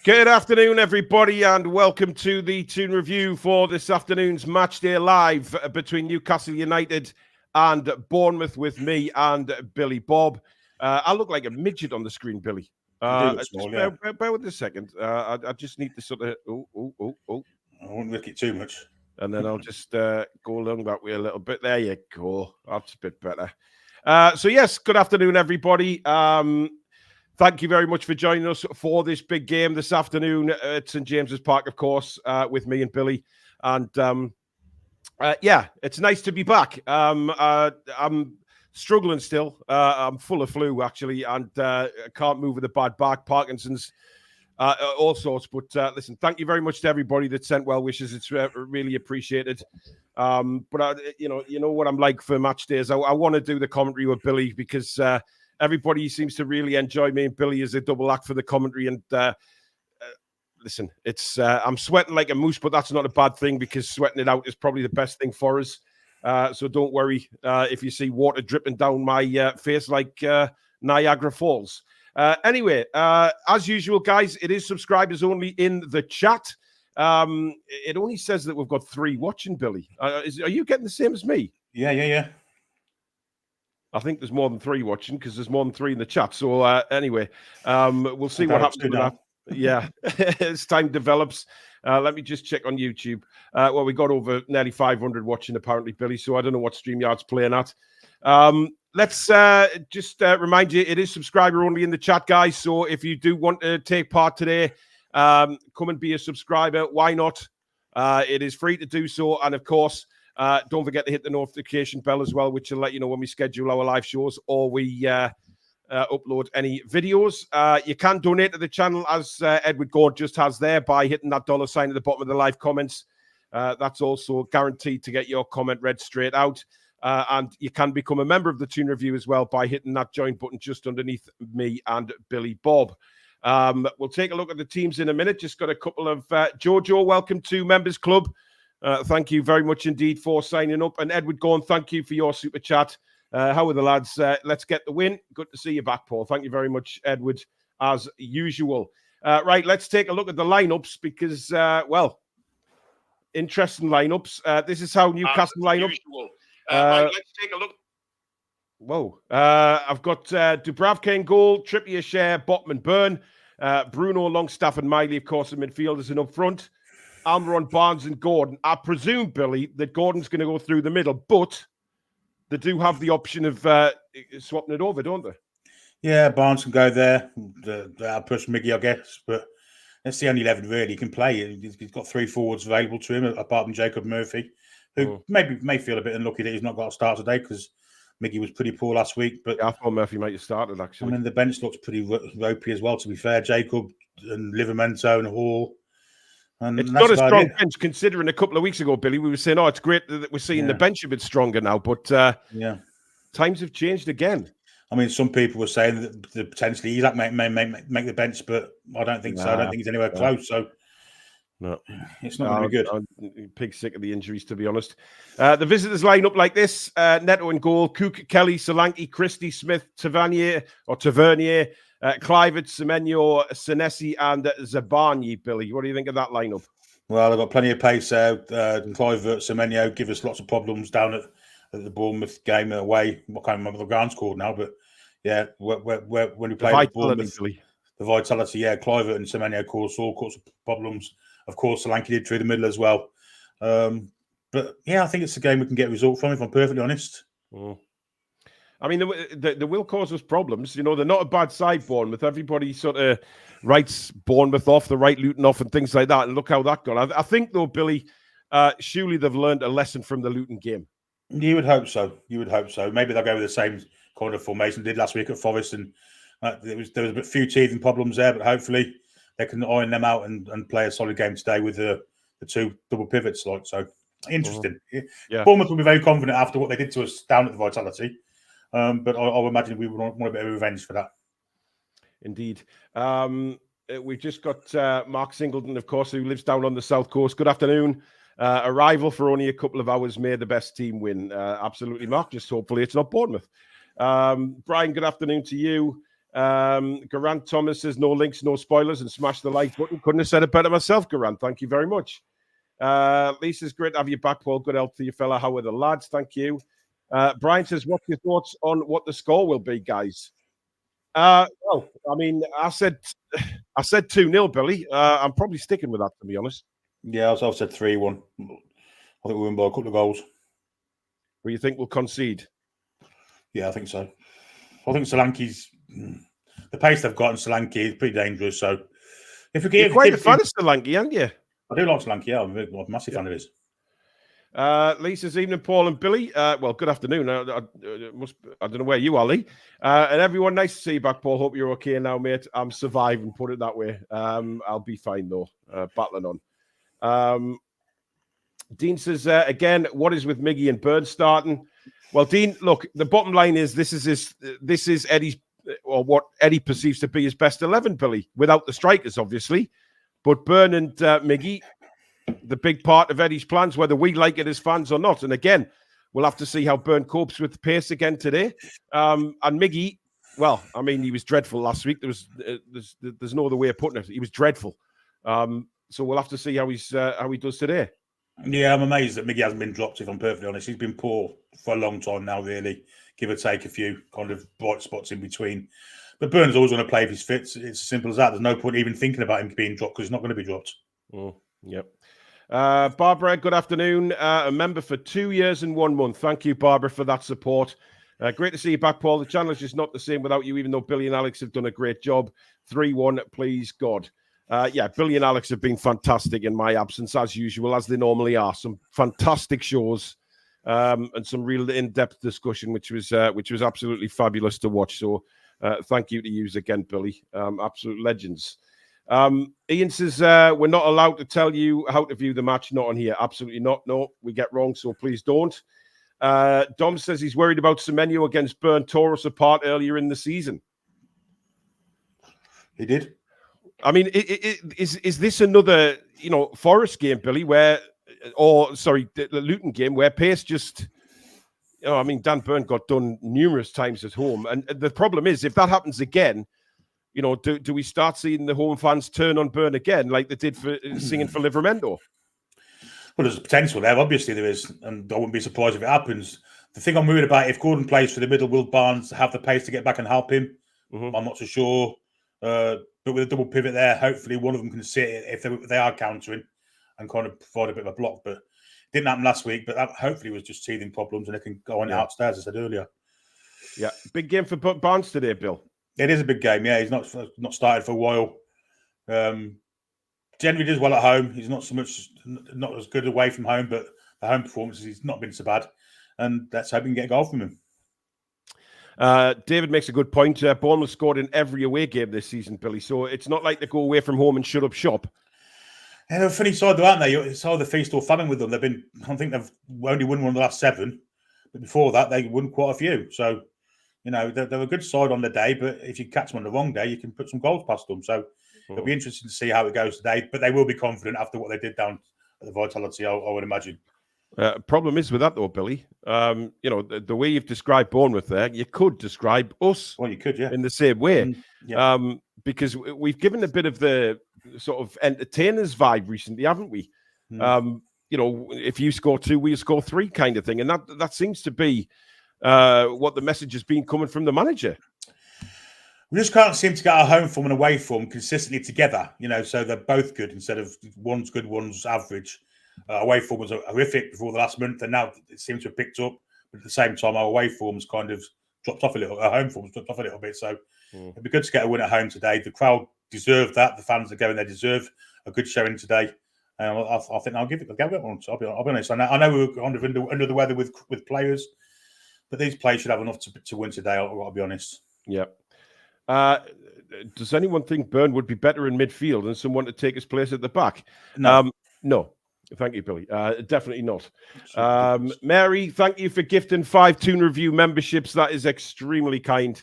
Good afternoon, everybody, and welcome to the Toon Review for this afternoon's Matchday live between Newcastle United and Bournemouth with me and Billy Bob. I look like a midget on the screen, Billy. Small, bear with a second. I just need to sort of... Oh. I won't look it too much. And then I'll just go along that way a little bit. There you go. That's a bit better. So, yes, good afternoon, everybody. Thank you very much for joining us for this big game this afternoon at St. James's Park, of course, with me and Billy. And, yeah, it's nice to be back. I'm struggling still. I'm full of flu, actually, and I can't move with a bad back, Parkinson's, all sorts. But listen, thank you very much to everybody that sent well wishes. It's really appreciated. But you know what I'm like for match days. I want to do the commentary with Billy because everybody seems to really enjoy me and Billy as a double act for the commentary. And listen, it's I'm sweating like a moose, but that's not a bad thing because sweating it out is probably the best thing for us. So don't worry if you see water dripping down my face like Niagara Falls. Anyway, as usual, guys, it is subscribers only in the chat. It only says that we've got 3 watching, Billy. Are you getting the same as me? Yeah. I think there's more than 3 watching because there's more than 3 in the chat. So anyway, we'll see what happens with that. Yeah, as time develops. Let me just check on YouTube. Well, we got over nearly 500 watching apparently, Billy. So I don't know what StreamYard's playing at. Let's just remind you, it is subscriber only in the chat, guys. So if you do want to take part today, come and be a subscriber. Why not? It is free to do so. And of course, don't forget to hit the notification bell as well, which will let you know when we schedule our live shows or we upload any videos. You can donate to the channel, as Edward Gord just has there, by hitting that $sign at the bottom of the live comments. That's also guaranteed to get your comment read straight out. And you can become a member of the Toon Review as well by hitting that join button just underneath me and Billy Bob. We'll take a look at the teams in a minute. Just got a couple of... Jojo, welcome to Members Club. Thank you very much indeed for signing up. And Edward Gorn, thank you for your super chat. How are the lads? Let's get the win. Good to see you back, Paul. Thank you very much, Edward, as usual. Right, let's take a look at the lineups because, well, interesting lineups. This is how Newcastle lineup. Right, let's take a look. Whoa. I've got Dubravka in goal, Trippier, Share, Botman, Byrne, Bruno, Longstaff, and Miley, of course, in midfielders and up front. Almiron, Barnes, and Gordon. I presume, Billy, that Gordon's going to go through the middle, but they do have the option of swapping it over, don't they? Yeah, Barnes can go there. I'll push Miggy, I guess, but that's the only 11 really he can play. He's got 3 forwards available to him, apart from Jacob Murphy, who may feel a bit unlucky that he's not got a start today because Miggy was pretty poor last week. But yeah, I thought Murphy might have started, actually. I mean, the bench looks pretty ropey as well, to be fair. Jacob and Livramento and Hall. And it's not a strong bench, considering a couple of weeks ago, Billy, we were saying, oh, it's great that we're seeing the bench a bit stronger now, but yeah, times have changed again. I mean, some people were saying that potentially Isaac may make the bench, but I don't think so. I don't think he's anywhere close, so no, it's not going to be good. I'm pig sick of the injuries, to be honest. The visitors line up like this. Neto in goal, Cook, Kelly, Solanke, Christie, Smith, Tavernier, Kluivert, Semenyo, Senesi, and Zabani, Billy. What do you think of that lineup? Well, they've got plenty of pace there. Kluivert, Semenyo give us lots of problems down at the Bournemouth game away. I can't remember the ground's called now, but yeah, when we played Bournemouth, the vitality, yeah, Kluivert and Semenyo caused all sorts of problems. Of course, Solanke did through the middle as well. But yeah, I think it's a game we can get a result from, if I'm perfectly honest. I mean, they will cause us problems. You know, they're not a bad side, Bournemouth. Everybody sort of writes Bournemouth off, the right Luton off and things like that. And look how that got. I think, though, Billy, surely they've learned a lesson from the Luton game. You would hope so. Maybe they'll go with the same kind of formation they did last week at Forest. And there was a few teething problems there, but hopefully they can iron them out and play a solid game today with the 2 double pivots. So interesting. Yeah. Bournemouth will be very confident after what they did to us down at the Vitality. But I would imagine we would want a bit of revenge for that. Indeed. We've just got Mark Singleton, of course, who lives down on the South Coast. Good afternoon. Arrival for only a couple of hours. May the best team win. Absolutely, Mark. Just hopefully it's not Bournemouth. Brian, good afternoon to you. Garant Thomas says no links, no spoilers, and smash the like button. Couldn't have said it better myself, Garant. Thank you very much. Lisa's great to have you back, Paul. Good help to you, fella. How are the lads? Thank you. Brian says, what's your thoughts on what the score will be, guys? Well, I mean, I said 2-0, Billy. I'm probably sticking with that, to be honest. Yeah, I've said 3-1. I think we'll win by a couple of goals. What do you think we'll concede? Yeah, I think so. I think Solanke's the pace they've got in Solanke is pretty dangerous. So if we get, you're quite a fan of Solanke, aren't you? I do like Solanke. Yeah, I'm a massive fan of his. Lisa's evening, Paul and Billy. Well, good afternoon. I don't know where you are, Lee. And everyone, nice to see you back, Paul. Hope you're okay now, mate. I'm surviving, put it that way. I'll be fine though. Battling on. Dean says again, what is with Miggy and Burns starting? Well, Dean, look, the bottom line is this is Eddie's, or what Eddie perceives to be his best 11, Billy, without the strikers, obviously. But Burn and Miggy, the big part of Eddie's plans, whether we like it as fans or not. And again, we'll have to see how Burn copes with the pace again today. And Miggy, well, I mean, he was dreadful last week. There's no other way of putting it. He was dreadful. So we'll have to see how he does today. Yeah, I'm amazed that Miggy hasn't been dropped, if I'm perfectly honest. He's been poor for a long time now, really. Give or take a few kind of bright spots in between. But Burns always going to play if he's fit. It's as simple as that. There's no point even thinking about him being dropped because he's not going to be dropped. Yep. Barbara, good afternoon. A member for 2 years and 1 month. Thank you, Barbara, for that support. Great to see you back, Paul. The channel is just not the same without you, even though Billy and Alex have done a great job. 3-1, please, God. Yeah, Billy and Alex have been fantastic in my absence, as usual, as they normally are. Some fantastic shows and some real in-depth discussion, which was absolutely fabulous to watch. So thank you to you again, Billy. Absolute legends. Ian says, we're not allowed to tell you how to view the match. Not on here. Absolutely not. No, we get wrong, so please don't. Dom says he's worried about Semenyo against Burn tore us apart earlier in the season. He did. I mean, is this another, Forest game, Billy, the Luton game where pace just, I mean, Dan Burn got done numerous times at home. And the problem is, if that happens again, do we start seeing the home fans turn on Burn again, like they did for singing for Livermendo? Well, there's a potential there. Obviously, there is. And I wouldn't be surprised if it happens. The thing I'm worried about, if Gordon plays for the middle, will Barnes have the pace to get back and help him? Mm-hmm. I'm not so sure. But with a double pivot there, hopefully one of them can sit if they are countering and kind of provide a bit of a block. But it didn't happen last week, but that hopefully was just teething problems and they can go on outstairs, as I said earlier. Yeah, big game for Barnes today, Bill. It is a big game, yeah. He's not started for a while. Generally does well at home. He's not as good away from home, but the home performances, he's not been so bad. And let's hope we can get a goal from him. David makes a good point. Bournemouth scored in every away game this season, Billy. So it's not like they go away from home and shut up shop. Yeah, they're a funny side, though, aren't they? It's either feast or famine with them. I think they've only won one of the last 7, but before that, they won quite a few. So, they're a good side on the day, but if you catch them on the wrong day, you can put some goals past them. So it'll be interesting to see how it goes today. But they will be confident after what they did down at the Vitality, I would imagine. Problem is with that though, Billy. The way you've described Bournemouth there, you could describe us. Well, you could, yeah, in the same way. Because we've given a bit of the sort of entertainers vibe recently, haven't we? If you score 2, we score 3, kind of thing, and that seems to be what the message has been coming from the manager. We just can't seem to get our home form and away form consistently together. So they're both good instead of one's good, one's average. Away form was horrific before the last month, and now it seems to have picked up. But at the same time, our away form's kind of dropped off a little. Our home form's dropped off a little bit. So it'd be good to get a win at home today. The crowd deserve that. The fans are going; they deserve a good showing today. And I think I'll give it one. I'll be honest. I know we were kind of under the weather with players, but these players should have enough to win today. I'll be honest. Yeah. Does anyone think Burn would be better in midfield than someone to take his place at the back? No. No. Thank you, Billy. Definitely not. Mary, thank you for gifting 5 Toon Review memberships. That is extremely kind.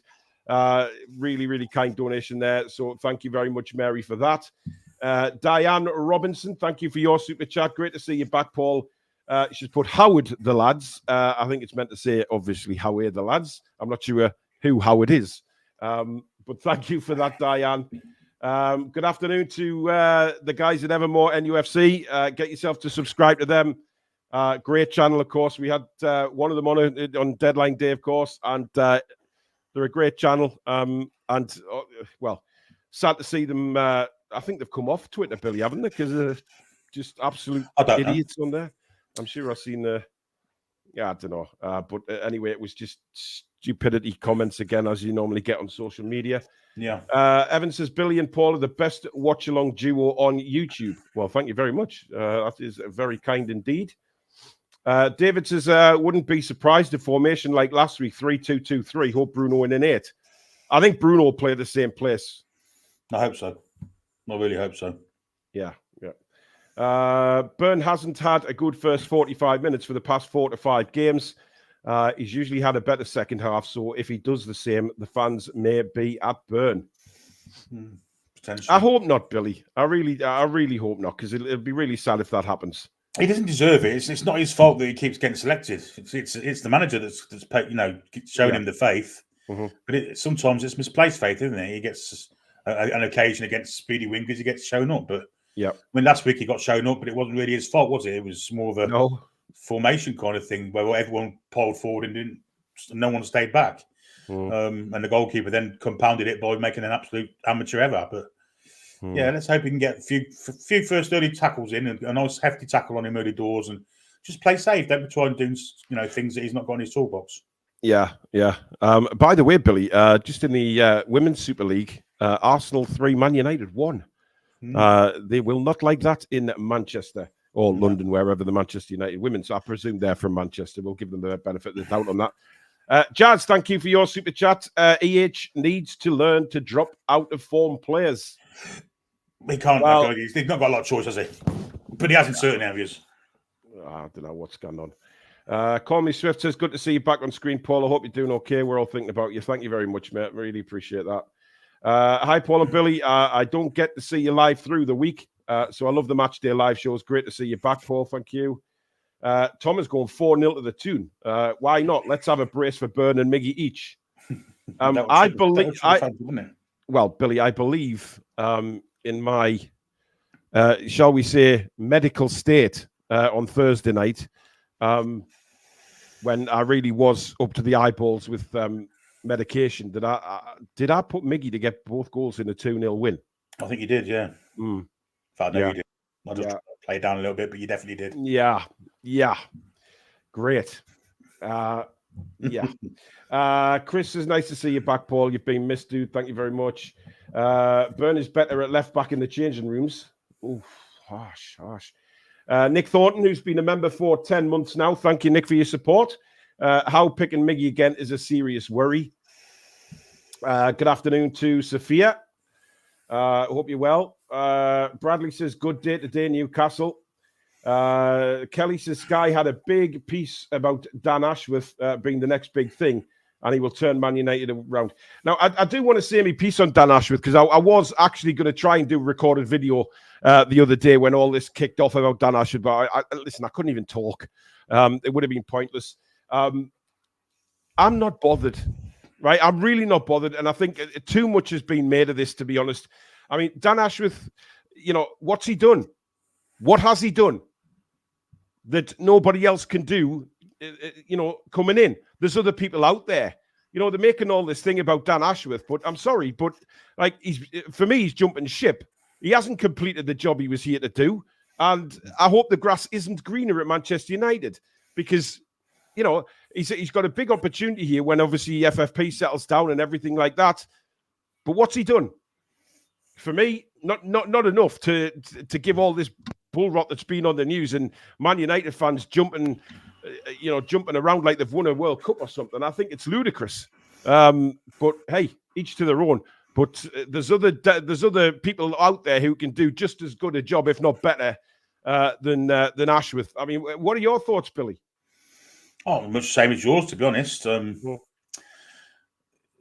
Really, really kind donation there. So thank you very much, Mary, for that. Diane Robinson, thank you for your super chat. Great to see you back, Paul. She's put Howard the lads. I think it's meant to say, obviously, how are the lads. I'm not sure who Howard is. But thank you for that, Diane. Good afternoon to the guys at Evermore NUFC. Get yourself to subscribe to them. Great channel, of course. We had one of them on deadline day, of course, and they're a great channel. Well, sad to see them. I think they've come off Twitter, Billy, haven't they? Because they're just absolute idiots on there. I'm sure I've seen I don't know. But anyway, it was just stupidity comments again, as you normally get on social media. Yeah. Evan says, Billy and Paul are the best watch-along duo on YouTube. Well, thank you very much. That is very kind indeed. David says, wouldn't be surprised if formation like last week, 3-2-2-3. Hope Bruno in an 8. I think Bruno will play the same place. I hope so. I really hope so. Yeah. Byrne hasn't had a good first 45 minutes for the past 4 to 5 games. He's usually had a better second half, so if he does the same, the fans may be at Byrne. Potentially. I hope not, Billy. I really hope not, because it'll be really sad if that happens. He doesn't deserve it. It's not his fault that he keeps getting selected. It's the manager that's showing him the faith. Mm-hmm. But sometimes it's misplaced faith, isn't it? He gets an occasion against speedy wingers, he gets shown up. But yeah, I mean, last week he got shown up, but it wasn't really his fault, was it? It was more of a formation kind of thing where everyone pulled forward and no one stayed back. And the goalkeeper then compounded it by making an absolute amateur error. But yeah, let's hope he can get a few first early tackles in, and a nice hefty tackle on him early doors, and just play safe. Don't try and do things that he's not got in his toolbox. Yeah. By the way, Billy, just in the Women's Super League, Arsenal 3, Man United 1. They will not like that in Manchester or London, wherever the Manchester United women. So I presume they're from Manchester. We'll give them the benefit of the doubt on that. Jazz, thank you for your super chat. EH needs to learn to drop out of form players. He can't. Well, he's not got a lot of choice, has he? But he has in certain areas. I don't know what's going on. Call Me Swift says, good to see you back on screen, Paul. I hope you're doing okay. We're all thinking about you. Thank you very much, mate. Really appreciate that. Hi, Paul and Billy. I don't get to see you live through the week, so I love the Matchday live shows. Great to see you back, Paul. Thank you. Tom is going 4-0 to the Toon. Why not? Let's have a brace for Byrne and Miggy each. I believe... Well, Billy, I believe in my, shall we say, medical state on Thursday night, when I really was up to the eyeballs with medication, did I put Miggy to get both goals in a 2-0 win? I think you did, yeah. In fact, I know you did. I just played down a little bit, but you definitely did. Yeah. Great. Chris, is nice to see you back, Paul. You've been missed, dude. Thank you very much. Byrne is better at left back in the changing rooms. Oof, harsh. Nick Thornton, who's been a member for 10 months now. Thank you, Nick, for your support. How picking Miggy again is a serious worry. Good afternoon to Sophia. Hope you're well. Bradley says, good day today, Newcastle. Kelly says, Sky had a big piece about Dan Ashworth being the next big thing, and he will turn Man United around. Now, I do want to say my piece on Dan Ashworth, because I was actually going to try and do a recorded video the other day when all this kicked off about Dan Ashworth, but listen, I couldn't even talk. It would have been pointless. I'm not bothered, right? I'm really not bothered, and I think too much has been made of this, to be honest. I mean, Dan Ashworth, what's he done? What has he done that nobody else can do, coming in? There's other people out there. They're making all this thing about Dan Ashworth, but I'm sorry, but for me, he's jumping ship. He hasn't completed the job he was here to do, and I hope the grass isn't greener at Manchester United, because, he's got a big opportunity here when obviously FFP settles down and everything like that. But what's he done? For me, not enough to give all this bull rot that's been on the news and Man United fans jumping around like they've won a World Cup or something. I think it's ludicrous. But hey, each to their own. But there's other people out there who can do just as good a job, if not better, than Ashworth. I mean, what are your thoughts, Billy? Oh, much the same as yours, to be honest. Really,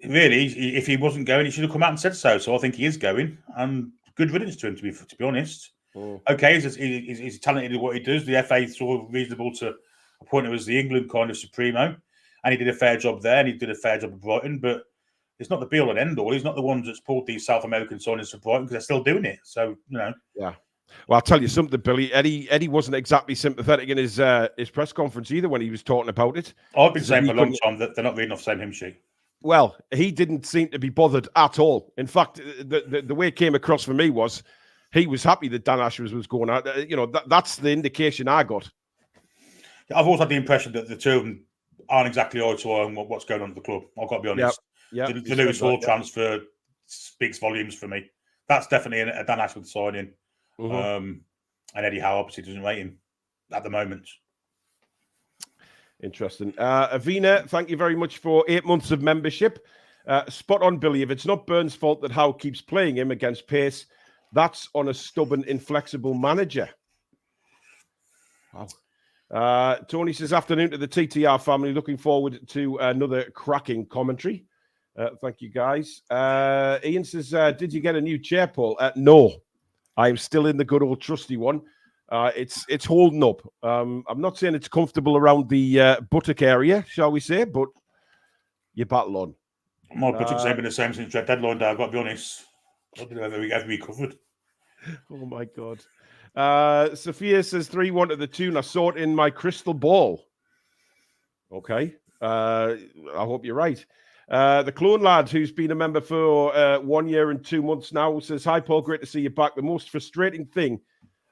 if he wasn't going, he should have come out and said so. So I think he is going, and good riddance to him, to be honest. Okay, he's talented at what he does. The FA saw reasonable to appoint him as the England kind of supremo, and he did a fair job there, and he did a fair job at Brighton. But it's not the be all and end all. He's not the ones that's pulled these South American signings for Brighton because they're still doing it. So, Yeah. Well, I'll tell you something, Billy. Eddie wasn't exactly sympathetic in his press conference either when he was talking about it. I've been saying for a long time that they're not reading off the same hymn sheet. Well, he didn't seem to be bothered at all. In fact, the way it came across for me was he was happy that Dan Ashworth was going out. That's the indication I got. I've also had the impression that the two of them aren't exactly eye to eye on what's going on at the club. I've got to be honest. The Lewis Hall transfer speaks volumes for me. That's definitely a Dan Ashworth signing. And Eddie Howe obviously doesn't rate him at the moment. Interesting. Avina, thank you very much for 8 months of membership. Spot on, Billy. If it's not Burns' fault that Howe keeps playing him against pace, that's on a stubborn, inflexible manager. Wow. Tony says, afternoon to the TTR family. Looking forward to another cracking commentary. Thank you, guys. Ian says, did you get a new chair, Paul? No. I'm still in the good old trusty one. It's holding up. I'm not saying it's comfortable around the buttock area, shall we say, but you battle on. My buttocks have been the same since Red Deadline Day, I've got to be honest. I don't know if ever recovered. Oh, my God. Sophia says 3-1 to the Toon. I saw it in my crystal ball. Okay. I hope you're right. The Clone Lad, who's been a member for 1 year and 2 months now, says, hi, Paul, great to see you back. The most frustrating thing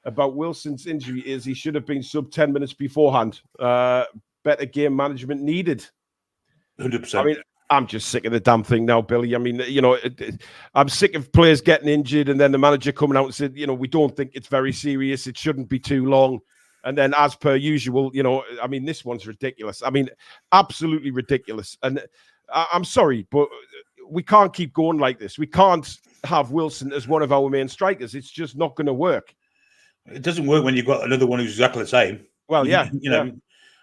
about Wilson's injury is he should have been sub 10 minutes beforehand. Better game management needed. 100%. I mean, I'm just sick of the damn thing now, Billy. I mean, I'm sick of players getting injured and then the manager coming out and said, we don't think it's very serious. It shouldn't be too long. And then as per usual, I mean, this one's ridiculous. I mean, absolutely ridiculous. And I'm sorry, but we can't keep going like this. We can't have Wilson as one of our main strikers. It's just not going to work. It doesn't work when you've got another one who's exactly the same. Well, yeah.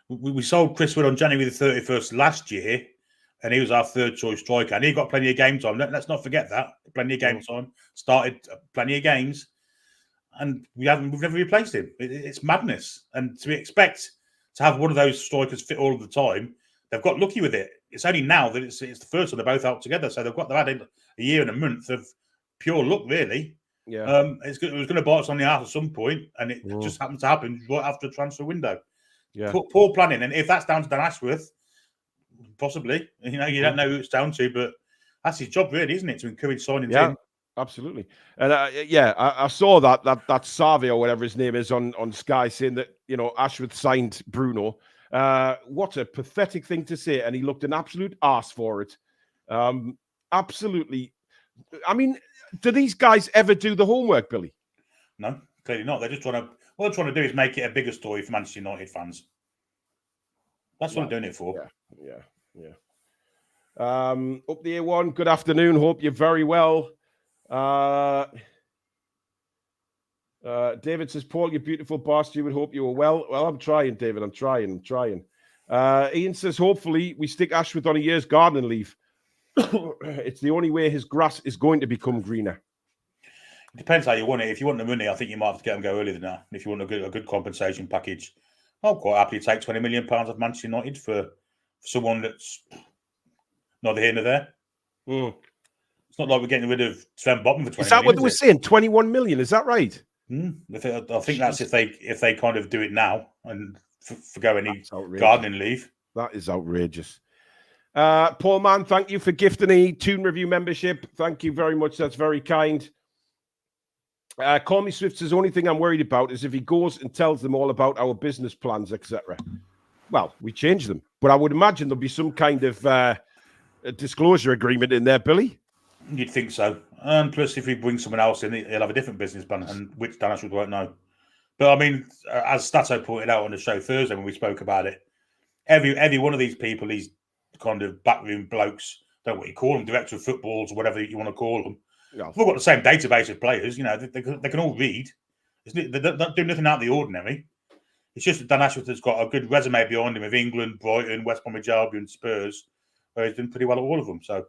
We sold Chris Wood on January the 31st last year, and he was our third choice striker, and he got plenty of game time. Let's not forget that. Plenty of game time. Started plenty of games, and we've never replaced him. It's madness. And to expect to have one of those strikers fit all of the time, they've got lucky with it. It's only now that it's the first one they're both out together. So they've had a year and a month of pure luck, really. Yeah. It was going to bite us on the arse at some point, and it just happened to happen right after the transfer window. Yeah. Poor planning, and if that's down to Dan Ashworth, possibly. You don't know who it's down to, but that's his job, really, isn't it, to encourage signings in? Absolutely. And I saw that Savio, or whatever his name is, on Sky saying that Ashworth signed Bruno. What a pathetic thing to say, and he looked an absolute arse for it. Absolutely. I mean, do these guys ever do the homework, Billy? No, clearly not. They're just trying to. What they're trying to do is make it a bigger story for Manchester United fans. That's what they're doing it for. Yeah. Up the A1. Good afternoon. Hope you're very well. David says, Paul, you beautiful boss. You would hope you were well. Well, I'm trying, David. I'm trying. Ian says, hopefully we stick Ashworth on a year's gardening leave. It's the only way his grass is going to become greener. It depends how you want it. If you want the money, I think you might have to get them go earlier than that. If you want a good compensation package, I'll quite happily take £20 million of Manchester United for someone that's neither here nor there. It's not like we're getting rid of Sven Botman for 20 million. Is that what they were saying? 21 million? Is that right? I think that's if they kind of do it now and forgo any gardening leave. That is outrageous. Paul Mann, thank you for gifting a Toon Review membership. Thank you very much. That's very kind. Call Me Swift says, only thing I'm worried about is if he goes and tells them all about our business plans, etc. Well, we change them. But I would imagine there'll be some kind of a disclosure agreement in there, Billy. You'd think so. And plus, if we bring someone else in, he'll have a different business plan, and which Dan Ashworth won't know. But I mean, as Stato pointed out on the show Thursday when we spoke about it, every one of these people, these kind of backroom blokes, don't know what you call them, director of footballs or whatever you want to call them, they've all got the same database of players. They can all read. They're not doing nothing out of the ordinary. It's just that Dan Ashworth has got a good resume behind him of England, Brighton, West Bromwich Albion, Spurs, where he's done pretty well at all of them. So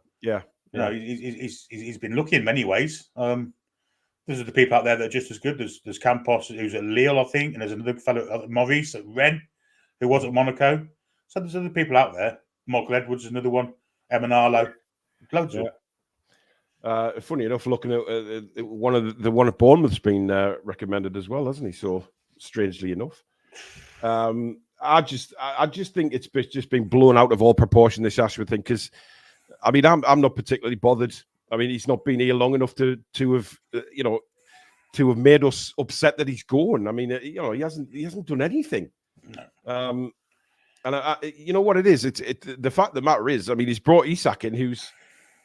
he's been lucky in many ways. There's the people out there that are just as good. There's Campos, who's at Lille, I think, and there's another fellow, Maurice at Rennes, who was at Monaco. So there's other people out there. Michael Edwards is another one. Emanalo. Loads of. Funny enough, looking at one at Bournemouth's been recommended as well, hasn't he? So strangely enough, I just think it's just been blown out of all proportion, this Ashworth thing. Because I mean, I'm not particularly bothered. I mean, he's not been here long enough to have to have made us upset that he's gone. I mean, he hasn't done anything. No. And you know what it is? It's the fact of the matter is, I mean, he's brought Isak in, who's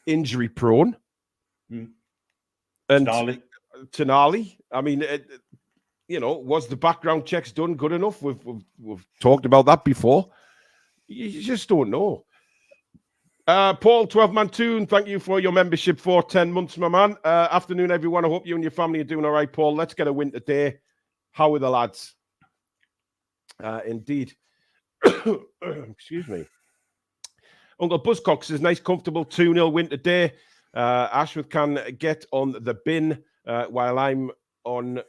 injury prone. And Tonali. I mean, was the background checks done good enough? We've talked about that before. You just don't know. Paul, 12-man Toon, thank you for your membership for 10 months, my man. Afternoon, everyone. I hope you and your family are doing all right, Paul. Let's get a win today. How are the lads? Indeed. Excuse me. Uncle Buzzcock says, nice, comfortable 2-0 win today. Ashworth can get on the bin while I'm on.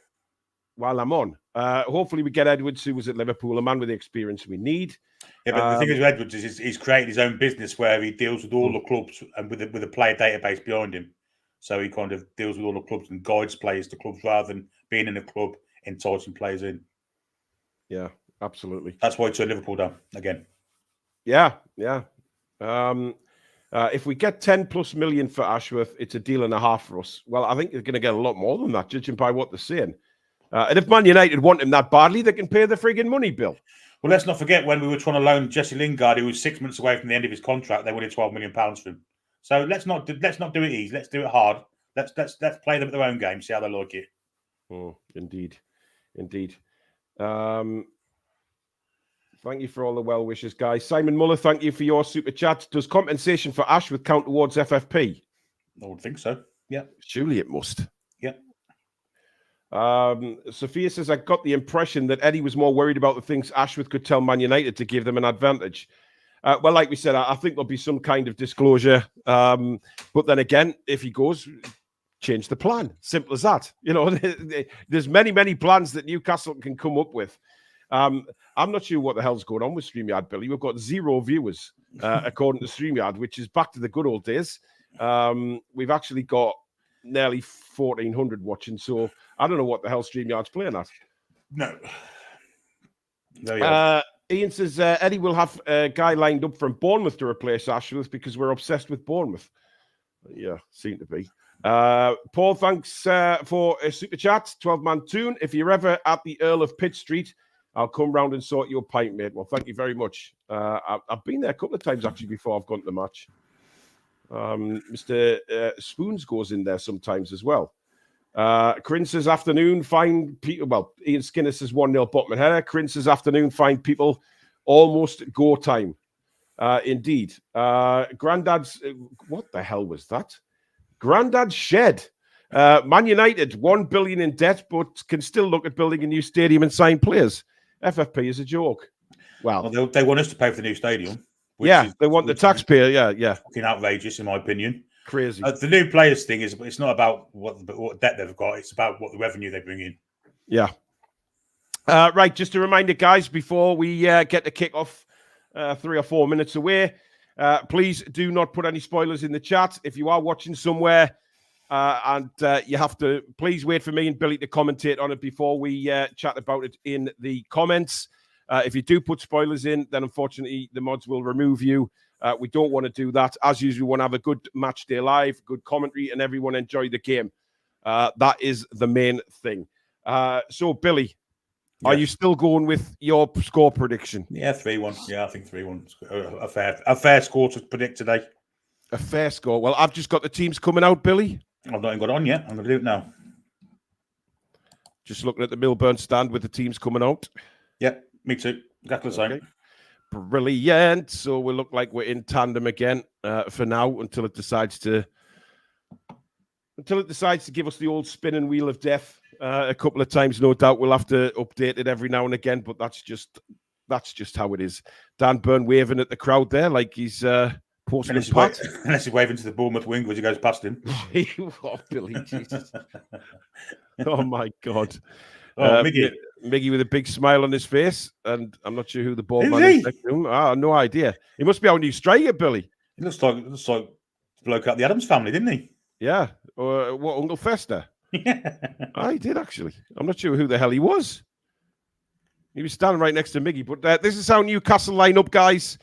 Hopefully we get Edwards, who was at Liverpool, a man with the experience we need. Yeah, but the thing is with Edwards is he's created his own business where he deals with all the clubs and with a player database behind him. So he kind of deals with all the clubs and guides players to clubs rather than being in a club enticing players in. Yeah, absolutely. That's why he turned Liverpool down again. Yeah. If we get 10+ million for Ashworth, it's a deal and a half for us. Well, I think they're going to get a lot more than that, judging by what they're saying. And if Man United want him that badly, they can pay the frigging money, Bill. Well, let's not forget when we were trying to loan Jesse Lingard, who was 6 months away from the end of his contract, they wanted £12 million for him. So let's not do it easy. Let's do it hard. Let's play them at their own game, see how they like it. Oh, indeed. Thank you for all the well wishes, guys. Simon Muller, thank you for your super chat. Does compensation for Ashworth count towards FFP? I would think so. Yeah. Surely it must. Yeah. Sophia says, I got the impression that Eddie was more worried about the things Ashworth could tell Man United to give them an advantage. Well, like we said, I think there'll be some kind of disclosure. But then again, if he goes, change the plan. Simple as that. There's many plans that Newcastle can come up with. I'm not sure what the hell's going on with StreamYard, Billy. We've got 0 viewers, according to StreamYard, which is back to the good old days. We've actually got nearly 1,400 watching, so I don't know what the hell StreamYard's playing at. No. Ian says, Eddie will have a guy lined up from Bournemouth to replace Ashworth because we're obsessed with Bournemouth. Yeah, seem to be. Paul, thanks for a super chat. 12-man Toon. If you're ever at the Earl of Pitt Street, I'll come round and sort your pint, mate. Well, thank you very much. I've been there a couple of times, actually, before I've gone to the match. Mr. Spoons goes in there sometimes as well. Corinne says, afternoon, find people. Well, Ian Skinner says 1-0 Botman header. Corinne says, afternoon, find people. Almost go time. Indeed. Grandad's, what the hell was that? Grandad's shed. Man United, 1 billion in debt, but can still look at building a new stadium and sign players. FFP is a joke. Well, they want us to pay for the new stadium. They want the taxpayer. Yeah. Fucking outrageous, in my opinion. Crazy. The new players thing it's not about what debt they've got. It's about what the revenue they bring in. Yeah. Right. Just a reminder, guys, before we get the kickoff 3 or 4 minutes away, please do not put any spoilers in the chat. If you are watching somewhere and you have to, please wait for me and Billy to commentate on it before we chat about it in the comments. If you do put spoilers in, then unfortunately the mods will remove you. We don't want to do that. As usual, we want to have a good match day live, good commentary, and everyone enjoy the game. That is the main thing. So, Billy, are you still going with your score prediction? Yeah, 3-1. Yeah, I think 3-1. A fair score to predict today. A fair score. Well, I've just got the teams coming out, Billy. I've not even got on yet. I'm going to do it now. Just looking at the Milburn stand with the teams coming out. Yeah, me too. Exactly the same. Okay. Brilliant. So we look like we're in tandem again for now until it decides to give us the old spinning wheel of death a couple of times. No doubt we'll have to update it every now and again, but that's just how it is. Dan Byrne waving at the crowd there like he's posting his pat. Unless he's waving to the Bournemouth wing as he goes past him. Oh, Billy, Jesus. Oh my God. Oh, Miggy with a big smile on his face, and I'm not sure who the ball man is next to him. No idea. He must be our new striker, Billy. It looks like bloke out the Adams family, didn't he? Yeah. Or what, Uncle Fester? Yeah. I did, actually. I'm not sure who the hell he was. He was standing right next to Miggy. But this is our Newcastle lineup, guys.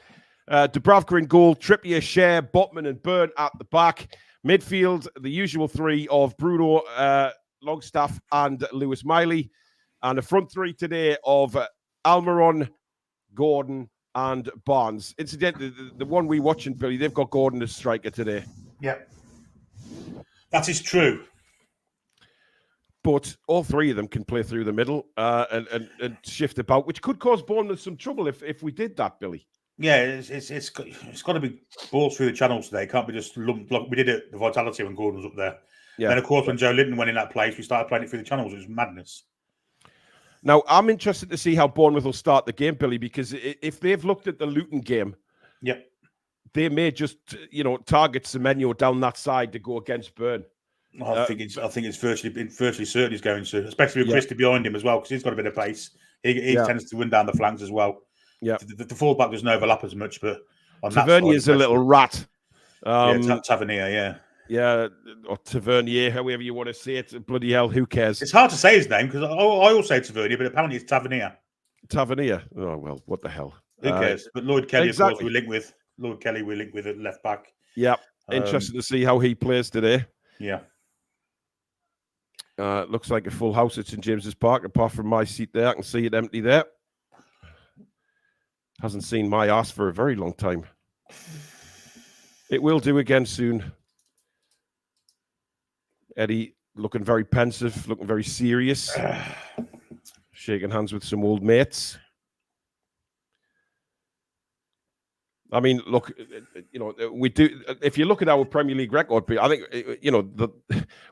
Dubravka in goal, Trippier, Schär, Botman and Burn at the back. Midfield, the usual three of Bruno, Longstaff and Lewis Miley. And the front three today of Almiron, Gordon and Barnes. Incidentally, the one we watching, Billy, they've got Gordon as striker today. Yeah. That is true. But all three of them can play through the middle and shift about, which could cause Bournemouth some trouble if we did that, Billy. Yeah, it's got to be balls through the channels today. It can't be just lumped like we did it the Vitality when Gordon was up there. Yeah. Then, of course, when Joe Linton went in that place, we started playing it through the channels. It was madness. Now, I'm interested to see how Bournemouth will start the game, Billy, because if they've looked at the Luton game, yep, they may just, target Semenyo down that side to go against Burn. I think it's virtually certain he's going to, especially with Christie behind him as well, because he's got a bit of pace. He tends to win down the flanks as well. Yeah, the fullback doesn't overlap as much, but on Tavernier's a little rat. Tavernier, yeah, or Tavernier, however you want to say it. Bloody hell, who cares? It's hard to say his name because I always say Tavernier, but apparently it's Tavernier. Tavernier. Oh well, what the hell? Who cares? But Lloyd Kelly, of course, we link with at left back. Yeah, interested to see how he plays today. Yeah. Looks like a full house at St James's Park, apart from my seat there. I can see it empty there. Hasn't seen my ass for a very long time. It will do again soon. Eddie looking very pensive, looking very serious. Shaking hands with some old mates. I mean, look, we do. If you look at our Premier League record, I think,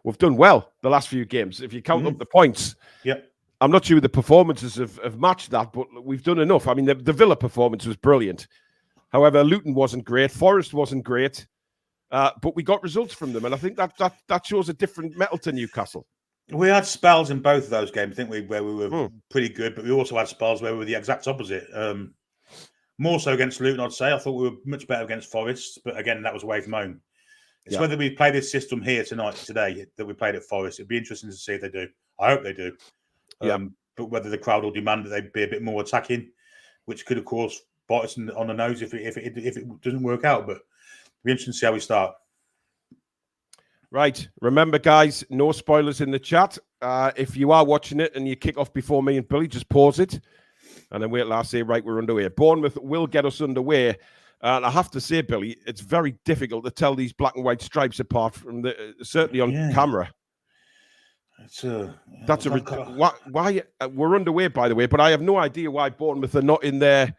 we've done well the last few games. If you count up the points, I'm not sure the performances have matched that, but we've done enough. I mean, the Villa performance was brilliant. However, Luton wasn't great. Forest wasn't great, but we got results from them, and I think that shows a different metal to Newcastle. We had spells in both of those games, didn't we, where we were pretty good, but we also had spells where we were the exact opposite. More so against Luton, I'd say. I thought we were much better against Forest, but again, that was away from home. It's whether we play this system here today, that we played at Forest. It'd be interesting to see if they do. I hope they do. But whether the crowd will demand that they be a bit more attacking, which could, of course, bite us on the nose if it doesn't work out. But it'll be interesting to see how we start. Right. Remember, guys, no spoilers in the chat. If you are watching it and you kick off before me and Billy, just pause it. And then wait till I say, right, we're underway. Bournemouth will get us underway. And I have to say, Billy, it's very difficult to tell these black and white stripes apart from certainly on camera. Why we're underway, by the way, but I have no idea why Bournemouth are not in their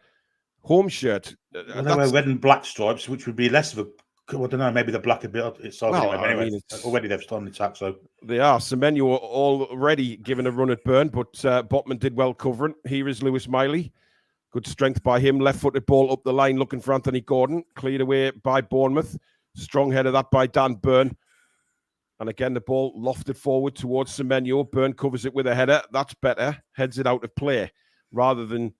home shirt. Well, they wear red and black stripes, which would be less of a. I don't know. Maybe the black a bit. It's anyway. Already they've started the attack, so they are. Semenyo already given a run at Burn, but Botman did well covering. Here is Lewis Miley. Good strength by him. Left-footed ball up the line, looking for Anthony Gordon. Cleared away by Bournemouth. Strong header that by Dan Burn. And again, the ball lofted forward towards Semenyo. Burn covers it with a header. That's better. Heads it out of play rather than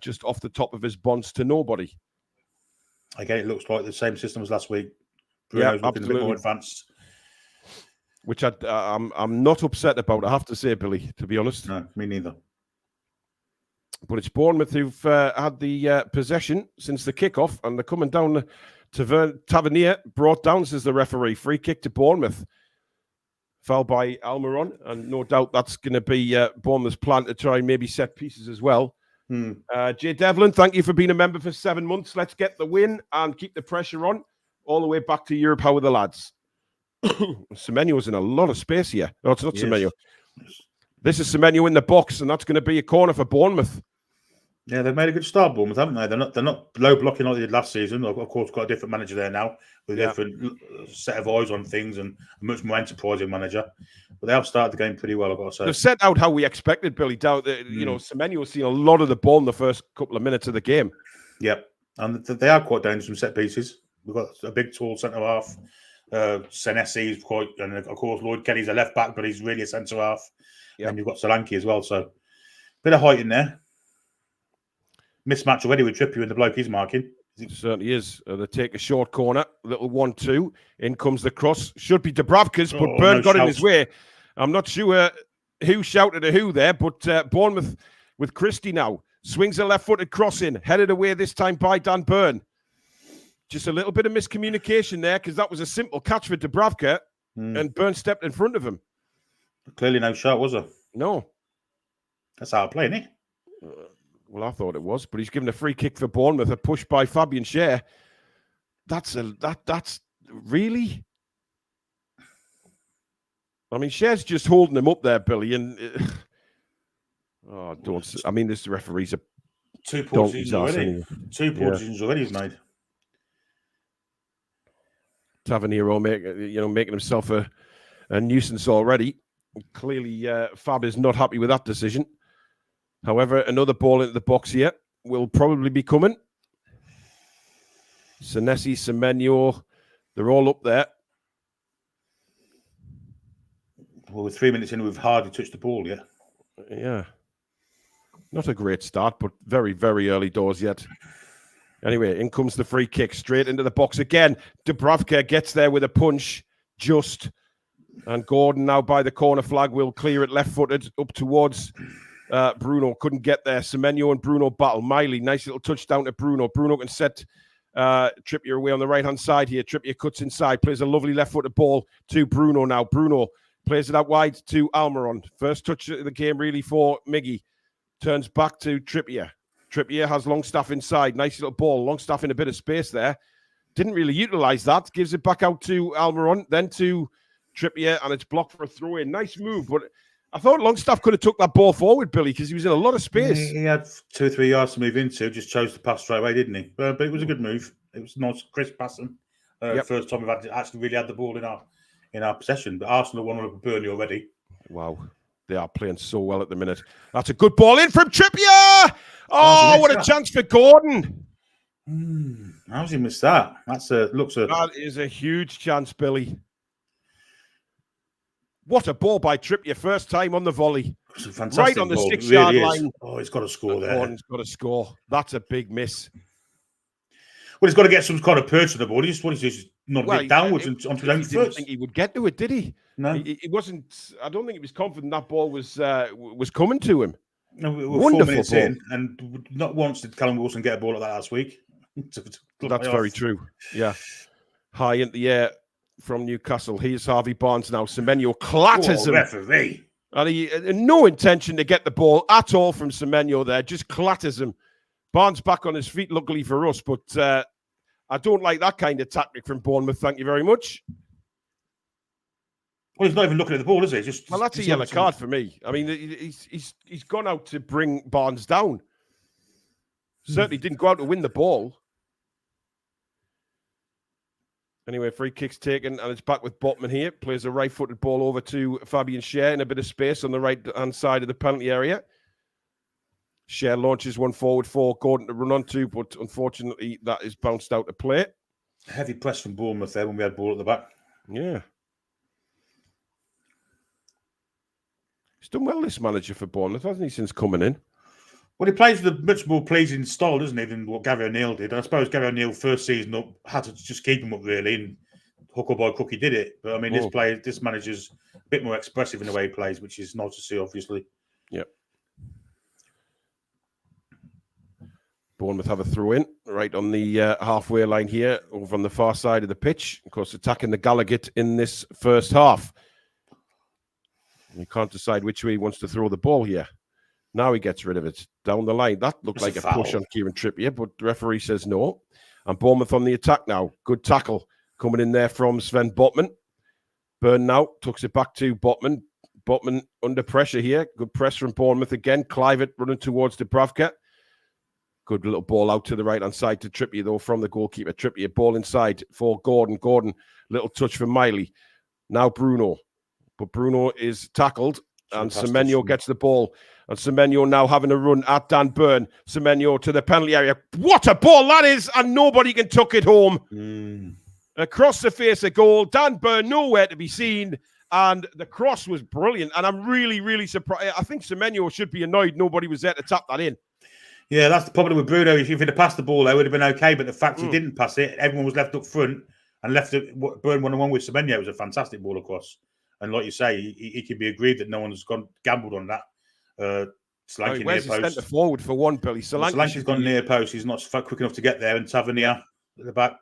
just off the top of his bonds to nobody. Again, it looks like the same system as last week. Bruno's looking a bit more advanced. Which I'm not upset about, I have to say, Billy, to be honest. No, me neither. But it's Bournemouth who've had the possession since the kickoff, and they're coming down. Tavernier brought down, says the referee. Free kick to Bournemouth. Foul by Almiron, and no doubt that's going to be Bournemouth's plan to try and maybe set pieces as well. Jay Devlin, thank you for being a member for 7 months. Let's get the win and keep the pressure on all the way back to Europe. How are the lads? Semenyo's in a lot of space here. No, it's not Semenyo. This is Semenyo in the box, and that's going to be a corner for Bournemouth. Yeah, they've made a good start, Bournemouth, haven't they? They're not low blocking like they did last season. Of course, got a different manager there now with a different set of eyes on things and a much more enterprising manager. But they have started the game pretty well, I've got to say. They've set out how we expected, Billy. Semenyo has seen a lot of the ball in the first couple of minutes of the game. Yep, and they are quite dangerous from set pieces. We've got a big, tall centre half. Senesi is quite, and of course Lloyd Kelly's a left back, but he's really a centre half. Yep. And you've got Solanke as well, so bit of height in there. Mismatch already with Trippier and the bloke he's marking. It certainly is. They take a short corner, little 1-2. In comes the cross. Should be Dubravka's, but Byrne got in his way. I'm not sure who shouted at who there, but Bournemouth with Christie now. Swings a left-footed cross in. Headed away this time by Dan Byrne. Just a little bit of miscommunication there because that was a simple catch for Dubravka and Byrne stepped in front of him. Clearly no shot, was there? No. That's how I play, isn't it? Well, I thought it was, but he's given a free kick for Bournemouth, a push by Fabian Schär. That's really. I mean, Scher's just holding him up there, Billy, and don't. I mean, this referee's a two poor decisions already. Two poor decisions already he's made. Tavernier making himself a nuisance already. Clearly, Fab is not happy with that decision. However, another ball into the box here will probably be coming. Senesi, Semenyo, they're all up there. Well, we're 3 minutes in, we've hardly touched the ball yet. Yeah. Not a great start, but very, very early doors yet. Anyway, in comes the free kick, straight into the box again. Dubravka gets there with a punch, just. And Gordon now by the corner flag will clear it left-footed up towards Bruno. Couldn't get there. Semenyo and Bruno battle. Miley, nice little touchdown to Bruno. Bruno can set Trippier away on the right-hand side here. Trippier cuts inside, plays a lovely left-footed ball to Bruno now. Bruno plays it out wide to Almiron. First touch of the game really for Miggy. Turns back to Trippier. Trippier has Longstaff inside. Nice little ball. Longstaff in a bit of space there. Didn't really utilise that. Gives it back out to Almiron, then to Trippier, and it's blocked for a throw-in. Nice move, but I thought Longstaff could have took that ball forward, Billy, because he was in a lot of space. He had 2 or 3 yards to move into. Just chose to pass straight away, didn't he? But it was a good move. It was nice, crisp passing. First time we've actually really had the ball in our possession. But Arsenal won up with Burnley already. Wow. They are playing so well at the minute. That's a good ball in from Trippier. Oh, what a chance for Gordon. How's he missed that? That is a huge chance, Billy. What a ball by Trippier. First time on the volley. Right on the 6-yard line. Oh, he's got to score there. Gordon's got to score. That's a big miss. Well, he's got to get some kind of perch to the ball. He just wanted to nod it downwards onto his own foot. He didn't think he would get to it, did he? No. He wasn't. I don't think he was confident that ball was coming to him. No, we were 4 minutes in, and not once did Callum Wilson get a ball like that last week. That's very true. Yeah. High in the air from Newcastle. Here's Harvey Barnes now. Semenyo clatters him. Referee. And he no intention to get the ball at all from Semenyo there. Just clatters him. Barnes back on his feet, luckily for us. But I don't like that kind of tactic from Bournemouth. Thank you very much. Well, he's not even looking at the ball, is he? Well, that's a yellow card for me. I mean, he's gone out to bring Barnes down. Certainly didn't go out to win the ball. Anyway, free kick's taken, and it's back with Botman here. Plays a right-footed ball over to Fabian Schär in a bit of space on the right-hand side of the penalty area. Schär launches one forward for Gordon to run onto, but unfortunately that is bounced out of play. Heavy press from Bournemouth there when we had ball at the back. Yeah. He's done well, this manager for Bournemouth, hasn't he, since coming in? Well, he plays with a much more pleasing style, doesn't he, than what Gary O'Neill did. And I suppose Gary O'Neill first season up had to just keep him up really, and hook or by crook he did it. But I mean, this manager's a bit more expressive in the way he plays, which is nice to see, obviously. Yep. Bournemouth have a throw in right on the halfway line here, over on the far side of the pitch. Of course, attacking the Gallagher in this first half. He can't decide which way he wants to throw the ball here. Now he gets rid of it down the line. That looked like a push on Kieran Trippier, but the referee says no. And Bournemouth on the attack now. Good tackle coming in there from Sven Botman. Byrne now tucks it back to Botman. Botman under pressure here. Good press from Bournemouth again. Clivett running towards Dubravka. Good little ball out to the right-hand side to Trippier, though, from the goalkeeper. Trippier, ball inside for Gordon. Gordon, little touch for Miley. Now Bruno. But Bruno is tackled, and Semenyo gets the ball. And Semenyo now having a run at Dan Byrne. Semenyo to the penalty area. What a ball that is, and nobody can tuck it home. Across the face of goal. Dan Byrne nowhere to be seen. And the cross was brilliant. And I'm really, really surprised. I think Semenyo should be annoyed nobody was there to tap that in. Yeah, that's the problem with Bruno. If he'd have passed the ball, there would have been okay. But the fact he didn't pass it, everyone was left up front and left it. Burn 1-on-1 with Semenyo. It was a fantastic ball across. And like you say, he can be agreed that no one's gambled on that. Solanke near post. Centre forward for one, Billy. Solanke's gone near post. He's not quick enough to get there, and Tavernier at the back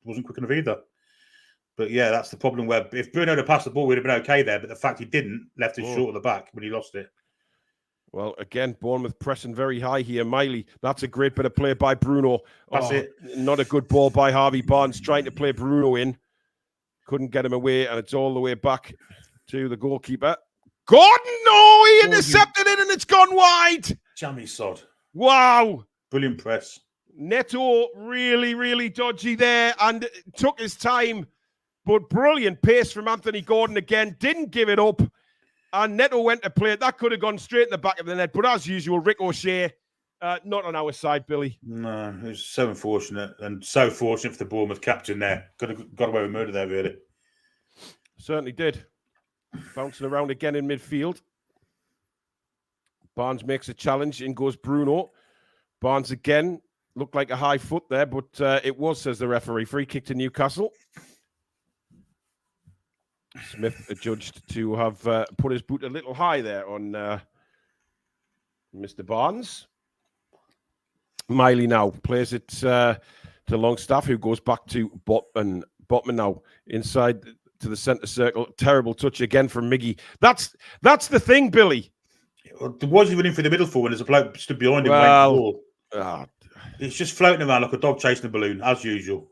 wasn't quick enough either. But yeah, that's the problem. Where if Bruno had passed the ball, we'd have been okay there. But the fact he didn't left us short of the back when he lost it. Well, again, Bournemouth pressing very high here. Miley, that's a great bit of play by Bruno. That's it. Not a good ball by Harvey Barnes, trying to play Bruno in. Couldn't get him away, and it's all the way back to the goalkeeper. Gordon, no, he intercepted it, and it's gone wide. Jammy sod. Wow. Brilliant press. Neto, really, really dodgy there, and took his time, but brilliant pace from Anthony Gordon again. Didn't give it up. And Neto went to play it. That could have gone straight in the back of the net. But as usual, Rick O'Shea, not on our side, Billy. No, it was so unfortunate. And so fortunate for the Bournemouth captain there. Got away with murder there, really. Certainly did. Bouncing around again in midfield. Barnes makes a challenge. In goes Bruno. Barnes again. Looked like a high foot there, but it was, says the referee. Free kick to Newcastle. Smith adjudged to have put his boot a little high there on Mr. Barnes. Miley now plays it to Longstaff, who goes back to Botman. Botman now inside to the centre circle. Terrible touch again from Miggy. That's the thing, Billy. There was even in for the middle forward. There's a bloke stood behind him. Well, it's just floating around like a dog chasing a balloon, as usual.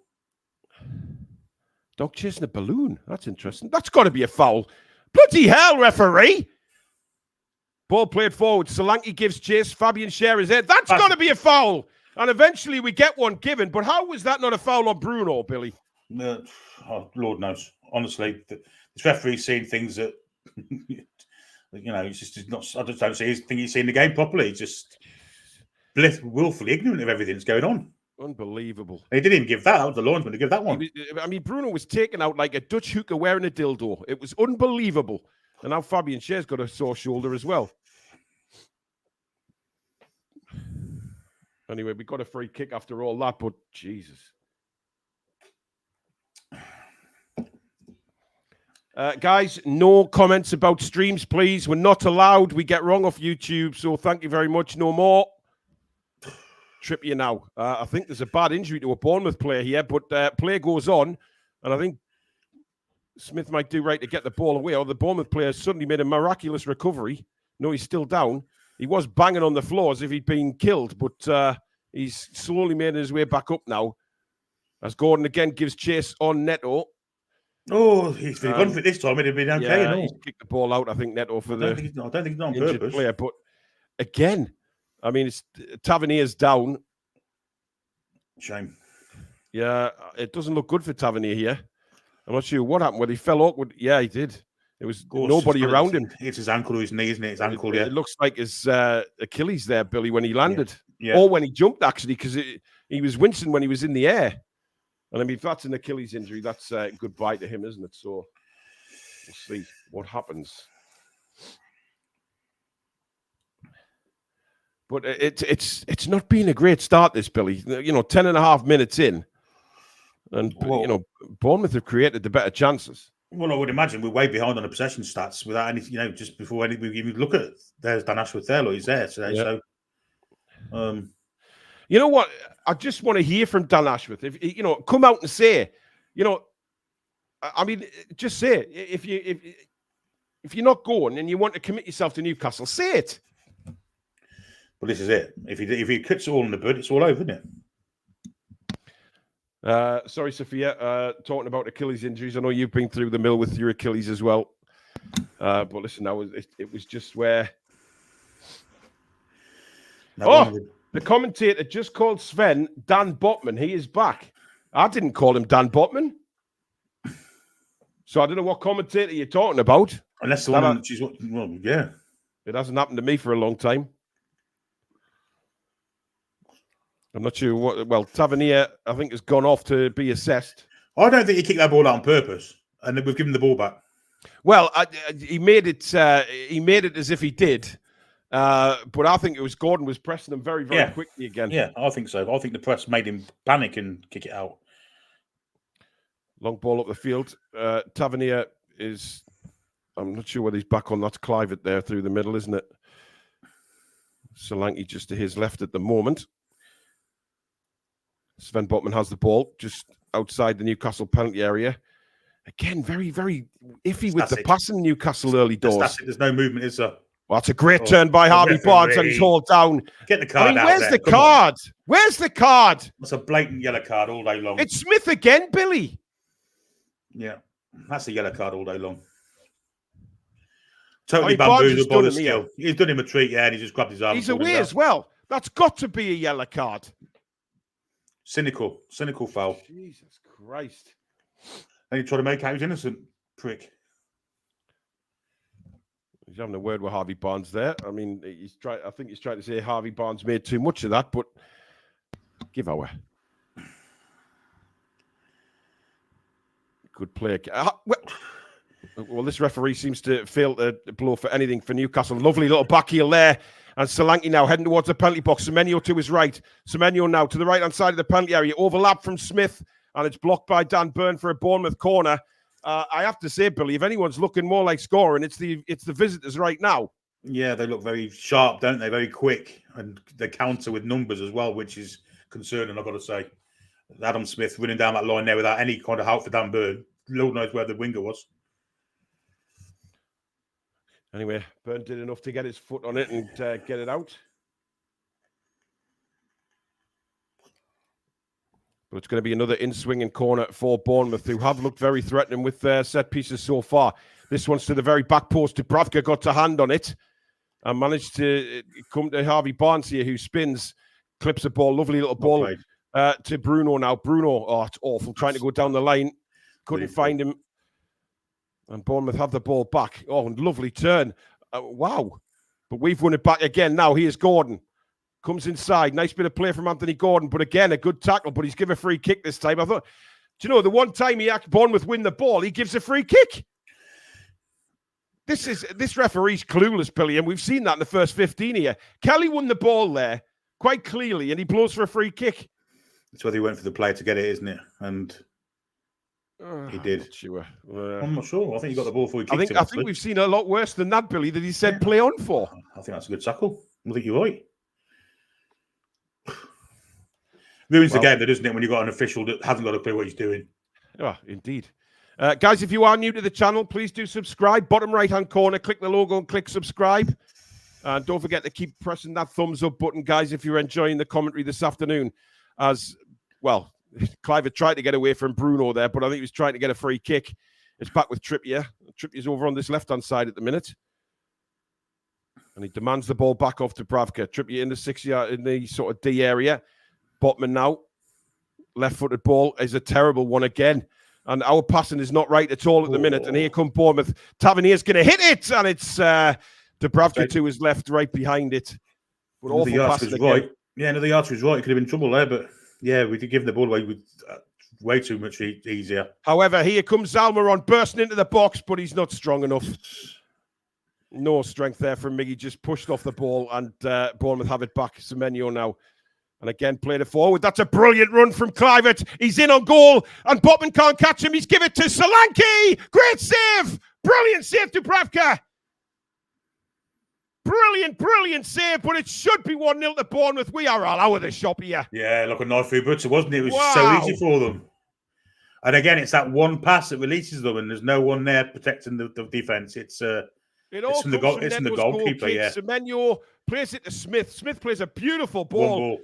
Dog chasing a balloon. That's interesting. That's got to be a foul. Bloody hell, referee. Ball played forward. Solanke gives chase. Fabian Schär is there. That's got to be a foul. And eventually we get one given. But how was that not a foul on Bruno, Billy? Lord knows. Honestly, this referee's seeing things that, he's just not. I just don't think he's seeing the game properly. He's just willfully ignorant of everything that's going on. Unbelievable. He didn't even give that. That was the linesman to give that one. Bruno was taken out like a Dutch hooker wearing a dildo. It was unbelievable. And now Fabian Schär's got a sore shoulder as well. Anyway, we got a free kick after all that, but Jesus. Guys, no comments about streams, please. We're not allowed. We get wrong off YouTube, so thank you very much. No more. Trippier now. I think there's a bad injury to a Bournemouth player here, but play goes on, and I think Smith might do right to get the ball away, or the Bournemouth player suddenly made a miraculous recovery. No, he's still down. He was banging on the floor as if he'd been killed, but he's slowly made his way back up now. As Gordon again gives chase on Neto. Oh, he's been gone for this time. It'd have been okay. Yeah, he's kicked the ball out, I think, Neto for I don't think he's not on purpose. Player, but again, I mean, it's Tavernier's down. Shame. Yeah, it doesn't look good for Tavernier here. I'm not sure what happened. Whether he fell awkward. Yeah, he did. It was nobody around him. It's his ankle or his knee, isn't it? His ankle, yeah. It looks like his Achilles there, Billy, when he landed. Yeah. Or when he jumped, actually, because he was wincing when he was in the air. And I mean, if that's an Achilles injury, that's goodbye to him, isn't it? So we'll see what happens. But it's not been a great start, this, Billy. 10.5 minutes in. And, Bournemouth have created the better chances. Well, I would imagine we're way behind on the possession stats without any, just before we even look at it. There's Dan Ashworth there, he's there today. Yeah. So, you know what? I just want to hear from Dan Ashworth. If come out and say, I mean, just say it. If you're not going and you want to commit yourself to Newcastle, say it. Well, this is it. If he cuts it all in the bud, it's all over, isn't it? Sorry, Sophia. Talking about Achilles injuries, I know you've been through the mill with your Achilles as well. But listen, it was just where. The commentator just called Sven Dan Botman. He is back. I didn't call him Dan Botman. So I don't know what commentator you're talking about. Unless the one she's well, yeah. It hasn't happened to me for a long time. I'm not sure what. Well, Tavernier, I think, has gone off to be assessed. I don't think he kicked that ball out on purpose, and then we've given the ball back. Well, he made it. He made it as if he did, But I think it was Gordon was pressing them very, very quickly again. Yeah, I think so. I think the press made him panic and kick it out. Long ball up the field. Tavernier is, I'm not sure whether he's back on. That's Clivett there through the middle, isn't it? Solanke just to his left at the moment. Sven Botman has the ball just outside the Newcastle penalty area. Again, very, very iffy with the passing Newcastle early doors. There's no movement, is there? Well, that's a great turn by Harvey Barnes, and he's hauled down. Get the card out. Where's the card? Where's the card? That's a blatant yellow card all day long. It's Smith again, Billy. Yeah, that's a yellow card all day long. Totally bamboozled by the skill. He's done him a treat, and he just grabbed his arm. He's away as well. That's got to be a yellow card. Cynical foul. Jesus Christ. And he tried to make out he was innocent, prick. He's having a word with Harvey Barnes there. I mean, I think he's trying to say Harvey Barnes made too much of that, but give our good play. Well, this referee seems to fail to blow for anything for Newcastle. Lovely little back heel there. And Solanke now heading towards the penalty box. Semenyo to his right. Semenyo now to the right-hand side of the penalty area. Overlap from Smith. And it's blocked by Dan Burn for a Bournemouth corner. I have to say, Billy, if anyone's looking more like scoring, it's the visitors right now. Yeah, they look very sharp, don't they? Very quick. And they counter with numbers as well, which is concerning, I've got to say. Adam Smith running down that line there without any kind of help for Dan Burn. Lord knows where the winger was. Anyway, Burn did enough to get his foot on it and get it out. But it's going to be another in-swinging corner for Bournemouth, who have looked very threatening with their set pieces so far. This one's to the very back post. Dubravka got a hand on it and managed to come to Harvey Barnes here, who spins, clips a ball, lovely little ball to Bruno now. Bruno, oh, it's awful, trying to go down the line. Couldn't find him. And Bournemouth have the ball back. Oh, and lovely turn. Wow. But we've won it back again now. Here's Gordon. Comes inside. Nice bit of play from Anthony Gordon. But again, a good tackle. But he's given a free kick this time. I thought, do you know, the one time Bournemouth win the ball, he gives a free kick. This referee's clueless, Billy. And we've seen that in the first 15 here. Kelly won the ball there quite clearly. And he blows for a free kick. It's whether he went for the play to get it, isn't it? And he did. I'm not sure. I think he got the ball before he kicked it. I think we've seen a lot worse than that, Billy, that he said play on for. I think that's a good tackle. I think you're right. Ruins the game, though, doesn't it, when you've got an official that hasn't got a clue what he's doing. Oh, indeed. Guys, if you are new to the channel, please do subscribe. Bottom right-hand corner, click the logo and click subscribe. And don't forget to keep pressing that thumbs up button, guys, if you're enjoying the commentary this afternoon. As, well, Clivett tried to get away from Bruno there, but I think he was trying to get a free kick. It's back with Trippier. Trippier's over on this left-hand side at the minute. And he demands the ball back off to Dubravka. Trippier in the 6-yard, in the sort of D area. Botman now. Left-footed ball is a terrible one again. And our passing is not right at all at the minute. And here come Bournemouth. Tavernier's going to hit it. And it's Dubravka to his left, right behind it. But awful passing again. Right. Yeah, no, the answer was right. He could have been in trouble there. But yeah, we did give the ball away with way too much easier. However, here comes Almiron bursting into the box, but he's not strong enough. No strength there from Miggy. Just pushed off the ball. And Bournemouth have it back. Semenyo now. And again, played it forward. That's a brilliant run from Clivett. He's in on goal, and Botman can't catch him. He's given it to Solanke. Great save. Brilliant save to Dubravka. Brilliant save, but it should be 1-0 to Bournemouth. We are all out of the shop here. Yeah, like a knife through butter, wasn't it? It was so easy for them. And again, it's that one pass that releases them, and there's no one there protecting the defence. It's from the goalkeeper, yeah. Semenyo plays it to Smith. Smith plays a beautiful ball.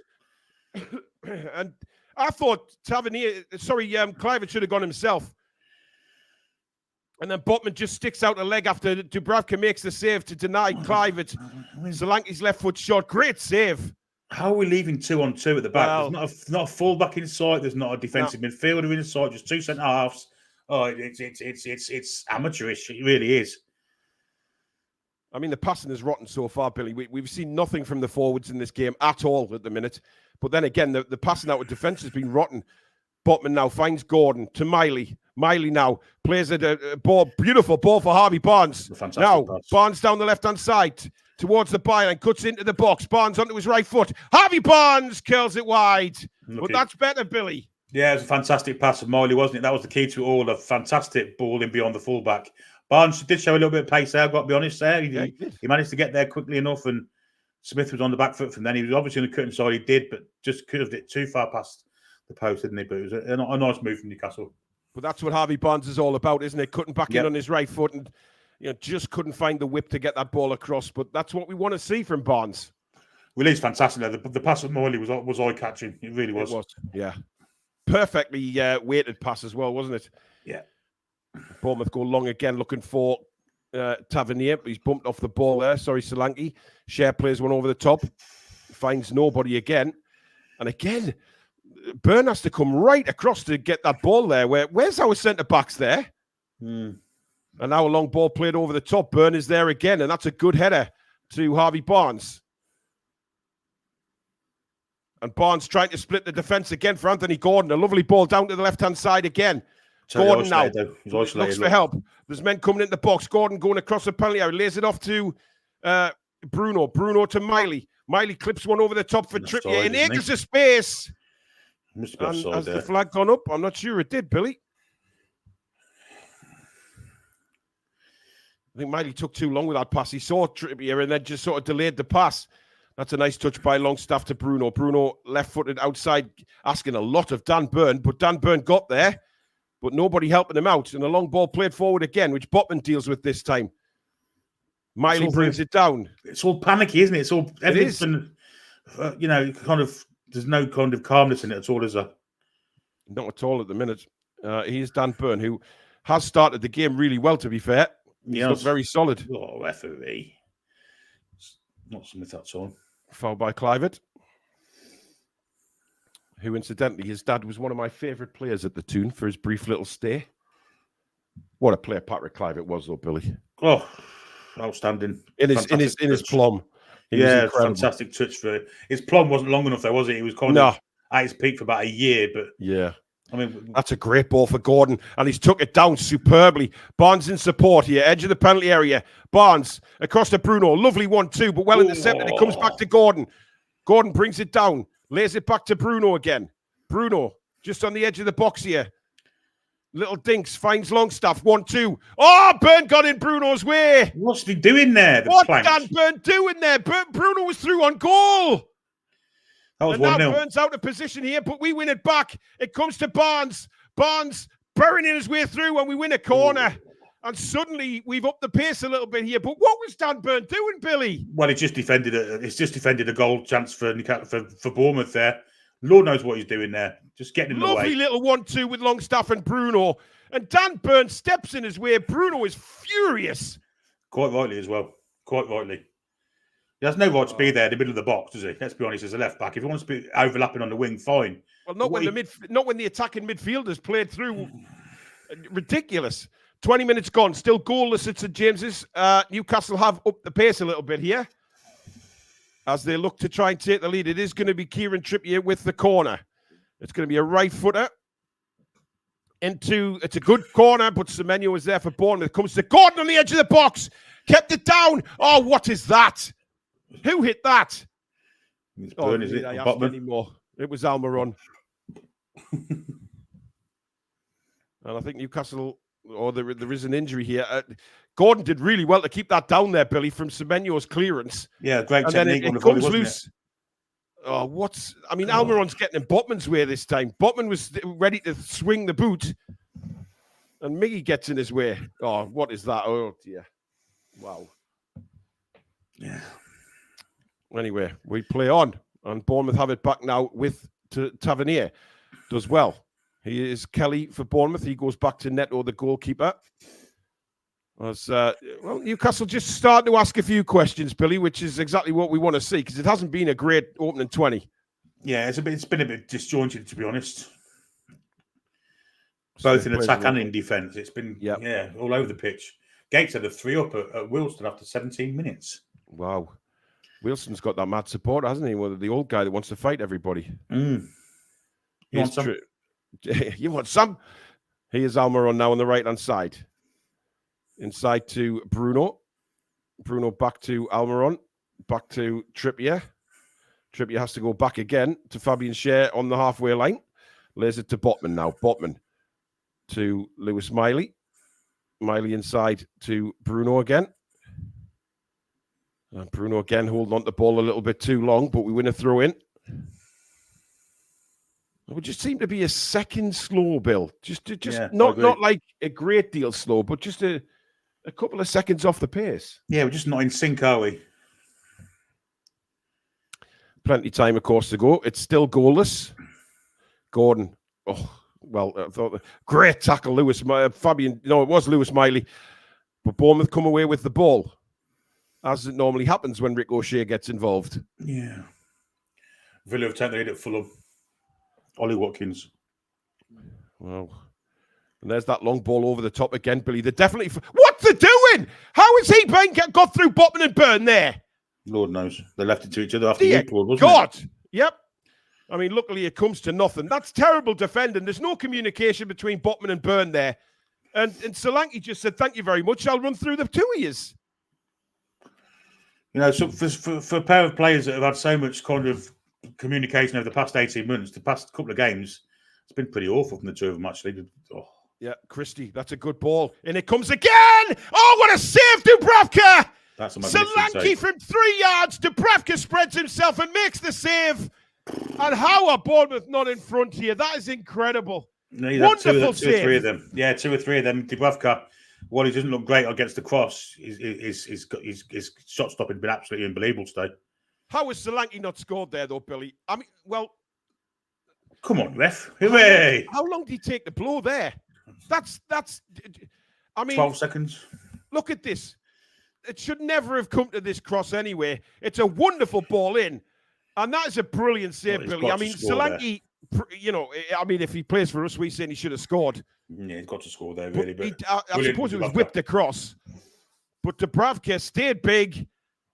And I thought Clivett should have gone himself. And then Botman just sticks out a leg after Dubravka makes the save to deny Clivett. Solanke's left foot shot. Great save. How are we leaving 2-on-2 at the back? Well, there's not a full-back in sight. There's not a defensive midfielder in sight. Just two centre-halves. Oh, it's amateurish. It really is. I mean, the passing is rotten so far, Billy. We've seen nothing from the forwards in this game at all at the minute. But then again, the passing out with defence has been rotten. Botman now finds Gordon to Miley. Miley now plays a ball, beautiful ball for Harvey Barnes. Now, pass. Barnes down the left-hand side. towards the byline, cuts into the box. Barnes onto his right foot. Harvey Barnes curls it wide. But that's better, Billy. Yeah, it was a fantastic pass of Miley, wasn't it? That was the key to it all. A fantastic ball in beyond the fullback. Barnes did show a little bit of pace there, I've got to be honest there. He managed to get there quickly enough, and Smith was on the back foot from then. He was obviously on the cutting side, he did, but just could have hit too far past the post, didn't he? But it was a nice move from Newcastle. But that's what Harvey Barnes is all about, isn't it? Cutting back in on his right foot and just couldn't find the whip to get that ball across. But that's what we want to see from Barnes. Released fantastic there. The pass of Miley was eye-catching. It really was. It was, yeah. Perfectly weighted pass as well, wasn't it? Yeah. Bournemouth go long again, looking for Tavernier. He's bumped off the ball there. Sorry, Solanke. Share plays one over the top. Finds nobody again. And again, Byrne has to come right across to get that ball there. Where's our centre-backs there? And now a long ball played over the top. Byrne is there again, and that's a good header to Harvey Barnes. And Barnes trying to split the defence again for Anthony Gordon. A lovely ball down to the left-hand side again. Gordon now looks for help. There's men coming into the box. Gordon going across the penalty area. Lays it off to Bruno. Bruno to Miley. Miley clips one over the top for Trippier. And acres of space. And has the flag gone up? I'm not sure it did, Billy. I think Miley took too long with that pass. He saw Trippier and then just sort of delayed the pass. That's a nice touch by Longstaff to Bruno. Bruno left-footed outside, asking a lot of Dan Byrne, but Dan Byrne got there, but nobody helping him out. And a long ball played forward again, which Botman deals with this time. Miley brings it down. It's all panicky, isn't it? It's all everything's been, kind of. There's no kind of calmness in it at all, is there? Not at all at the minute. Here's Dan Byrne, who has started the game really well. To be fair, he's looked very solid. Oh, referee! Not Smith, that's all. Foul by Clivett, who incidentally, his dad was one of my favourite players at the Toon for his brief little stay. What a player Patrick Clivett was, though, Billy. Oh, outstanding! In his plum. Yeah, fantastic touch for it. His plum wasn't long enough, though, was it? He was kind of at his peak for about a year, but yeah. I mean, that's a great ball for Gordon, and he's took it down superbly. Barnes in support here, edge of the penalty area. Barnes across to Bruno, lovely 1-2, but well intercepted. It comes back to Gordon. Gordon brings it down, lays it back to Bruno again. Bruno just on the edge of the box here. Little dinks finds Longstaff 1-2. Oh, Byrne got in Bruno's way. What's he doing there? What's Dan Byrne doing there? Bruno was through on goal. That was 1-0. Now Byrne's out of position here, but we win it back. It comes to Barnes. Barnes burying his way through, and we win a corner. And suddenly we've upped the pace a little bit here. But what was Dan Byrne doing, Billy? Well, it's just defended a goal chance for Bournemouth there. Lord knows what he's doing there. Just getting in the way. Lovely little 1-2 with Longstaff and Bruno. And Dan Byrne steps in his way. Bruno is furious. Quite rightly as well. Quite rightly. He has no right to be there in the middle of the box, does he? Let's be honest, as a left back. If he wants to be overlapping on the wing, fine. Well, not when the attacking midfielders played through. Ridiculous. 20 minutes gone, still goalless at St James's. Newcastle have upped the pace a little bit here as they look to try and take the lead. It is going to be Kieran Trippier with the corner. It's going to be a right footer. It's a good corner, but Semenyo is there for Bournemouth. Comes to Gordon on the edge of the box. Kept it down. Oh, what is that? Who hit that? It's Byrne, is it? Anymore. It was Almiron. And I think Newcastle, there is an injury here. Gordon did really well to keep that down there, Billy, from Semenyo's clearance. Yeah, great and technique. Then it comes loose. Almiron's getting in Botman's way this time. Botman was ready to swing the boot, and Miggy gets in his way. Oh, what is that? Oh, dear. Wow. Yeah. Anyway, we play on, and Bournemouth have it back now with Tavernier. Does well. He is Kelly for Bournemouth. He goes back to Neto, the goalkeeper. Newcastle just starting to ask a few questions, Billy, which is exactly what we want to see, because it hasn't been a great opening 20. Yeah, it's been a bit disjointed, to be honest. Both in attack and in defence. It's been all over the pitch. Gates had a 3-up at Wilson after 17 minutes. Wow. Wilson's got that mad support, hasn't he? Well, the old guy that wants to fight everybody. You want some? You want some? Here's Almiron now on the right-hand side. Inside to Bruno. Bruno back to Almiron. Back to Trippier. Trippier has to go back again to Fabian Schär on the halfway line. Lays it to Botman now. Botman to Lewis Miley. Miley inside to Bruno again. And Bruno again holding on to the ball a little bit too long, but we win a throw in. It would just seem to be a second slow, Bill. Just not like a great deal slow, but just a couple of seconds off the pace. Yeah, we're just not in sync, are we? Plenty of time, of course, to go. It's still goalless. Gordon. Oh, well, I thought great tackle, Lewis. Fabian. No, it was Lewis Miley. But Bournemouth come away with the ball, as it normally happens when Rick O'Shea gets involved. Yeah. Villa have taken the lead at Fulham. Ollie Watkins. Wow. And there's that long ball over the top again, Billy. They're definitely... What they're doing? How has he got through Botman and Byrne there? Lord knows. They left it to each other after Newport, wasn't God. it? Yep. I mean, luckily it comes to nothing. That's terrible defending. There's no communication between Botman and Byrne there. And Solanke just said, thank you very much. I'll run through the two of yous. You know, so for a pair of players that have had so much kind of communication over the past 18 months, the past couple of games, it's been pretty awful from the two of them, actually. Oh. Yeah, Christie, that's a good ball. And it comes again! Oh, what a save, Dubravka! That's a magnificent Solanke save. from 3 yards. Dubravka spreads himself and makes the save. And how are Bournemouth not in front here? That is incredible. Wonderful save. Two or three of them. Yeah, 2 or 3 of them. Dubravka, while he doesn't look great against the cross, his shot stopping has been absolutely unbelievable today. How has Solanke not scored there, though, Billy? I mean, well... Come on, ref. Hooray! How long did he take the blow there? That's... I mean... 12 seconds. Look at this. It should never have come to this cross anyway. It's a wonderful ball in. And that is a brilliant save, Billy. I mean, Solanke, you know, I mean, if he plays for us, we're saying he should have scored. Yeah, he's got to score there, really. But I suppose it was whipped across. But Dubravka stayed big.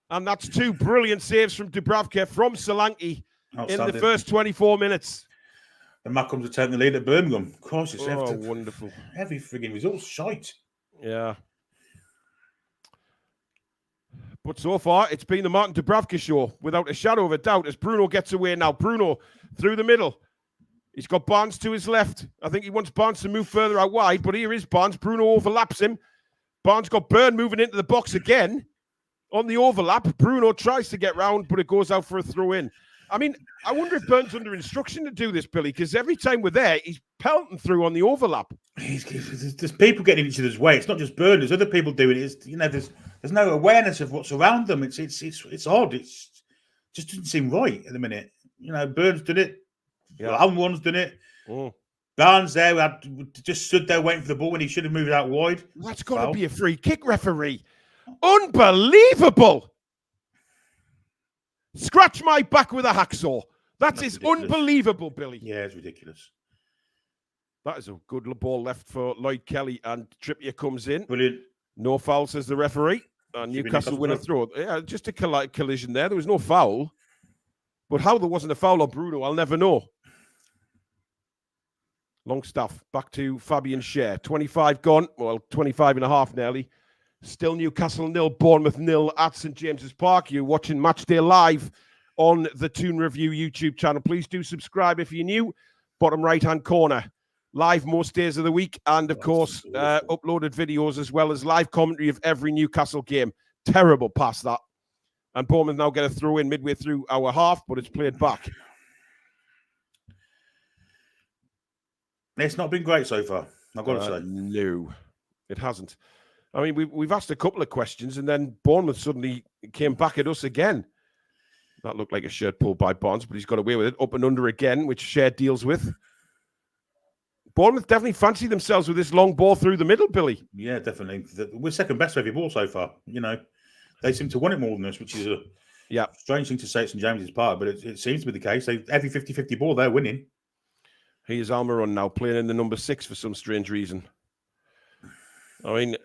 And that's 2 brilliant saves from Dubravka from Solanke in the first 24 minutes. And Matt comes to take the lead at Birmingham. Of course, it's wonderful. Heavy frigging results. Shite. Yeah. But so far, it's been the Martin Dubravka show, without a shadow of a doubt, as Bruno gets away now. Bruno through the middle. He's got Barnes to his left. I think he wants Barnes to move further out wide, but here is Barnes. Bruno overlaps him. Barnes got Byrne moving into the box again. On the overlap, Bruno tries to get round, but it goes out for a throw-in. I mean, I wonder if Byrne's under instruction to do this, Billy, because every time we're there, he's pelting through on the overlap. There's people getting in each other's way. It's not just Byrne. There's other people doing it. It's, you know, there's no awareness of what's around them. It's odd. It's just doesn't seem right at the minute. You know, Byrne's done it. Yeah. One's done it. Oh. Barnes there just stood there waiting for the ball when he should have moved out wide. That's got to be a free kick, referee. Unbelievable. Scratch my back with a hacksaw. That's unbelievable, Billy. Yeah, it's ridiculous. That is a good ball left for Lloyd Kelly, and Trippier comes in. Brilliant. No foul, says the referee. And Newcastle win a throw. Yeah, just a collision there. There was no foul. But how there wasn't a foul on Bruno, I'll never know. Longstaff back to Fabian Schär. 25 gone. Well, 25 and a half nearly. Still Newcastle 0, Bournemouth 0 at St James's Park. You're watching Matchday live on the Toon Review YouTube channel. Please do subscribe if you're new. Bottom right-hand corner. Live most days of the week. And, of course, uploaded videos as well as live commentary of every Newcastle game. Terrible pass, that. And Bournemouth now get a throw in midway through our half, but it's played back. It's not been great so far, I've got to say. No, it hasn't. I mean, we've asked a couple of questions, and then Bournemouth suddenly came back at us again. That looked like a shirt pulled by Barnes, but he's got away with it. Up and under again, which Schär deals with. Bournemouth definitely fancy themselves with this long ball through the middle, Billy. Yeah, definitely. We're second best with every ball so far. You know, they seem to want it more than us, which is a strange thing to say at St James's Park, but it seems to be the case. Every 50-50 ball, they're winning. Here's Almiron now playing in the number 6 for some strange reason. I mean,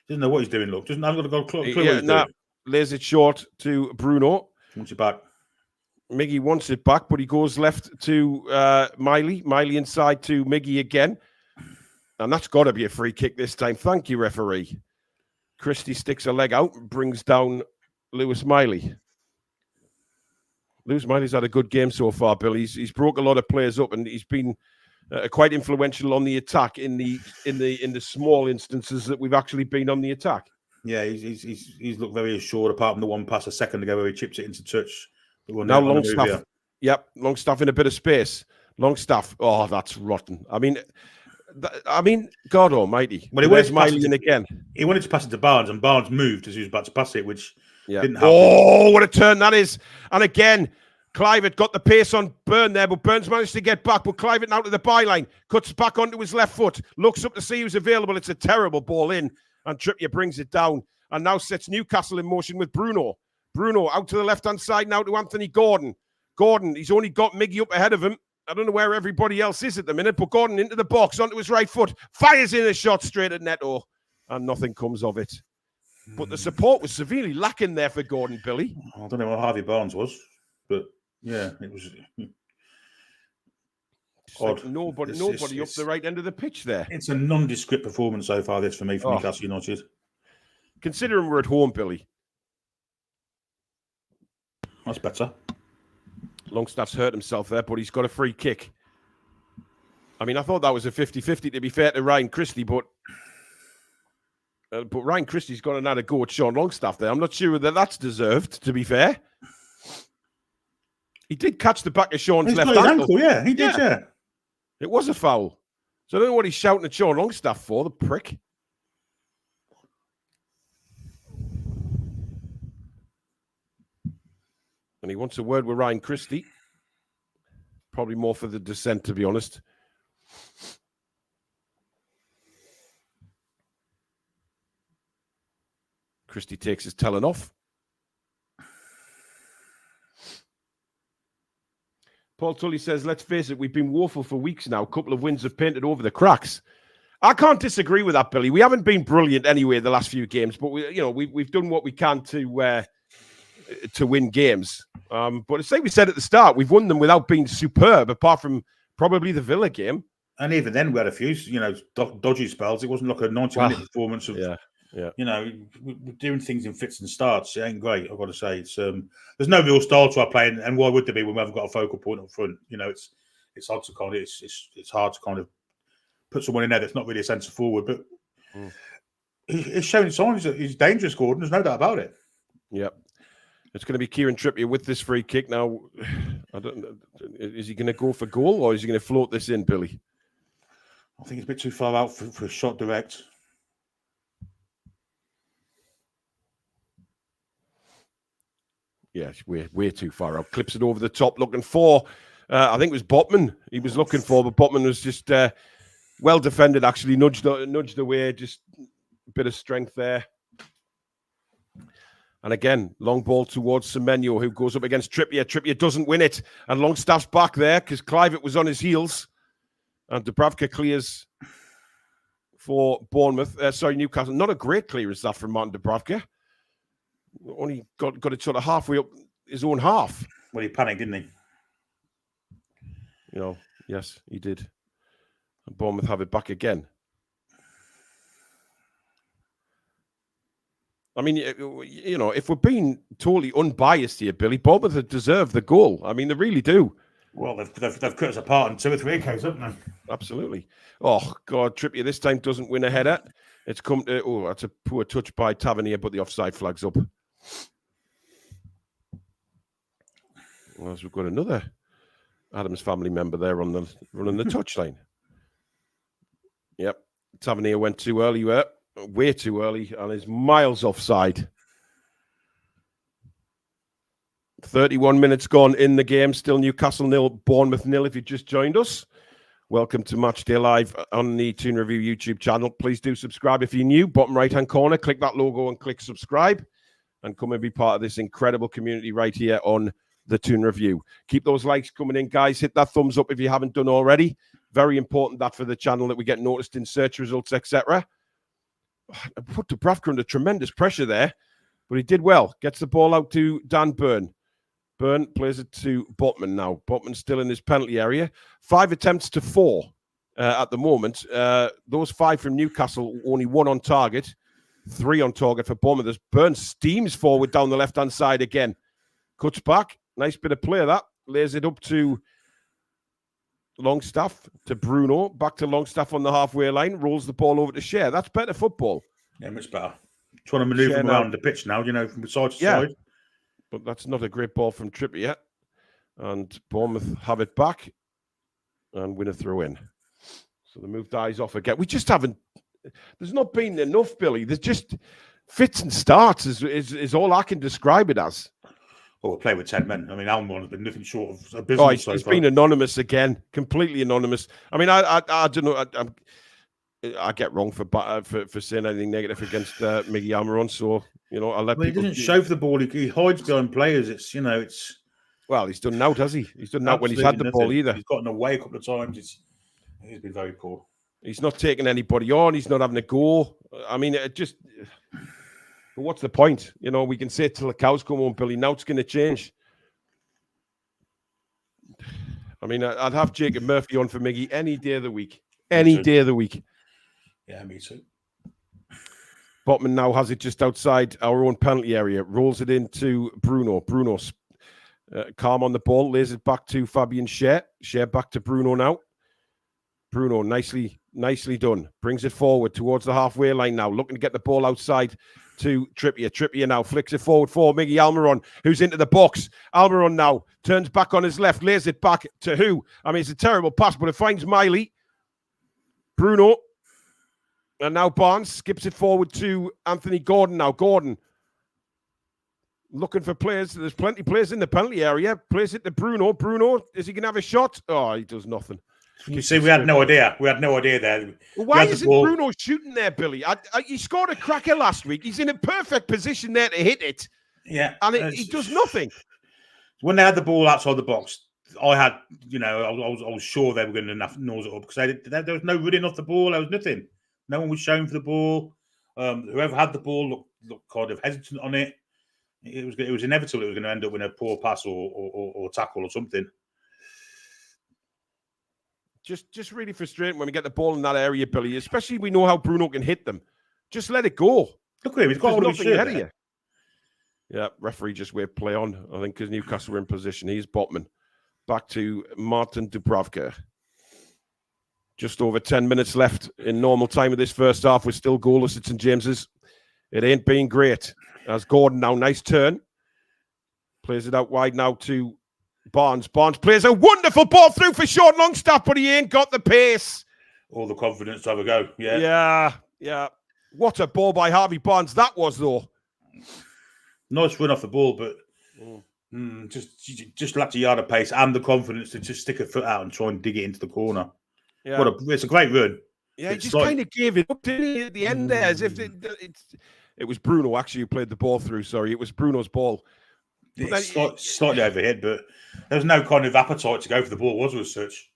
doesn't know what he's doing. Look, hasn't got a clue what he's doing. Lays it short to Bruno. Wants it back. Miggy wants it back, but he goes left to Miley. Miley inside to Miggy again, and that's got to be a free kick this time. Thank you, referee. Christie sticks a leg out, brings down Lewis Miley. Lewis Miley's had a good game so far, Bill. He's broke a lot of players up, and he's been quite influential on the attack in the small instances that we've actually been on the attack. Yeah, he's looked very assured, apart from the one pass a second ago where he chipped it into touch. Now Longstaff, Longstaff in a bit of space. Longstaff, oh, that's rotten. I mean, God Almighty. Well, where's Miley in again? He wanted to pass it to Barnes, and Barnes moved as he was about to pass it, which didn't happen. Oh, what a turn that is! And again, Clivett got the pace on Byrne there, but Burns managed to get back. But Clivett now to the byline, cuts back onto his left foot, looks up to see who's available. It's a terrible ball in, and Trippier brings it down, and now sets Newcastle in motion with Bruno. Bruno out to the left-hand side now to Anthony Gordon. Gordon, he's only got Miggy up ahead of him. I don't know where everybody else is at the minute, but Gordon into the box, onto his right foot, fires in a shot straight at Neto, and nothing comes of it. But the support was severely lacking there for Gordon, Billy. I don't know what Harvey Barnes was, but yeah, it was odd. Like nobody up the right end of the pitch there. It's a nondescript performance so far, this, for me, from Newcastle United. Considering we're at home, Billy. That's better. Longstaff's hurt himself there, but he's got a free kick. I mean, I thought that was a 50-50, to be fair to Ryan Christie, but Ryan Christie's got another go at Sean Longstaff there. I'm not sure that that's deserved, to be fair. He did catch the back of Sean's left ankle. Yeah, he did, yeah. It was a foul. So I don't know what he's shouting at Sean Longstaff for, the prick. And he wants a word with Ryan Christie. Probably more for the dissent, to be honest. Christie takes his talon off. Paul Tully says, let's face it, we've been woeful for weeks now. A couple of wins have painted over the cracks. I can't disagree with that, Billy. We haven't been brilliant anyway the last few games, but we've done what we can to win games. But it's like we said at the start, we've won them without being superb, apart from probably the Villa game. And even then, we had a few, dodgy spells. It wasn't like a 90-minute performance of, we're doing things in fits and starts. It ain't great, I've got to say. It's there's no real style to our playing, and why would there be when we haven't got a focal point up front? It's hard to it's hard to kind of put someone in there that's not really a centre forward, but he's showing signs that he's dangerous, Gordon. There's no doubt about it. Yep. It's going to be Kieran Trippier with this free kick now. I don't know. Is he going to go for goal, or is he going to float this in, Billy? I think it's a bit too far out for a shot direct. Yeah, we're too far out. Clips it over the top, looking for. I think it was Botman. He was looking for, but Botman was just well defended. Actually, nudged away. Just a bit of strength there. And again, long ball towards Semenyo, who goes up against Trippier. Trippier doesn't win it. And Longstaff's back there because Clivett was on his heels. And Dubravka clears for Bournemouth. Newcastle. Not a great clearance that from Martin Dubravka. Only got it sort of halfway up his own half. Well, he panicked, didn't he? Yes, he did. And Bournemouth have it back again. I mean, if we're being totally unbiased here, Billy, Bournemouth deserve the goal. I mean, they really do. Well, they've cut us apart on 2 or 3 occasions, haven't they? Absolutely. Oh, God, Trippier this time doesn't win a header. It's come to, that's a poor touch by Tavernier, but the offside flag's up. Well, as we've got another Adams family member there running the touchline. Yep. Tavernier went too early, way too early, and is miles offside. 31 minutes gone in the game. Still Newcastle 0, Bournemouth 0. If you just joined us, welcome to Matchday Live on the Toon Review YouTube channel. Please do subscribe if you're new. Bottom right-hand corner, click that logo and click subscribe, and come and be part of this incredible community right here on the Toon Review. Keep those likes coming in, guys. Hit that thumbs up if you haven't done already. Very important that for the channel that we get noticed in search results, etc. Put Dubravka under tremendous pressure there, but he did well. Gets the ball out to Dan Byrne. Byrne plays it to Botman now. Botman's still in his penalty area. 5 attempts to 4 at the moment. Those 5 from Newcastle, only 1 on target. 3 on target for Bournemouth. As Burns steams forward down the left-hand side again. Cuts back. Nice bit of play that. Lays it up to Longstaff, to Bruno. Back to Longstaff on the halfway line. Rolls the ball over to Shea. That's better football. Yeah, much better. Trying to manoeuvre him around the pitch now, from side to side. But that's not a great ball from Trippier. And Bournemouth have it back and win a throw-in. So the move dies off again. We just haven't... There's not been enough, Billy. There's just fits and starts is all I can describe it as. Well, we're playing with 10 men. I mean, Almiron has been nothing short of abysmal. He's been anonymous again. Completely anonymous. I mean, I don't know. I get wrong for saying anything negative against Miggy Almiron. So, I'll let people... He doesn't show for the ball. He hides behind players. It's. Well, he's done out, has he? He's done out when he's had the ball either. He's gotten away a couple of times. He's been very poor. He's not taking anybody on. He's not having a go. I mean, it just... But what's the point? We can say till the cows come home, Billy. Now it's going to change. I mean, I'd have Jacob Murphy on for Miggy any day of the week. Any day of the week. Yeah, me too. Botman now has it just outside our own penalty area. Rolls it into Bruno. Bruno's calm on the ball. Lays it back to Fabian Schär. Schär back to Bruno now. Bruno, nicely done. Brings it forward towards the halfway line now. Looking to get the ball outside to Trippier. Trippier now flicks it forward for Miggy Almiron, who's into the box. Almiron now turns back on his left. Lays it back to who? I mean, it's a terrible pass, but it finds Miley. Bruno. And now Barnes skips it forward to Anthony Gordon now. Gordon looking for players. There's plenty of players in the penalty area. Plays it to Bruno. Bruno, is he going to have a shot? Oh, he does nothing. You see, we had no idea. We had no idea there. Well, why isn't Bruno shooting there, Billy? He scored a cracker last week. He's in a perfect position there to hit it. Yeah. And he does nothing. When they had the ball outside the box, I had, I was sure they were going to nose it up because there was no running off the ball. There was nothing. No one was showing for the ball. Whoever had the ball looked kind of hesitant on it. It was inevitable it was going to end up with a poor pass or tackle or something. Just really frustrating when we get the ball in that area, Billy. Especially we know how Bruno can hit them. Just let it go. Look at him. He's got nothing ahead of you. Yeah, referee just waved play on. I think because Newcastle were in position. He's Botman. Back to Martin Dubravka. Just over 10 minutes left in normal time of this first half. We're still goalless at St James's. It ain't been great. As Gordon now, nice turn. Plays it out wide now to Barnes. Barnes plays a wonderful ball through for Sean Longstaff, but he ain't got the pace. All the confidence to have a go. Yeah. What a ball by Harvey Barnes that was, though. Nice run off the ball, but just lacked a yard of pace and the confidence to just stick a foot out and try and dig it into the corner. Yeah. It's a great run. Yeah, he just kind of gave it up, didn't he, at the end there, as if it was Bruno actually who played the ball through. Sorry, it was Bruno's ball. Slightly overhead, but there was no kind of appetite to go for the ball, was there, as such?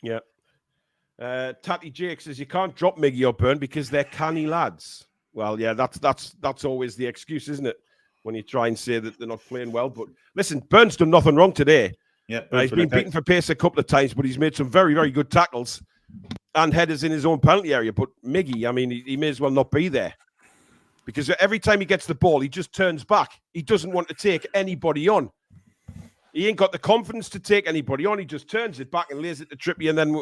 Yeah. Tatty Jake says you can't drop Miggy or Burn because they're canny lads. Well, yeah, that's always the excuse, isn't it? When you try and say that they're not playing well. But listen, Burn's done nothing wrong today. Yeah, he's been beaten for pace a couple of times, but he's made some very, very good tackles and headers in his own penalty area. But Miggy, I mean, he may as well not be there because every time he gets the ball, he just turns back. He doesn't want to take anybody on. He ain't got the confidence to take anybody on. He just turns it back and lays it to Trippier, and then,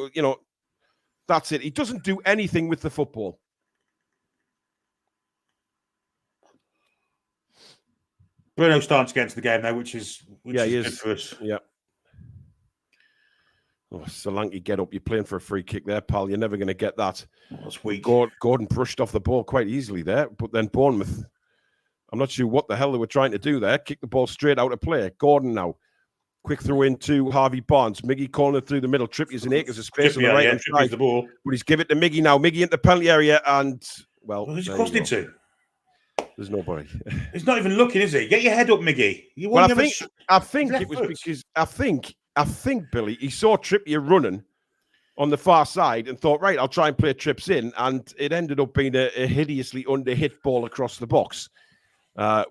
that's it. He doesn't do anything with the football. Bruno's starting to get into the game now, which is good for us. Yeah. Oh, Solanke, get up. You're playing for a free kick there, pal. You're never going to get that. That's weak. Gordon brushed off the ball quite easily there, but then Bournemouth, I'm not sure what the hell they were trying to do there. Kick the ball straight out of play. Gordon now. Quick throw into Harvey Barnes. Miggy calling it through the middle. Trippier's in acres of space on the right hand side. The ball. But he's give it to Miggy now. Miggy into the penalty area and, who's he crossed it to? There's nobody. He's not even looking, is he? Get your head up, Miggy. I think it was because I think Billy, he saw Trippier running on the far side and thought, right, I'll try and play trips in, and it ended up being a hideously under-hit ball across the box,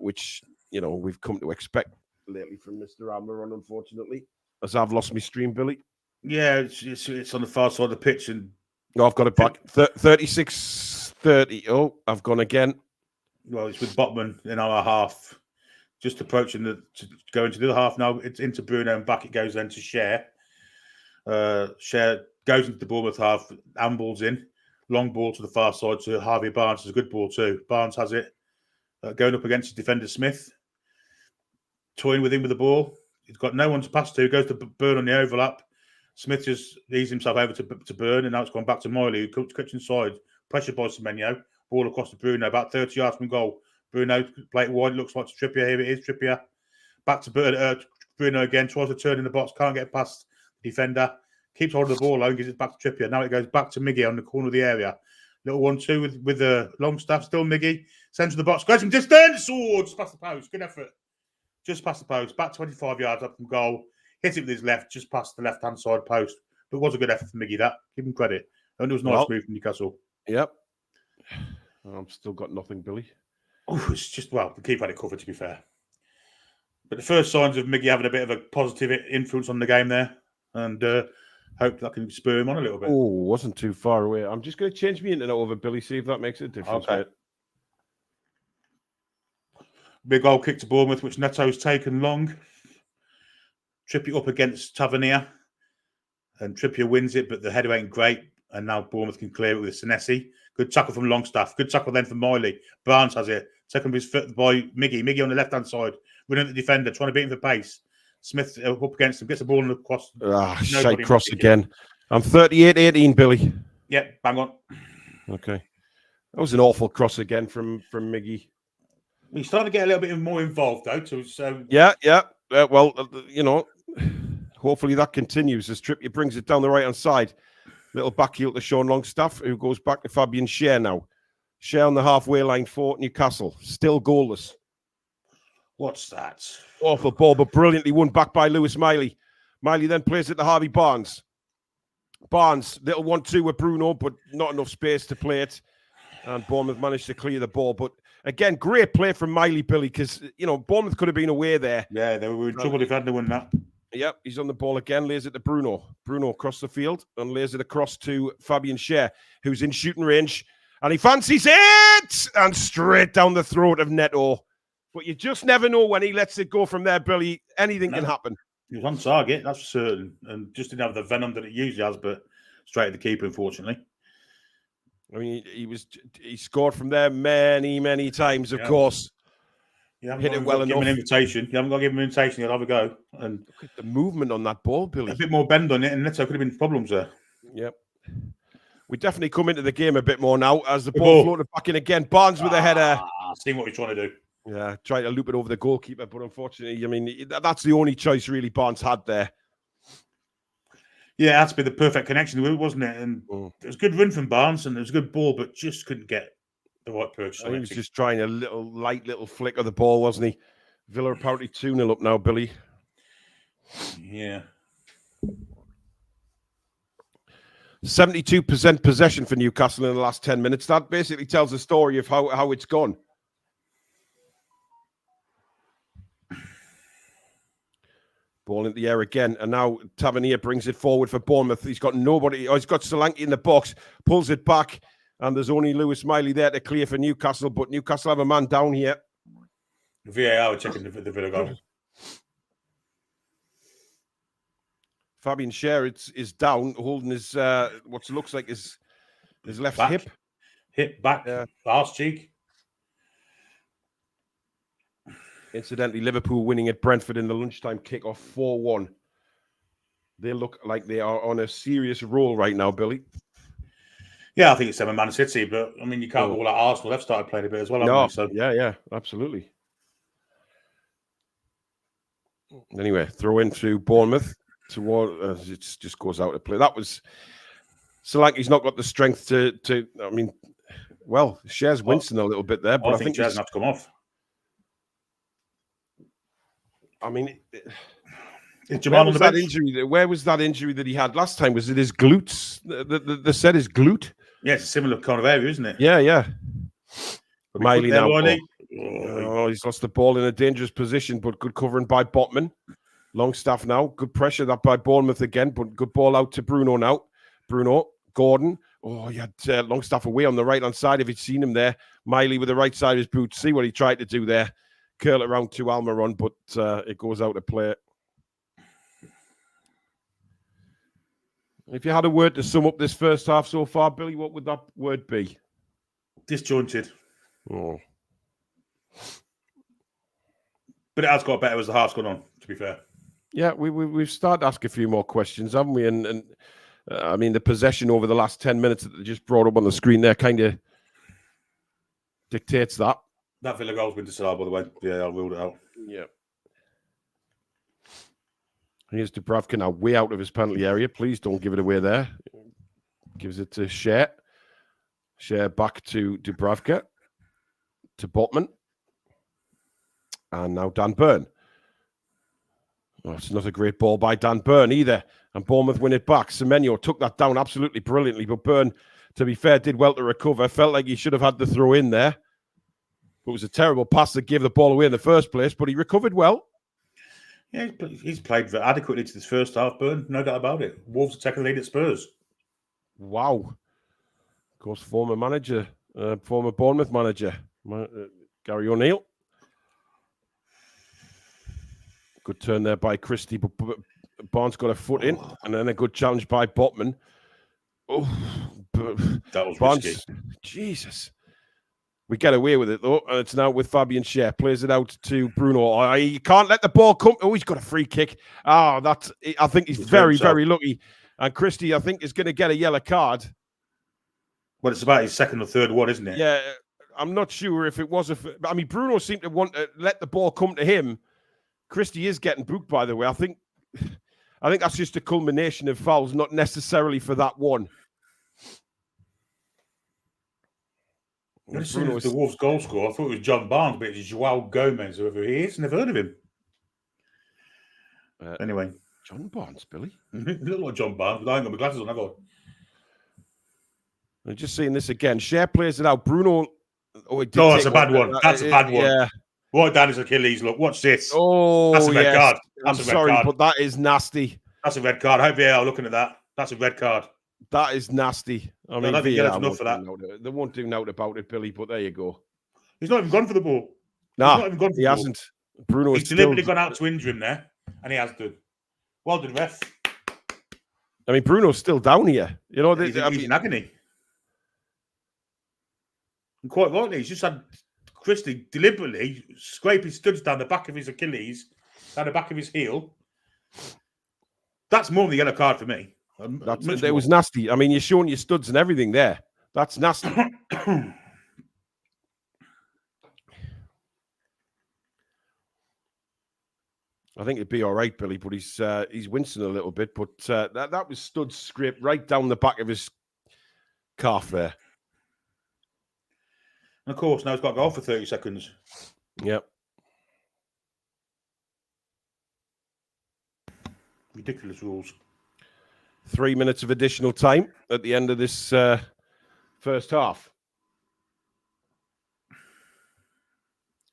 which we've come to expect lately from Mr. Almiron, unfortunately, as I've lost my stream, Billy. Yeah, it's on the far side of the pitch, and no, I've got it back. 36-30. Oh, I've gone again. Well, it's with Botman in our half, just approaching to go into the other half now. It's into Bruno and back it goes then to Cher. Cher goes into the Bournemouth half, ambles in, long ball to the far side to Harvey Barnes. It's a good ball too. Barnes has it, going up against his defender Smith, toying with him with the ball. He's got no one to pass to. Goes to Burn on the overlap. Smith just eased himself over to Burn, and now it's gone back to Miley, who cuts inside, pressured by Semenyo. Ball across to Bruno, about 30 yards from goal. Bruno, play it wide, looks like Trippier. Here it is, Trippier. Back to Bruno again, tries to turn in the box, can't get past the defender. Keeps holding the ball low and gives it back to Trippier. Now it goes back to Miggy on the corner of the area. Little 1-2 with the Longstaff, still Miggy. Centre of the box, goes from distance. Oh, just past the post. Good effort. Just past the post. Back 25 yards up from goal. Hit it with his left, just past the left-hand side post. But it was a good effort for Miggy, that. Give him credit. And it was a nice move from Newcastle. Yep. I've still got nothing, Billy. Oh, it's just, well, the keeper had it covered, to be fair. But the first signs of Miggy having a bit of a positive influence on the game there. And hope that can spur him on a little bit. Oh, wasn't too far away. I'm just going to change my internet over, Billy, see if that makes a difference. Okay. Mate. Big goal kick to Bournemouth, which Neto's taken long. Trippier up against Tavernier. And Trippier wins it, but the header ain't great. And now Bournemouth can clear it with Senesi. Good tackle from Longstaff. Good tackle then from Miley. Barnes has it. Second his foot by Miggy. Miggy on the left-hand side. Running at the defender, trying to beat him for pace. Smith up against him. Gets the ball across. Shite cross again. I'm 38-18, Billy. Yeah, bang on. Okay. That was an awful cross again from Miggy. He's starting to get a little bit more involved, though. So Yeah. Well, hopefully that continues as Trippier brings it down the right-hand side. Little back heel to Sean Longstaff, who goes back to Fabian Cher now. Cher on the halfway line for Newcastle. Still goalless. What's that? Awful ball, but brilliantly won back by Lewis Miley. Miley then plays it to Harvey Barnes. Barnes, little 1-2 with Bruno, but not enough space to play it. And Bournemouth managed to clear the ball. But again, great play from Miley, Billy, because, Bournemouth could have been away there. Yeah, they were in trouble if they hadn't won that. Yep, he's on the ball again, lays it to Bruno. Bruno across the field and lays it across to Fabian Cher, who's in shooting range. And he fancies it! And straight down the throat of Neto. But you just never know when he lets it go from there, Billy. Anything can happen. He was on target, that's for certain. And just didn't have the venom that it usually has, but straight at the keeper, unfortunately. I mean, he scored from there many, many times, of course. You haven't hit it well enough. Give him an invitation. You haven't got to give him an invitation. He'll have a go. And look at the movement on that ball, Billy. A bit more bend on it, and Neto could have been problems there. Yep. We definitely come into the game a bit more now as the ball floated back in again. Barnes with a header. Seeing what he's trying to do. Yeah, trying to loop it over the goalkeeper, but unfortunately, I mean, that's the only choice really Barnes had there. Yeah, it had to be the perfect connection, wasn't it? And it was a good run from Barnes, and it was a good ball, but just couldn't get the right person. He was just trying a light little flick of the ball, wasn't he? Villa apparently 2-0 up now, Billy. Yeah. 72% possession for Newcastle in the last 10 minutes. That basically tells the story of how it's gone. Ball in the air again, and now Tavernier brings it forward for Bournemouth. He's got nobody. He's got Solanke in the box, pulls it back, and there's only Lewis Miley there to clear for Newcastle, but Newcastle have a man down here. VAR checking the Villa goal. Fabian Cher is down, holding his what looks like his left hip. Hip back, arse cheek. Incidentally, Liverpool winning at Brentford in the lunchtime kickoff 4-1. They look like they are on a serious roll right now, Billy. Yeah, I think it's them and Man City, but I mean, you can't go like Arsenal. They've started playing a bit as well, haven't they? So yeah, absolutely. Anyway, throw into Bournemouth. It just goes out of play. That was Solanke's not got the strength to. I mean, well, Cher's wincing a little bit there, but I think Cher's not to come off. I mean, where was that injury that he had last time? Was it his glutes? They said his glute. Yeah, it's a similar kind of area, isn't it? Yeah. Miley now. He's lost the ball in a dangerous position, but good covering by Botman. Longstaff now. Good pressure that by Bournemouth again, but good ball out to Bruno now. Bruno, Gordon. Oh, he had Longstaff away on the right-hand side if he'd seen him there. Miley with the right side of his boot. See what he tried to do there. Curl it around to Almiron, but it goes out of play. If you had a word to sum up this first half so far, Billy, what would that word be? Disjointed. Oh. But it has got better as the half's gone on, to be fair. Yeah, we've started to ask a few more questions, haven't we? And I mean, the possession over the last 10 minutes that they just brought up on the screen there kind of dictates that. That Villa goal's been disallowed, by the way. Yeah, I ruled it out. Yeah. Here's Dubravka now, way out of his penalty area. Please don't give it away there. Gives it to Cher. Cher back to Dubravka. To Botman. And now Dan Burn. Oh, it's not a great ball by Dan Burn either. And Bournemouth win it back. Semenyo took that down absolutely brilliantly. But Burn, to be fair, did well to recover. Felt like he should have had the throw in there. It was a terrible pass that gave the ball away in the first place. But he recovered well. Yeah, he's played adequately to this first half, Burn. No doubt about it. Wolves are taking the lead at Spurs. Wow. Of course, former Bournemouth manager, Gary O'Neill. Good turn there by Christie, but Barnes got a foot in, and then a good challenge by Botman. Oh, that was Barnes, risky. Jesus. We get away with it, though, and it's now with Fabian Cher. Plays it out to Bruno. He can't let the ball come. Oh, he's got a free kick. I think he's very, very lucky. And Christie, I think, is going to get a yellow card. Well, it's about his second or third one, isn't it? Yeah, I'm not sure if it was I mean, Bruno seemed to want to let the ball come to him. Christie is getting booked, by the way. I think that's just a culmination of fouls, not necessarily for that one. As soon as the Wolves goal score, I thought it was John Barnes, but it's Joao Gomez, whoever he is. Never heard of him. Anyway. John Barnes, Billy? Look like John Barnes, but I ain't got my glasses on, have I? I'm just seeing this again. Cher plays it out. Bruno. That's a bad one. That's a bad one. Yeah. Right down his Achilles. Look, watch this. Oh, that's a red card. I'm sorry, but that is nasty. That's a red card. I hope VAR are looking at that. That's a red card. That is nasty. I mean, VAR enough for that. They won't do nothing about it, Billy, but there you go. He's not even gone for the ball. No, he hasn't. Bruno he's deliberately gone out to injure him there, and he has done. Well done, ref. I mean, Bruno's still down here. You know, he's in agony. And quite rightly, he's just had Christie deliberately scrape his studs down the back of his Achilles, down the back of his heel. That's more than the yellow card for me. It was nasty. I mean, you're showing your studs and everything there. That's nasty. I think it'd be all right, Billy, but he's wincing a little bit. But that was studs scraped right down the back of his calf there. And of course, now he's got to go for 30 seconds. Yep. Ridiculous rules. 3 minutes of additional time at the end of this first half.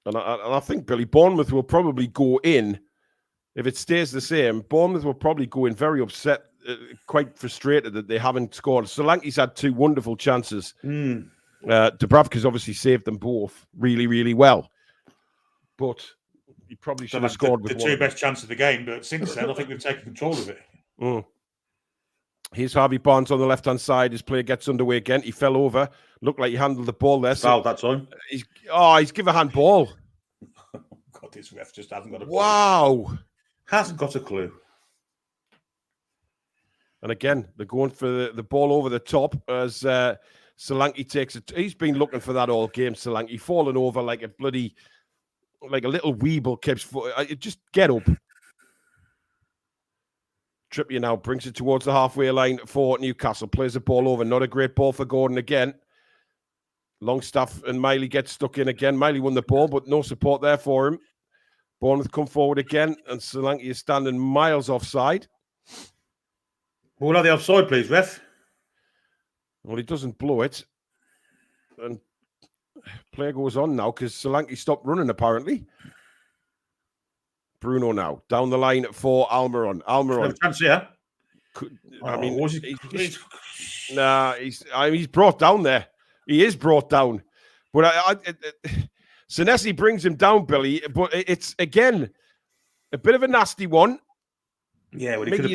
And I think, Billy, Bournemouth will probably go in. If it stays the same, Bournemouth will probably go in very upset, quite frustrated that they haven't scored. Solanke's had two wonderful chances. Dubravka's obviously saved them both really, really well. But he probably should have scored with the two best chances of the game. But since then, I think we've taken control of it. Here's Harvey Barnes on the left-hand side. His player gets underway again. He fell over. Looked like he handled the ball there. Foul that time. He's given a handball. God, this ref just hasn't got a clue. Wow. Hasn't got a clue. And again, they're going for the ball over the top as Solanke takes it. He's been looking for that all game, Solanke. Falling over like a little weeble keeps foot. Just get up. Trippier now brings it towards the halfway line for Newcastle. Plays the ball over. Not a great ball for Gordon again. Longstaff and Miley get stuck in again. Miley won the ball, but no support there for him. Bournemouth come forward again, and Solanke is standing miles offside. Well, are the offside, please, ref? Well, he doesn't blow it. And play goes on now because Solanke stopped running, apparently. Bruno now down the line for Almiron. Almiron. Chance, yeah. He's brought down there. He is brought down. But Senesi brings him down, Billy. But it's, again, a bit of a nasty one. Yeah, well, he could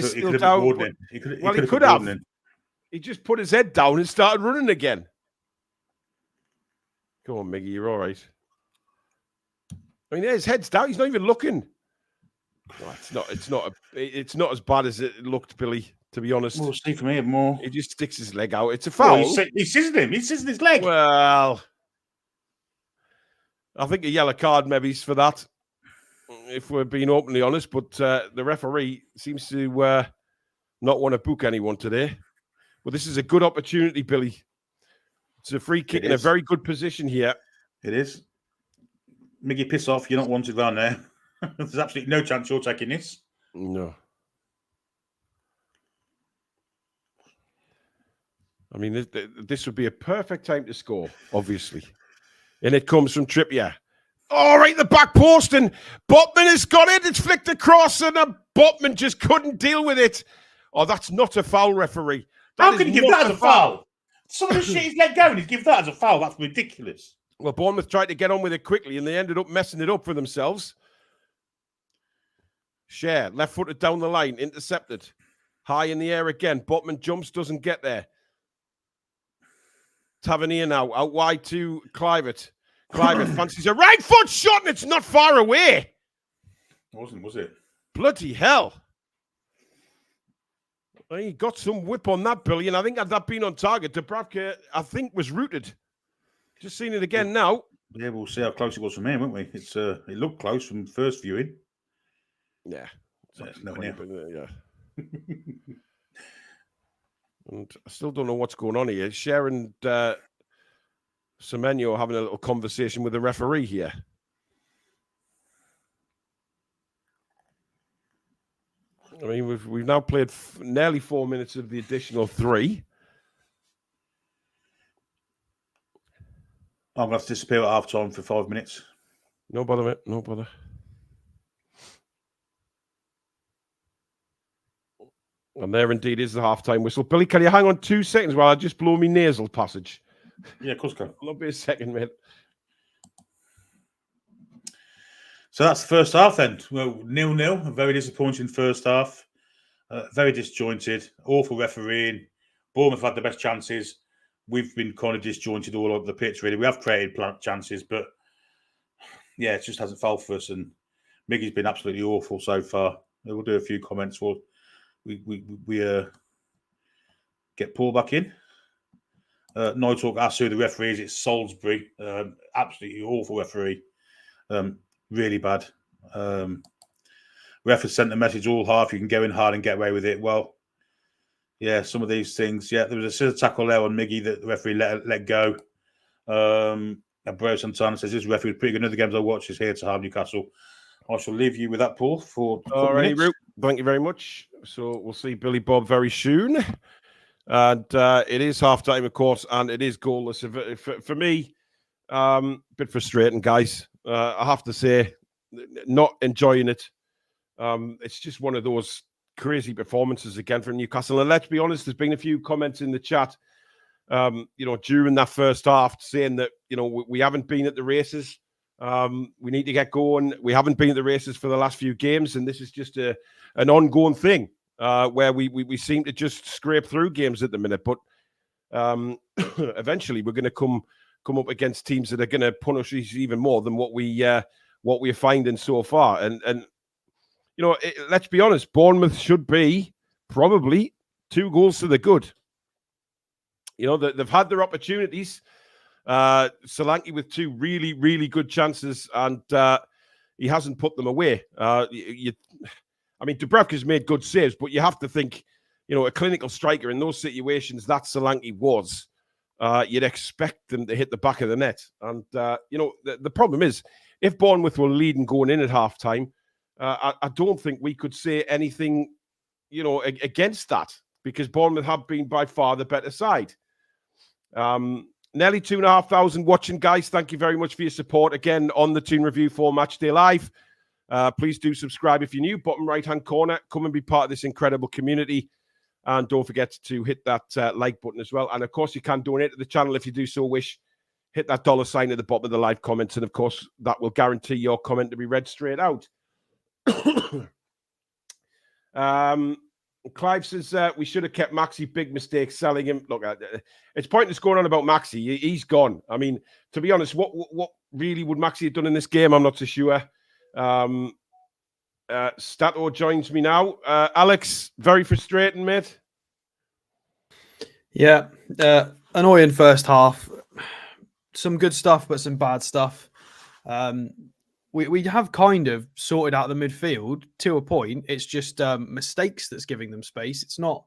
have. He just put his head down and started running again. Go on, Miggy, you're all right. I mean, his head's down. He's not even looking. Oh, it's not as bad as it looked, Billy, to be honest. We'll see from here more. He just sticks his leg out. It's a foul. Well, he's scissored him. He's scissored his leg. Well, I think a yellow card maybe is for that, if we're being openly honest. But the referee seems to not want to book anyone today. Well, this is a good opportunity, Billy. It's a free kick in a very good position here. It is. Miggy, piss off. You're not wanted around there. There's absolutely no chance you're taking this. No. I mean, this would be a perfect time to score, obviously. And it comes from Trippier. Oh, right, the back post, and Botman has got it. It's flicked across, and Botman just couldn't deal with it. Oh, that's not a foul, referee. How can you give that as a foul? Some of the shit he's let go and he's give that as a foul. That's ridiculous. Well, Bournemouth tried to get on with it quickly, and they ended up messing it up for themselves. Share, left-footed down the line, intercepted. High in the air again. Botman jumps, doesn't get there. Tavernier now, out wide to Clivert. Clivert fancies a right foot shot, and it's not far away. Wasn't, was it? Bloody hell. He got some whip on that, Billy, and I think had that been on target, Dubravka, I think, was rooted. Just seen it again now. Yeah, we'll see how close it was from here, won't we? It looked close from first viewing. Yeah. Yeah. And I still don't know what's going on here. Cher and Semenyo having a little conversation with the referee here. I mean, we've now played nearly 4 minutes of the additional 3. I'm going to have to disappear at half time for 5 minutes. No bother, mate. No bother. And there indeed is the half-time whistle. Billy, can you hang on 2 seconds while I just blow me nasal passage? Yeah, of course I can. I'll be a second, mate. So that's the first half then. Well, 0-0. A very disappointing first half. Very disjointed. Awful refereeing. Bournemouth had the best chances. We've been kind of disjointed all over the pitch, really. We have created chances, but yeah, it just hasn't fell for us. And Miggy's been absolutely awful so far. We'll do a few comments for we get Paul back in. No talk asks who the referee is. It's Salisbury. Absolutely awful referee. Really bad. Ref has sent a message all half. You can go in hard and get away with it. Well, yeah, some of these things. Yeah, there was a scissor tackle there on Miggy that the referee let go. And Bro Santana says this referee was pretty good. Another games I watch is here to harm Newcastle. I shall leave you with that, Paul, for all right, Root. Thank you very much. So we'll see Billy Bob very soon. And it is half-time, of course, and it is goalless. For me, bit frustrating, guys. I have to say, not enjoying it. It's just one of those crazy performances again from Newcastle. And let's be honest, there's been a few comments in the chat, during that first half saying that, we haven't been at the races. We need to get going. We haven't been at the races for the last few games, and this is just an ongoing thing where we seem to just scrape through games at the minute. But eventually, we're going to come up against teams that are going to punish us even more than what we're finding so far. And let's be honest, Bournemouth should be probably 2 goals to the good. They've had their opportunities. Solanke with 2 really, really good chances, and he hasn't put them away. Dubravka's made good saves, but you have to think, a clinical striker in those situations that Solanke was, you'd expect them to hit the back of the net. And, the problem is, if Bournemouth were leading going in at halftime, I don't think we could say anything, against that, because Bournemouth have been by far the better side. Nearly 2,500 watching, guys. Thank you very much for your support again on the Toon Review for Matchday Live. Please do subscribe if you're new. Bottom right-hand corner. Come and be part of this incredible community. And don't forget to hit that like button as well. And, of course, you can donate to the channel if you do so wish. hit that $sign at the bottom of the live comments. And of course, that will guarantee your comment to be read straight out. Clive says we should have kept Maxi. Big mistake selling him. Look, it's pointless going on about Maxi. He's gone. I mean, to be honest, what really would Maxi have done in this game? I'm not so sure. Stato joins me now. Alex, very frustrating, mate. Yeah, annoying first half. Some good stuff, but some bad stuff. We have kind of sorted out the midfield to a point. It's just mistakes that's giving them space. It's not,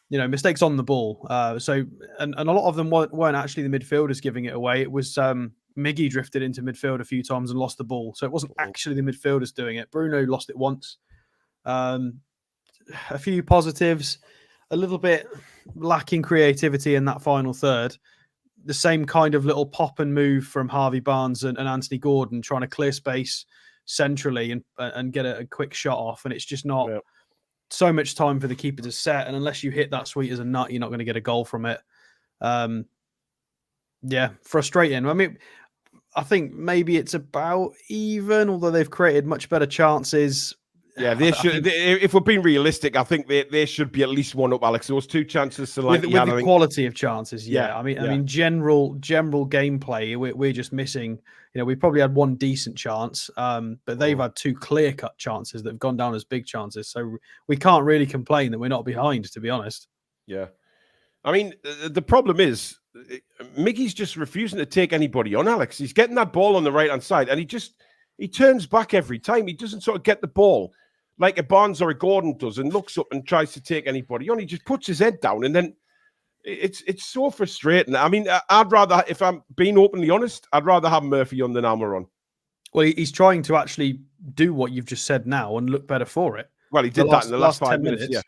mistakes on the ball. And a lot of them weren't actually the midfielders giving it away. It was Miggy drifted into midfield a few times and lost the ball. So it wasn't actually the midfielders doing it. Bruno lost it once. A few positives, a little bit lacking creativity in that final third. The same kind of little pop and move from Harvey Barnes and Anthony Gordon trying to clear space centrally and get a quick shot off. And it's just not so much time for the keeper to set. And unless you hit that sweet as a nut, you're not going to get a goal from it. Frustrating. I mean, I think maybe it's about even, although they've created much better chances. Yeah, they should. If we're being realistic, I think they should be at least one up, Alex. There was 2 chances to with the quality of chances. Yeah, I mean, general gameplay, we're just missing. We probably had 1 decent chance, but they've had 2 clear-cut chances that have gone down as big chances. So we can't really complain that we're not behind, to be honest. Yeah, I mean, the problem is Miggy's just refusing to take anybody on. Alex, he's getting that ball on the right-hand side, and he turns back every time. He doesn't sort of get the ball like a Barnes or a Gordon does and looks up and tries to take anybody on. He just puts his head down, and then it's so frustrating. I mean, I'd rather, if I'm being openly honest, I'd rather have Murphy on than Almiron. Well, he's trying to actually do what you've just said now and look better for it. Well, he did that in the last 5 minutes. Yeah.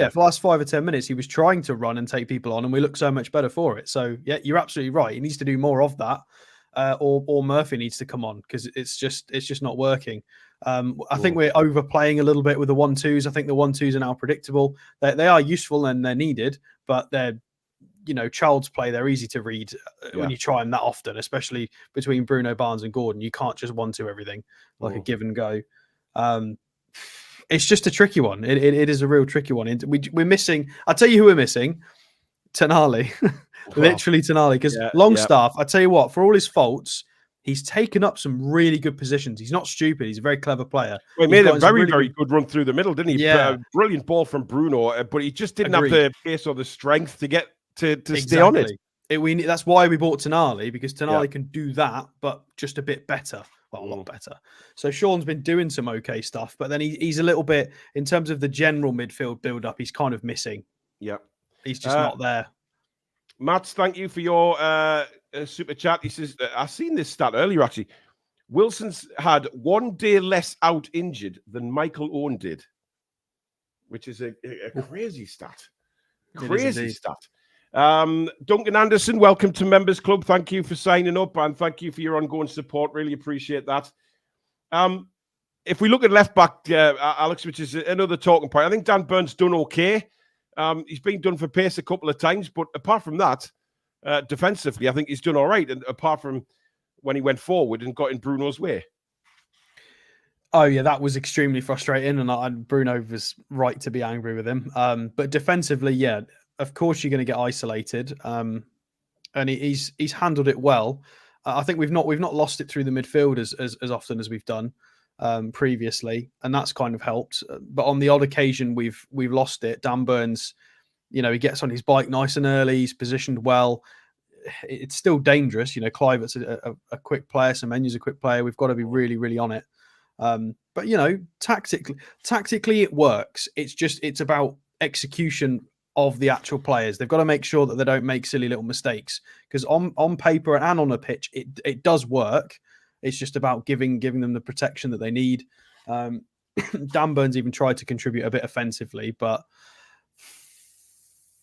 For the last 5 or 10 minutes, he was trying to run and take people on, and we look so much better for it. So, yeah, you're absolutely right. He needs to do more of that. Or Murphy needs to come on because it's just not working. I think we're overplaying a little bit with the 1-2s. I think the 1-2s are now predictable. They are useful and they're needed, but they're child's play. They're easy to read when you try them that often, especially between Bruno, Barnes, and Gordon. You can't just 1-2 everything like a give and go. It's just a tricky one. It is a real tricky one. We're missing. I'll tell you who we're missing. Tonali. Literally Tonali, because Longstaff, I tell you what, for all his faults, he's taken up some really good positions. He's not stupid. He's a very clever player. Well, he made a very good run through the middle, didn't he? Yeah. Brilliant ball from Bruno, but he just didn't have the pace or the strength to get to stay on it. That's why we bought Tonali, because Tonali can do that, but just a bit better. Well, a lot better. So Sean's been doing some okay stuff, but then he's a little bit, in terms of the general midfield build-up, he's kind of missing. Yeah. He's just not there. Matt, thank you for your super chat. He says, I've seen this stat earlier, actually. Wilson's had 1 day less out injured than Michael Owen did, which is a crazy stat. Crazy stat. Duncan Anderson, welcome to Members Club. Thank you for signing up, and thank you for your ongoing support. Really appreciate that. If we look at left back, Alex, which is another talking point, I think Dan Burns done okay. He's been done for pace a couple of times, but apart from that, defensively, I think he's done all right. And apart from when he went forward and got in Bruno's way. Oh, yeah, that was extremely frustrating. And Bruno was right to be angry with him. But defensively, yeah, of course you're going to get isolated. And he's handled it well. I think we've not lost it through the midfield as often as we've done previously, and that's kind of helped. But on the odd occasion we've lost it. Dan Burns, he gets on his bike nice and early. He's positioned well. It's still dangerous. Clive's a quick player. Semenyo's a quick player. We've got to be really, really on it. But tactically it works. It's about execution of the actual players. They've got to make sure that they don't make silly little mistakes, because on paper and on a pitch, it does work. It's just about giving them the protection that they need. Dan Burns even tried to contribute a bit offensively, but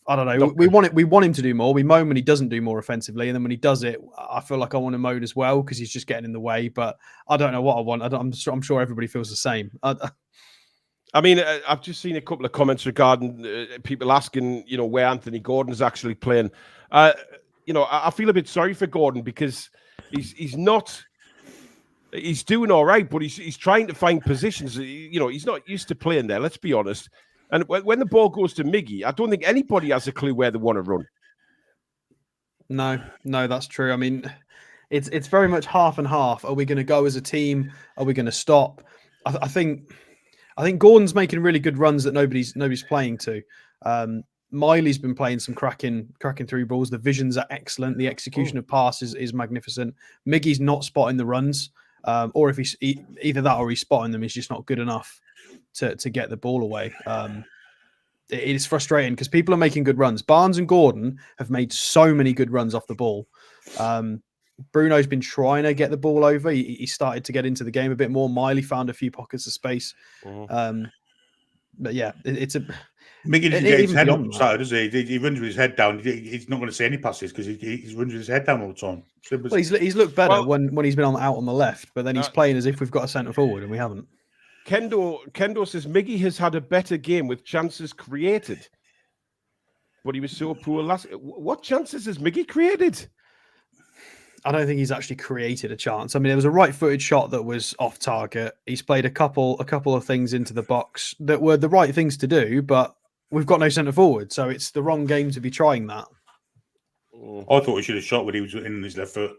I don't know. We want him to do more. We moan when he doesn't do more offensively, and then when he does it, I feel like I want to moan as well because he's just getting in the way. But I don't know what I want. I'm sure everybody feels the same. I mean, I've just seen a couple of comments regarding people asking, where Anthony Gordon's actually playing. I feel a bit sorry for Gordon because he's doing all right, but he's trying to find positions. He's not used to playing there. Let's be honest. And when the ball goes to Miggy, I don't think anybody has a clue where they want to run. No, that's true. I mean, it's very much half and half. Are we going to go as a team? Are we going to stop? I think Gordon's making really good runs that nobody's playing to. Miley's been playing some cracking through balls. The visions are excellent. The execution of passes is magnificent. Miggy's not spotting the runs, or if he's either that or he's spotting them, he's just not good enough to get the ball away. It is frustrating because people are making good runs. Barnes and Gordon have made so many good runs off the ball. Bruno's been trying to get the ball over. He started to get into the game a bit more. Miley found a few pockets of space. But yeah, it's a... Miggy doesn't get his head up side, does he? He runs with his head down. He's not going to see any passes because he's runs with his head down all the time. Well, he's looked better when he's been out on the left, but then he's playing as if we've got a centre forward and we haven't. Kendo says Miggy has had a better game with chances created, but he was so poor last. What chances has Miggy created? I don't think he's actually created a chance. I mean, there was a right-footed shot that was off target. He's played a couple of things into the box that were the right things to do, but we've got no centre forward, so it's the wrong game to be trying that. I thought he should have shot when he was in his left foot.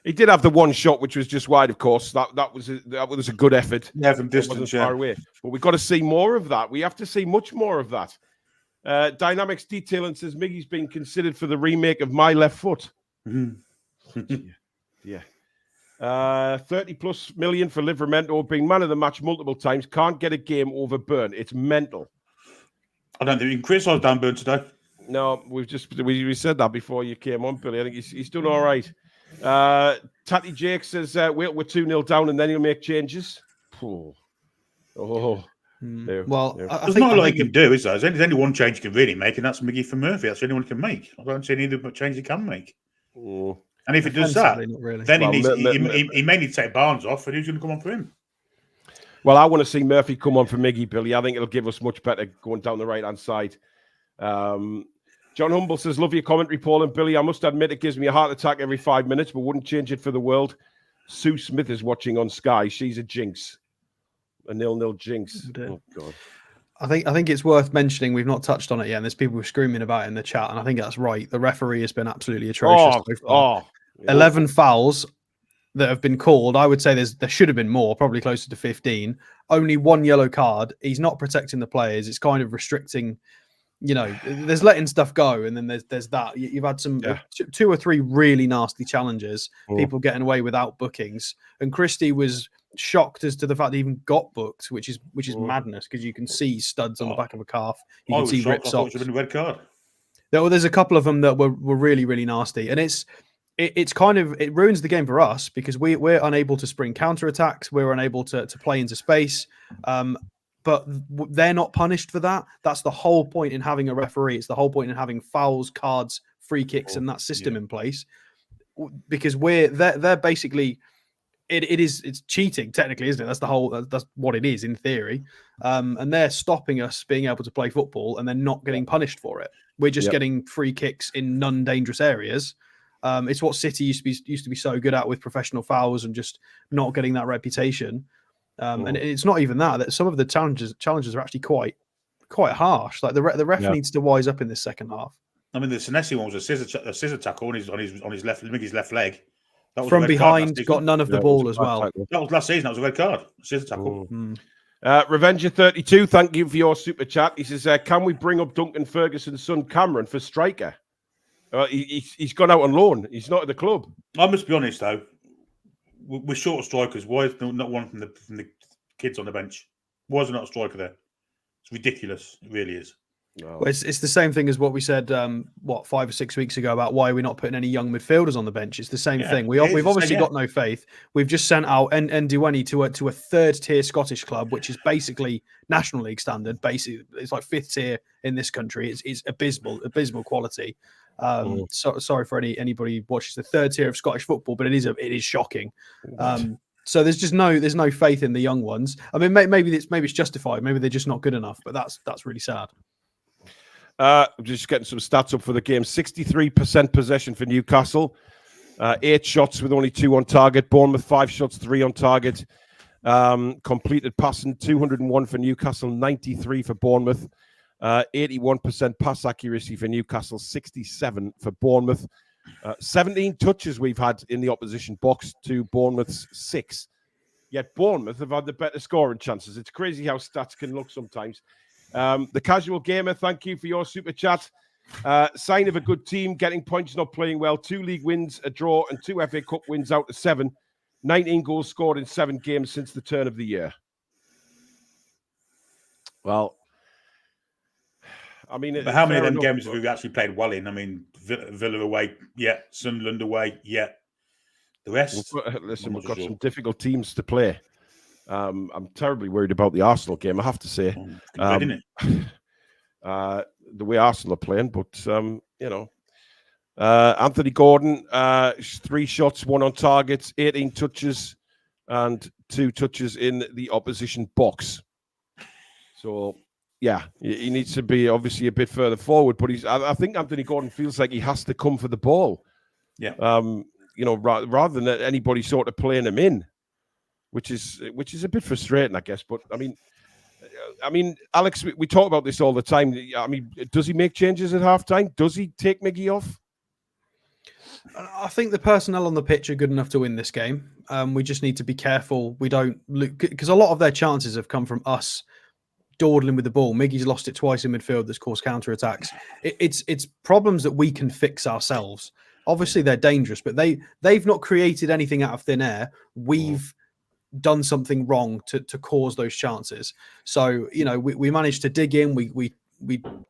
He did have the one shot, which was just wide, of course. That was a good effort. Yeah, from distance, far away. But we've got to see more of that. We have to see much more of that. Dynamics Detailing says Miggy's been considered for the remake of My Left Foot. Yeah. 30+ million for Livramento, being man of the match multiple times. Can't get a game over Burn. It's mental. I don't think we can criticise Dan Burn today. No, we said that before you came on, Billy. I think he's done all right. Tatty Jake says we're 2-0 down and then he'll make changes. Well, there's not a lot he can do, is there? There's only one change he can really make, and that's Miggy for Murphy. That's the only one he can make. I don't see any other change he can make. And if he does that, then he may need to take Barnes off, and who's going to come on for him? Well, I want to see Murphy come on for Miggy, Billy. I think it'll give us much better going down the right-hand side. John Humble says, love your commentary, Paul and Billy. I must admit it gives me a heart attack every 5 minutes, but wouldn't change it for the world. Sue Smith is watching on Sky. She's a jinx. A 0-0 jinx. Oh, God. I think it's worth mentioning, we've not touched on it yet, and there's people screaming about it in the chat, and I think that's right. The referee has been absolutely atrocious so far. 11 fouls that have been called. I would say there should have been more, probably closer to 15. Only one yellow card. He's not protecting the players. It's kind of restricting... there's letting stuff go, and then there's that. You've had some 2 or 3 really nasty challenges, people getting away without bookings, and Christie was shocked as to the fact that he even got booked, which is madness because you can see studs on the back of a calf. You can see rip socks. It should have been a red card. There's a couple of them that were really, really nasty, and it's kind of, it ruins the game for us because we're unable to spring counter attacks. We're unable to play into space. But they're not punished for that. That's the whole point in having a referee. It's the whole point in having fouls, cards, free kicks, and that system in place. Because they're basically, it's cheating technically, isn't it? That's what it is in theory. And they're stopping us being able to play football, and they're not getting punished for it. We're just getting free kicks in non-dangerous areas. It's what City used to be so good at with professional fouls and just not getting that reputation. And it's not even that some of the challenges are actually quite harsh. Like the ref needs to wise up in this second half. I mean, the Senesi one was a scissor tackle on his left, Miggy's left leg. That was from behind, got none of the ball as well. That was last season. That was a red card. Scissor tackle. Revenger 32, thank you for your super chat. He says, can we bring up Duncan Ferguson's son Cameron for striker? He's gone out on loan. He's not at the club. I must be honest though. We're short of strikers. Why is there not one from the kids on the bench? Why is there not a striker there? It's ridiculous. It really is. No. Well, it's the same thing as what we said, 5 or 6 weeks ago about why we're not putting any young midfielders on the bench. It's the same thing. We've obviously got no faith. We've just sent out Nduweni to a third-tier Scottish club, which is basically National League standard. Basically, it's like 5th tier in this country. It's abysmal quality. Sorry for anybody who watches the 3rd tier of Scottish football, but it is shocking. So there's no faith in the young ones. I mean, maybe it's justified. Maybe they're just not good enough. But that's really sad. I'm just getting some stats up for the game. 63% possession for Newcastle. 8 shots with only 2 on target. Bournemouth 5 shots, 3 on target. Completed passing 201 for Newcastle, 93 for Bournemouth. 81% pass accuracy for Newcastle, 67 for Bournemouth. 17 touches we've had in the opposition box to Bournemouth's 6. Yet Bournemouth have had the better scoring chances. It's crazy how stats can look sometimes. The Casual Gamer, thank you for your super chat. Sign of a good team, getting points, not playing well. 2 league wins, a draw, and 2 FA Cup wins out of 7. 19 goals scored in 7 games since the turn of the year. Well, I mean, but how many of them games have we actually played well in? I mean, Villa away, yeah. Sunderland away, yeah. The rest? Listen, we've got some difficult teams to play. I'm terribly worried about the Arsenal game, I have to say. The way Arsenal are playing, but, Anthony Gordon, 3 shots, 1 on target, 18 touches, and 2 touches in the opposition box. So, yeah, he needs to be obviously a bit further forward, but I think Anthony Gordon feels like he has to come for the ball. Yeah. Rather than anybody sort of playing him in, which is a bit frustrating, I guess. But I mean, Alex, we talk about this all the time. I mean, does he make changes at halftime? Does he take Miggy off? I think the personnel on the pitch are good enough to win this game. We just need to be careful. We don't look, because a lot of their chances have come from us dawdling with the ball. Miggy's lost it twice in midfield that's caused counter-attacks. It's problems that we can fix ourselves. Obviously, they're dangerous, but they've not created anything out of thin air. We've done something wrong to cause those chances. So, we managed to dig in. We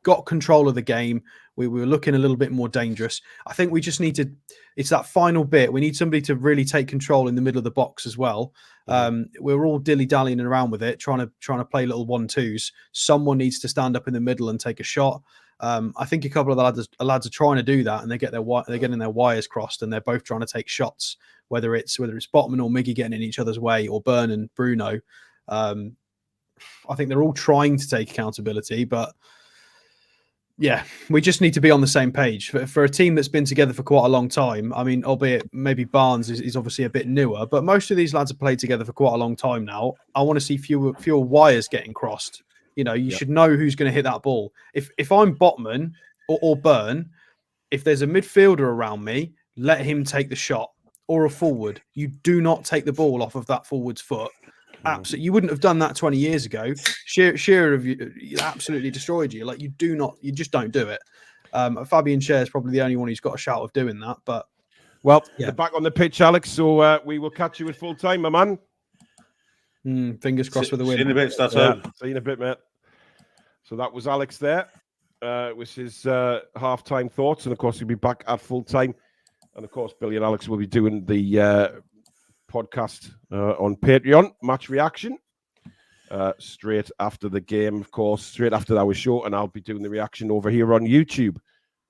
got control of the game. We were looking a little bit more dangerous. I think we just need to, it's that final bit. We need somebody to really take control in the middle of the box as well. We're all dilly-dallying around with it, trying to play little 1-2s. Someone needs to stand up in the middle and take a shot. I think a couple of the lads are trying to do that, and they're getting their wires crossed, and they're both trying to take shots, whether it's Botman or Miggy getting in each other's way, or Burn and Bruno. I think they're all trying to take accountability, but yeah, we just need to be on the same page. For a team that's been together for quite a long time, I mean, albeit maybe Barnes is obviously a bit newer, but most of these lads have played together for quite a long time now. I want to see fewer wires getting crossed. You should know who's going to hit that ball. If I'm Botman or Burn, if there's a midfielder around me, let him take the shot, or a forward. You do not take the ball off of that forward's foot. Absolutely, you wouldn't have done that 20 years ago. Shearer absolutely destroyed you. Like, you just don't do it. Fabian Schär is probably the only one who's got a shout of doing that. But You're back on the pitch, Alex. So we will catch you at full time, my man. Fingers crossed for the win. See you in a bit, See you in a bit, mate. So that was Alex there. With his half-time thoughts, and of course he'll be back at full time. And of course, Billy and Alex will be doing the podcast on Patreon, Match Reaction, straight after the game, of course, straight after our show, and I'll be doing the reaction over here on YouTube,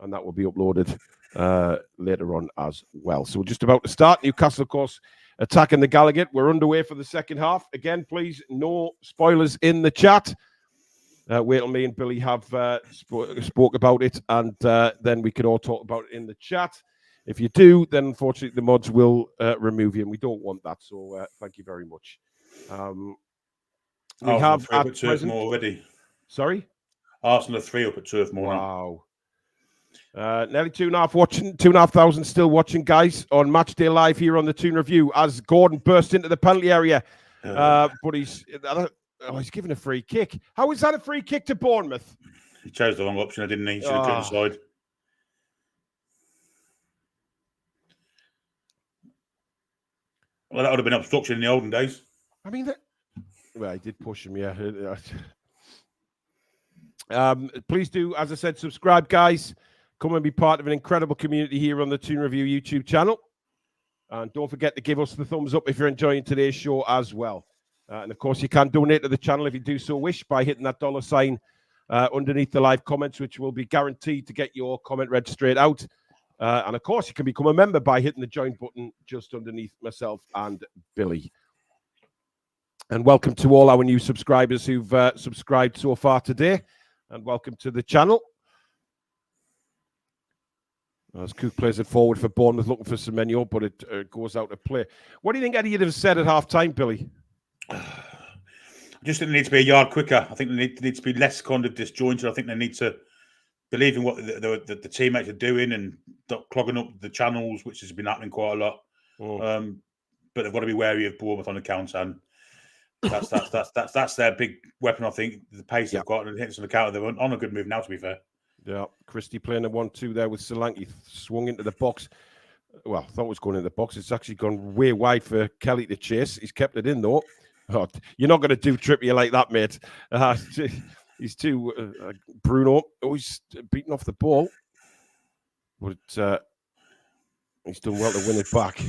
and that will be uploaded later on as well. So we're just about to start. Newcastle, of course, attacking the Gallagher. We're underway for the second half. Again, please, no spoilers in the chat. Wait till me and Billy have spoke about it, and then we can all talk about it in the chat. If you do, then unfortunately the mods will remove you, and we don't want that. So thank you very much. We have at present more already. Sorry, Arsenal are 3 up at Turf Moor. Wow. Nearly 2,500 still watching, guys, on Matchday Live here on the Toon Review as Gordon burst into the penalty area, but he's given a free kick. How is that a free kick to Bournemouth? He chose the wrong option, didn't he? Should have cut inside. Well, that would have been obstruction in the olden days. I mean, he did push him, yeah. Please do, as I said, subscribe, guys. Come and be part of an incredible community here on the Toon Review YouTube channel. And don't forget to give us the thumbs up if you're enjoying today's show as well. And of course, you can donate to the channel if you do so wish by hitting that $sign underneath the live comments, which will be guaranteed to get your comment read straight out. And of course, you can become a member by hitting the join button just underneath myself and Billy. And welcome to all our new subscribers who've subscribed so far today. And welcome to the channel. As Cook plays it forward for Bournemouth, looking for Semenyo, but it goes out of play. What do you think Eddie would have said at half-time, Billy? I just think they need to be a yard quicker. I think they need to be less kind of disjointed. I think they need to believe in what the teammates are doing and not clogging up the channels, which has been happening quite a lot. But they've got to be wary of Bournemouth on the counter, and that's their big weapon. I think the pace they've got and hits on the counter. They're on a good move now, to be fair. Yeah, Christie playing a 1-2 there with Solanke, swung into the box. Well, I thought it was going in the box. It's actually gone way wide for Kelly to chase. He's kept it in, though. Oh, you're not going to do Trippier like that, mate. He's too... Bruno, he's beaten off the ball. But he's done well to win it back.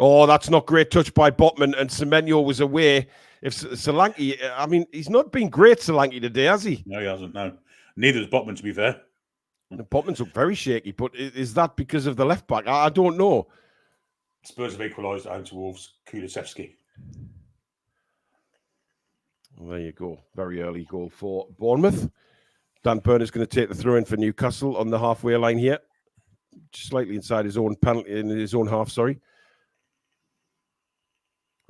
Oh, that's not great touch by Botman, and Semenyo was away. If Solanke... I mean, he's not been great, Solanke, today, has he? No, he hasn't, no. Neither has Botman, to be fair. Botman's looked very shaky, but is that because of the left back? I don't know. Spurs have equalised at home to Wolves. Kulusevski. Well, there you go. Very early goal for Bournemouth. Dan Burner's going to take the throw in for Newcastle on the halfway line here. Slightly inside his own penalty, in his own half, sorry.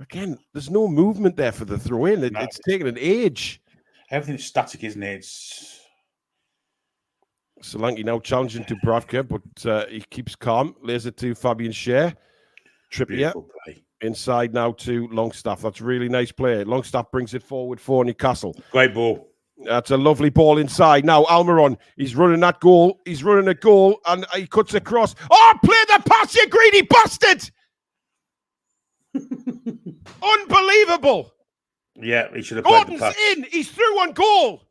Again, there's no movement there for the throw in. It's taken an age. Everything's static, isn't it? Solanke now challenging Dubravka, but he keeps calm. Lays it to Fabian Schär. Trippier inside now to Longstaff. That's really nice play. Longstaff brings it forward for Newcastle. Great ball. That's a lovely ball inside. Now Almiron, he's running that goal. He's running a goal, and he cuts across. Oh, play the pass, you greedy bastard! Unbelievable. Yeah, he should have played the pass. Gordon's in. He's through on goal.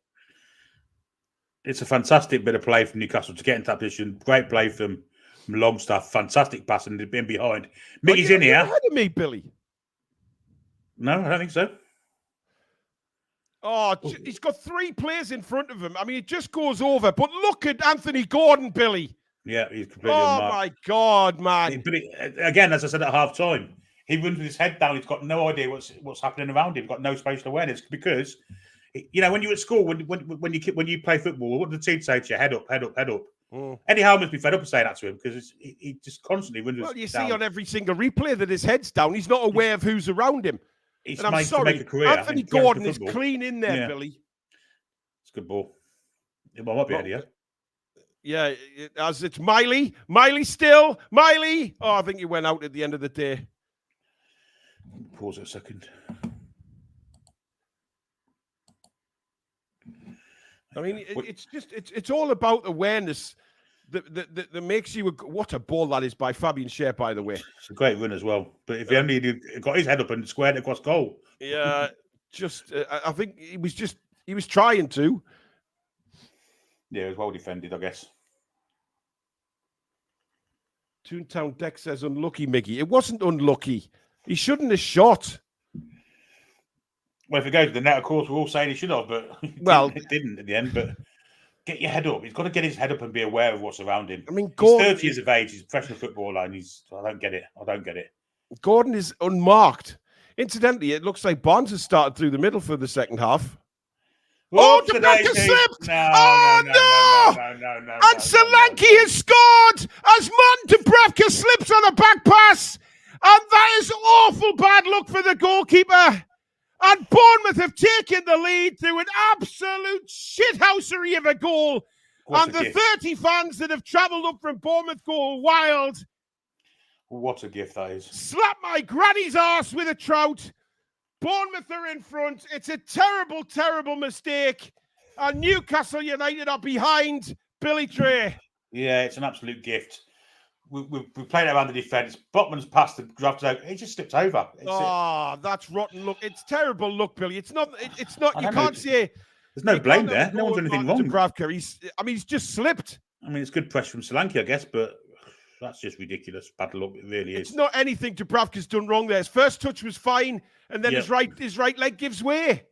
It's a fantastic bit of play from Newcastle to get into that position. Great play from Longstaff. Fantastic pass and been behind. Mickey's in here. Ahead of me, Billy. No, I don't think so. Oh, he's got 3 players in front of him. I mean, it just goes over. But look at Anthony Gordon, Billy. Yeah, he's completely unmarked. My God, man. But again, as I said at half-time, he runs with his head down. He's got no idea what's happening around him. He's got no spatial awareness because, you know, when you're at school, when you play football, what did the team say to you? Head up, head up, head up. Eddie Howe must be fed up of saying that to him because he just constantly runs. Well, you see on every single replay that his head's down. He's not aware of who's around him. He's and I'm sorry, to make a career. Anthony Gordon is clean in there, Billy. It's a good ball. It might be Eddie, yeah, as it's Miley. Miley still. Miley. Oh, I think he went out at the end of the day. Pause a second. I mean, it's all about awareness that makes you. What a ball that is by Fabian Schär, by the way. It's a great run as well. But if he only got his head up and squared it across goal. Yeah, I think he was trying to. Yeah, it was well defended, I guess. Toontown Deck says unlucky, Mickey. It wasn't unlucky. He shouldn't have shot. Well, if it goes to the net, of course, we're all saying he should have, but it didn't at the end. But get your head up. He's got to get his head up and be aware of what's around him. I mean, Gordon, he's 30 years of age. He's a professional footballer, and I don't get it. Gordon is unmarked. Incidentally, it looks like Barnes has started through the middle for the second half. Oh, Dubravka slipped! No! And Solanke has scored as Dubravka slips on a back pass. And that is awful bad luck for the goalkeeper. And Bournemouth have taken the lead through an absolute shithousery of a goal. And the 30 fans that have travelled up from Bournemouth go wild. What a gift that is. Slap my granny's arse with a trout. Bournemouth are in front. It's a terrible, terrible mistake. And Newcastle United are behind Billy Trey. Yeah, it's an absolute gift. We played around the defence. Botman's passed the draft out. He just slipped over. That's rotten luck. It's terrible luck, Billy. It's not. It's not. You can't say. There's no blame there. No one's done anything wrong. Dubravka. He's just slipped. I mean, it's good pressure from Solanke, I guess, but that's just ridiculous. Bad luck. It really is. It's not anything Dubravka's done wrong there. His first touch was fine, and then his right leg gives way.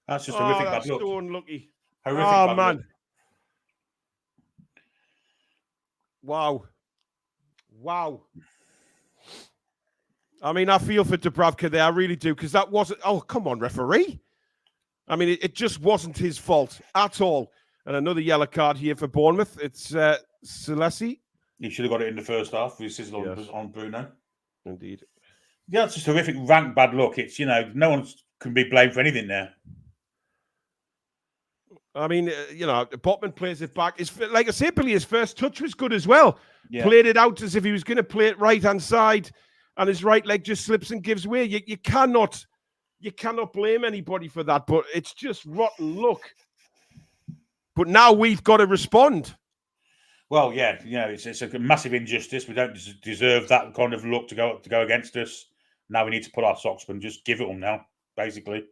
That's just horrific bad luck. So unlucky. Horrific bad man. Luck. Wow. I mean, I feel for Dubravka there. I really do, because that wasn't... Oh, come on, referee. I mean, it just wasn't his fault at all. And another yellow card here for Bournemouth. It's Celesi. He should have got it in the first half. He sizzled on Bruno. Indeed. Yeah, it's just horrific, rank bad luck. It's, no one can be blamed for anything there. I mean, Botman plays it back. Like I say, Billy, his first touch was good as well. Yeah. Played it out as if he was going to play it right-hand side, and his right leg just slips and gives way. You cannot blame anybody for that, but it's just rotten luck. But now we've got to respond. Well, yeah, it's a massive injustice. We don't deserve that kind of luck to go against us. Now we need to put our socks up and just give it them now, basically.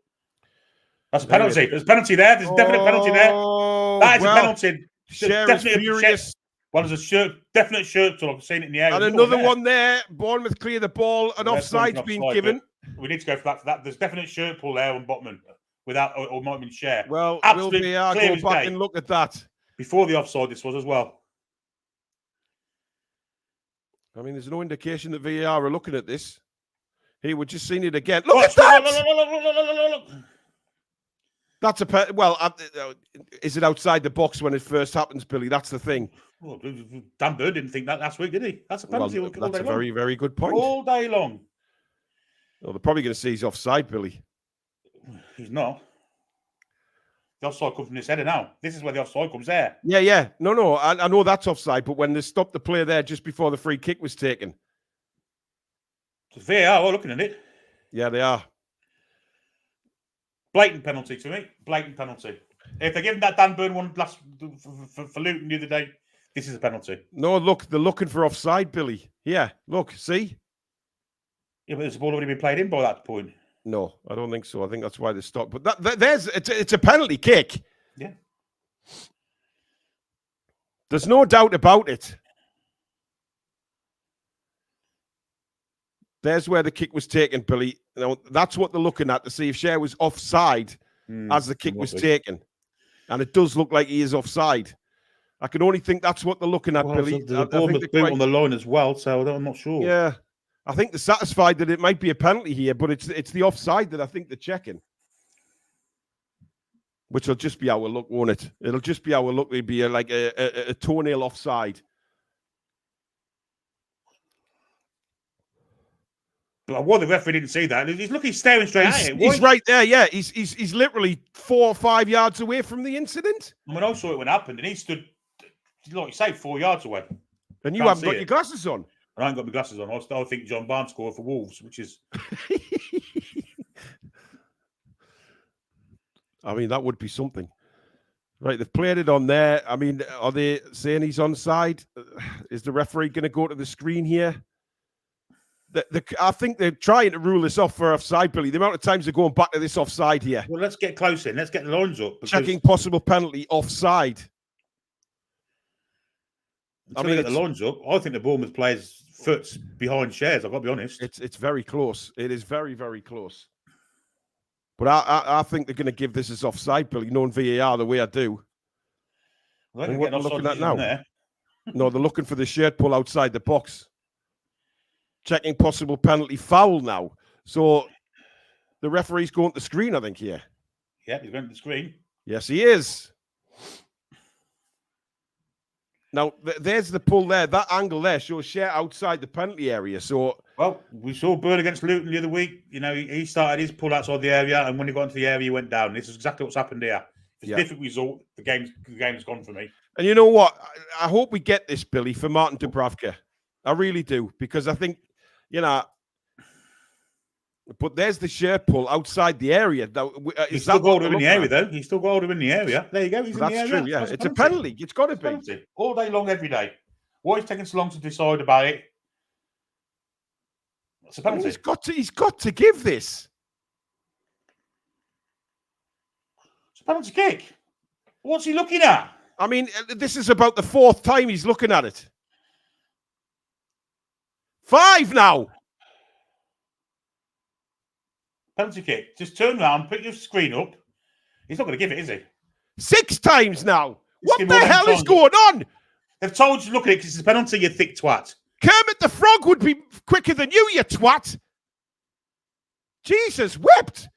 That's a penalty. There's a penalty there. There's a definite penalty there. That is a penalty. Cher is furious. There's a definite shirt pull. I've seen it in the air. And another one there. Bournemouth clear the ball. An offside's been given. We need to go for that. There's definite shirt pull there on Botman. Without, or might have been Cher. Well, we'll go back and look at that. Before the offside, this was as well. I mean, there's no indication that VAR are looking at this. Here, we're just seeing it again. Look at that! Look. That's is it outside the box when it first happens, Billy? That's the thing. Well, Dan Bird didn't think that last week, did he? That's a penalty. Well, that's a very, very good point. All day long. Well, they're probably going to say he's offside, Billy. He's not. The offside comes from his header now. This is where the offside comes there. Yeah. No. I know that's offside, but when they stopped the play there just before the free kick was taken. So VAR are looking at it. Yeah, they are. Blatant penalty to me. Blatant penalty. If they're giving that Dan Burn one last for Luton the other day, this is a penalty. No, look, they're looking for offside, Billy. Yeah, look, see? Yeah, but there's the ball already been played in by that point. No, I don't think so. I think that's why they stopped. But it's a penalty kick. Yeah. There's no doubt about it. There's where the kick was taken, Billy. Now, that's what they're looking at to see if Cher was offside as the kick was taken. And it does look like he is offside. I can only think that's what they're looking at, Billy. There's a Bournemouth boot on the line as well, so I'm not sure. Yeah. I think they're satisfied that it might be a penalty here, but it's the offside that I think they're checking. Which will just be our look, won't it? It'll just be our look. It'll be like a toenail offside. But why the referee didn't see that? He's staring straight at it. He's right there, yeah. He's literally 4 or 5 yards away from the incident. I mean, I saw it when it happened, and he stood, like you say, 4 yards away. And you haven't got your glasses on. I ain't got my glasses on. I still think John Barnes scored for Wolves, which is... I mean, that would be something. Right, they've played it on there. I mean, are they saying he's onside? Is the referee going to go to the screen here? I think they're trying to rule this off for offside, Billy. The amount of times they're going back to this offside here. Well, let's get close in. Let's get the lines up. Checking possible penalty offside. I mean, get the lines up. I think the Bournemouth players' foot's behind Cher's. I've got to be honest. It's very close. It is very, very close. But I think they're going to give this as offside, Billy, knowing VAR the way I do. Well, and what they're looking at now? No, they're looking for the shirt pull outside the box. Checking possible penalty foul now. So the referee's going to the screen, I think, here. Yeah, he's going to the screen. Yes, he is. Now, there's the pull there. That angle there shows Cher outside the penalty area. So, well, we saw Burn against Luton the other week. You know, he started his pull outside the area, and when he got into the area, he went down. This is exactly what's happened here. It's a different result. The game's gone for me. And you know what? I hope we get this, Billy, for Martin Dubravka. I really do, because I think, you know, but there's the shirt pull outside the area. He's still got him in the area, though. He's still got him in the area. There you go. He's in the area. That's true, yeah. It's a penalty. It's got to be. Penalty. All day long, every day. Why is taking so long to decide about it? It's a penalty. He's got to give this. It's a penalty kick. What's he looking at? I mean, this is about the 4th time he's looking at it. 5 now. Penalty kick. Just turn around, put your screen up. He's not going to give it, is he? 6 times now. What the hell is going on? They've told you to look at it because it's a penalty, you thick twat. Kermit the Frog would be quicker than you twat. Jesus wept.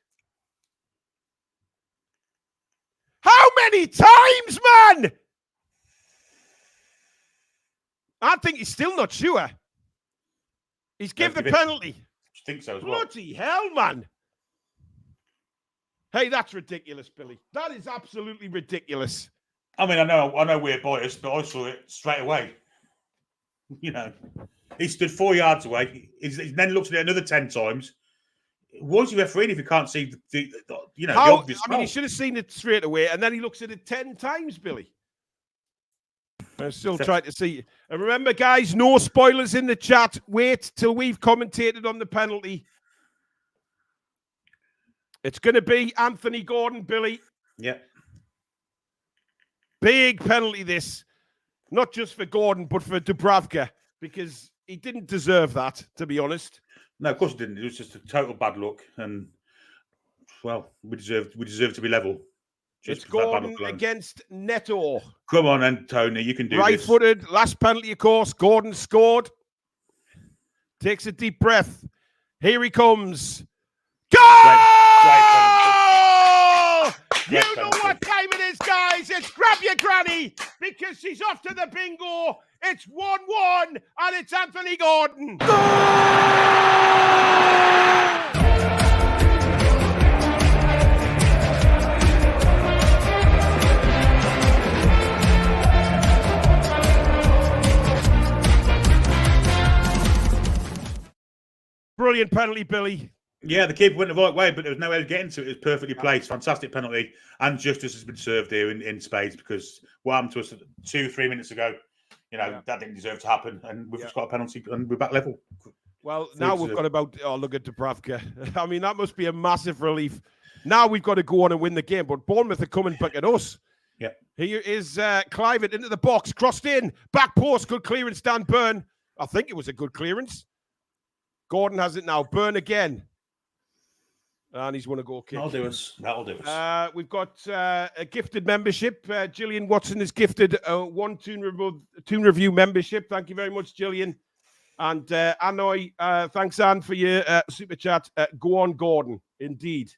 How many times, man? I think he's still not sure. He's given the penalty. I think so as well. Bloody hell, man. Hey, that's ridiculous, Billy. That is absolutely ridiculous. I mean, I know we're biased, but I saw it straight away. You know, he stood 4 yards away. He then looked at it another 10 times. Why is he refereeing if he can't see the obvious? I mean, he should have seen it straight away, and then he looks at it 10 times, Billy. I'm still trying to see. And remember, guys, no spoilers in the chat. Wait till we've commentated on the penalty. It's going to be Anthony Gordon, Billy. Yeah. Big penalty, this. Not just for Gordon, but for Dubravka, because he didn't deserve that, to be honest. No, of course he didn't. It was just a total bad look. And, well, we deserve to be level. It's Gordon against Neto. Come on, then, Tony. You can do this. Right-footed. Last penalty, of course. Gordon scored. Takes a deep breath. Here he comes. Goal! You know what time it is, guys. It's grab your granny because she's off to the bingo. It's 1-1 and it's Anthony Gordon. Brilliant penalty, Billy. Yeah, the keeper went the right way, but there was no way of getting to it. It was perfectly placed. Fantastic penalty. And justice has been served here in spades, because what happened to us 2-3 minutes ago, that didn't deserve to happen. And we've just got a penalty and we're back level. Well, now we've got about, look at Dubravka. I mean, that must be a massive relief. Now we've got to go on and win the game, but Bournemouth are coming back at us. Yeah. Here is Clivett into the box, crossed in, back post, good clearance, Dan Burn. I think it was a good clearance. Gordon has it now. Burn again. And he's won a goal kick. That'll do us. We've got a gifted membership. Gillian Watson is gifted one Toon Review membership. Thank you very much, Gillian. And Anoy, thanks, Anne, for your super chat. Go on, Gordon. Indeed.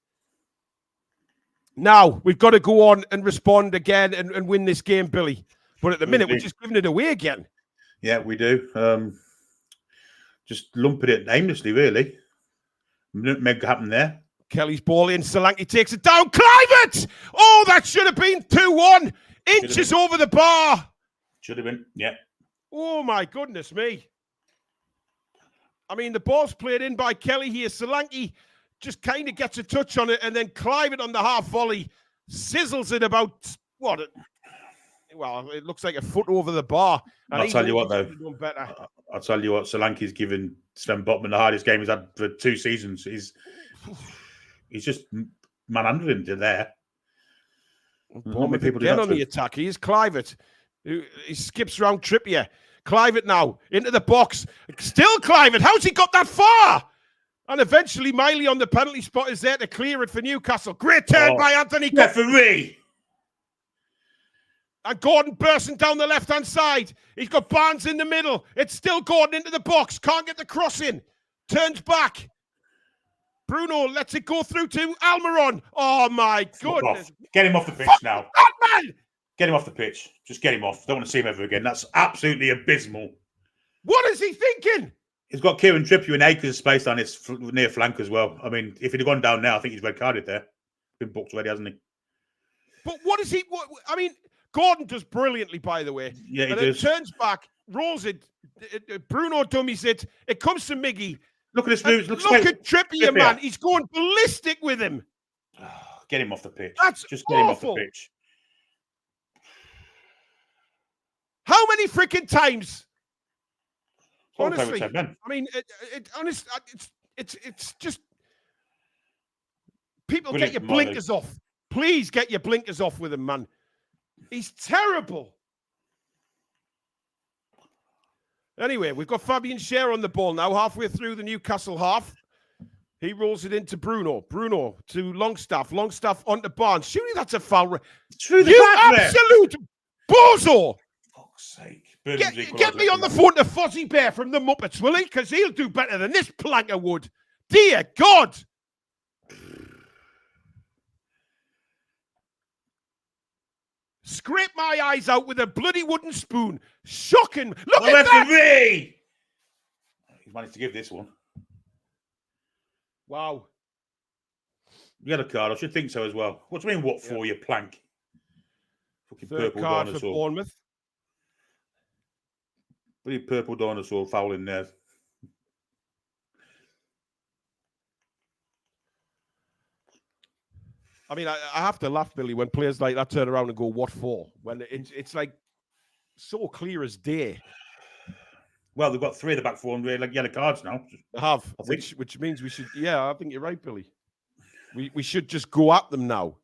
Now, we've got to go on and respond again and win this game, Billy. But at the minute, we're just giving it away again. Yeah, we do. Just lumping it aimlessly, really. Meg happened there. Kelly's ball in. Solanke takes it down. Clivett! Oh, that should have been 2-1. Inches over the bar. Should have been, yeah. Oh, my goodness me. I mean, the ball's played in by Kelly here. Solanke just kind of gets a touch on it, and then Clivett on the half volley sizzles it about, well, it looks like a foot over the bar. And I'll tell you what, though. I'll tell you what, Solanke's given Sven Botman the hardest game he's had for 2 seasons. He's just manhandling to there. Bournemouth again on the attack. He is Clivett. He skips around Trippier. Clivett now into the box. Still Clivett. How's he got that far? And eventually Miley on the penalty spot is there to clear it for Newcastle. Great turn by Anthony. Referee. And Gordon bursting down the left-hand side. He's got Barnes in the middle. It's still Gordon into the box. Can't get the cross in. Turns back. Bruno lets it go through to Almiron. Oh, my goodness. Get him off the pitch now. That man! Get him off the pitch. Just get him off. Don't want to see him ever again. That's absolutely abysmal. What is he thinking? He's got Kieran Trippier in acres of space down his near flank as well. I mean, if he'd have gone down now, I think he's red carded there. Been booked already, hasn't he? But what is he? I mean, Gordon does brilliantly, by the way. Yeah, he and does. It turns back, rolls it. Bruno dummies it. It comes to Miggy. Look at this move. Look at Trippier, man. He's going ballistic with him. Get him off the pitch. Just get him off the pitch. How many freaking times? Honestly, I mean, it's just people get your blinkers off. Please get your blinkers off with him, man. He's terrible. Anyway, we've got Fabian Schär on the ball now, halfway through the Newcastle half. He rolls it into Bruno. Bruno to Longstaff. Longstaff onto Barnes. Surely that's a foul. You absolute bozo! Fuck's sake. Get me on the phone to Fozzie Bear from the Muppets, will he? Because he'll do better than this planker would. Dear God! Scrape my eyes out with a bloody wooden spoon. Shocking. Look the at that. Referee! He's managed to give this one. Wow. Yellow card. I should think so as well. What do you mean, what for, you plank? Fucking Third purple card dinosaur. for Bournemouth. Bloody purple dinosaur foul in there. I mean, I have to laugh, Billy, when players like that turn around and go, what for? When it's like so clear as day. Well, they've got 3 of the back 4 and like yellow cards now. They have, which means we should, I think you're right, Billy. We should just go at them now.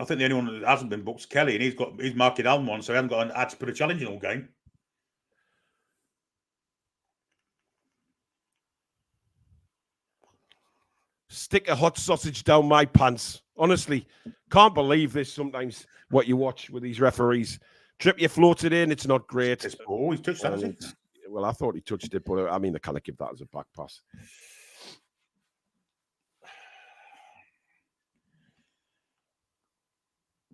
I think the only one that hasn't been booked is Kelly, and he's marking Alm one, so he hasn't had to put a challenge in all game. Stick a hot sausage down my pants. Honestly, can't believe this sometimes, what you watch with these referees. Trippier floated in, it's not great. He's touched that, hasn't he? Well, I thought he touched it, but I mean, they kind of give that as a back pass.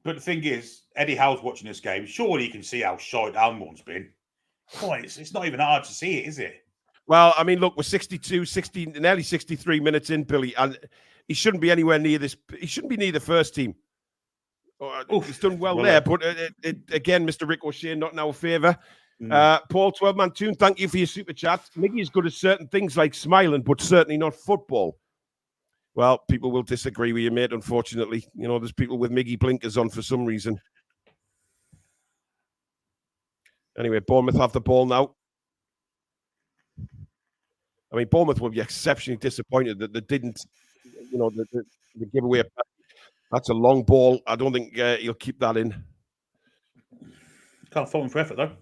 But the thing is, Eddie Howe's watching this game. Surely you can see how shite Almon's been. Come on, it's not even hard to see it, is it? Well, I mean, look, we're 60, nearly 63 minutes in, Billy, and he shouldn't be anywhere near this. He shouldn't be near the first team. He's done well there, but again, Mr. Rick O'Shea, not in our favour. Paul 12-man Toon, thank you for your super chat. Miggy is good at certain things like smiling, but certainly not football. Well, people will disagree with you, mate, unfortunately. You know, there's people with Miggy blinkers on for some reason. Anyway, Bournemouth have the ball now. I mean, Bournemouth will be exceptionally disappointed that they didn't, you know, the giveaway. That's a long ball. I don't think he'll keep that in. Can't fault him for effort, though.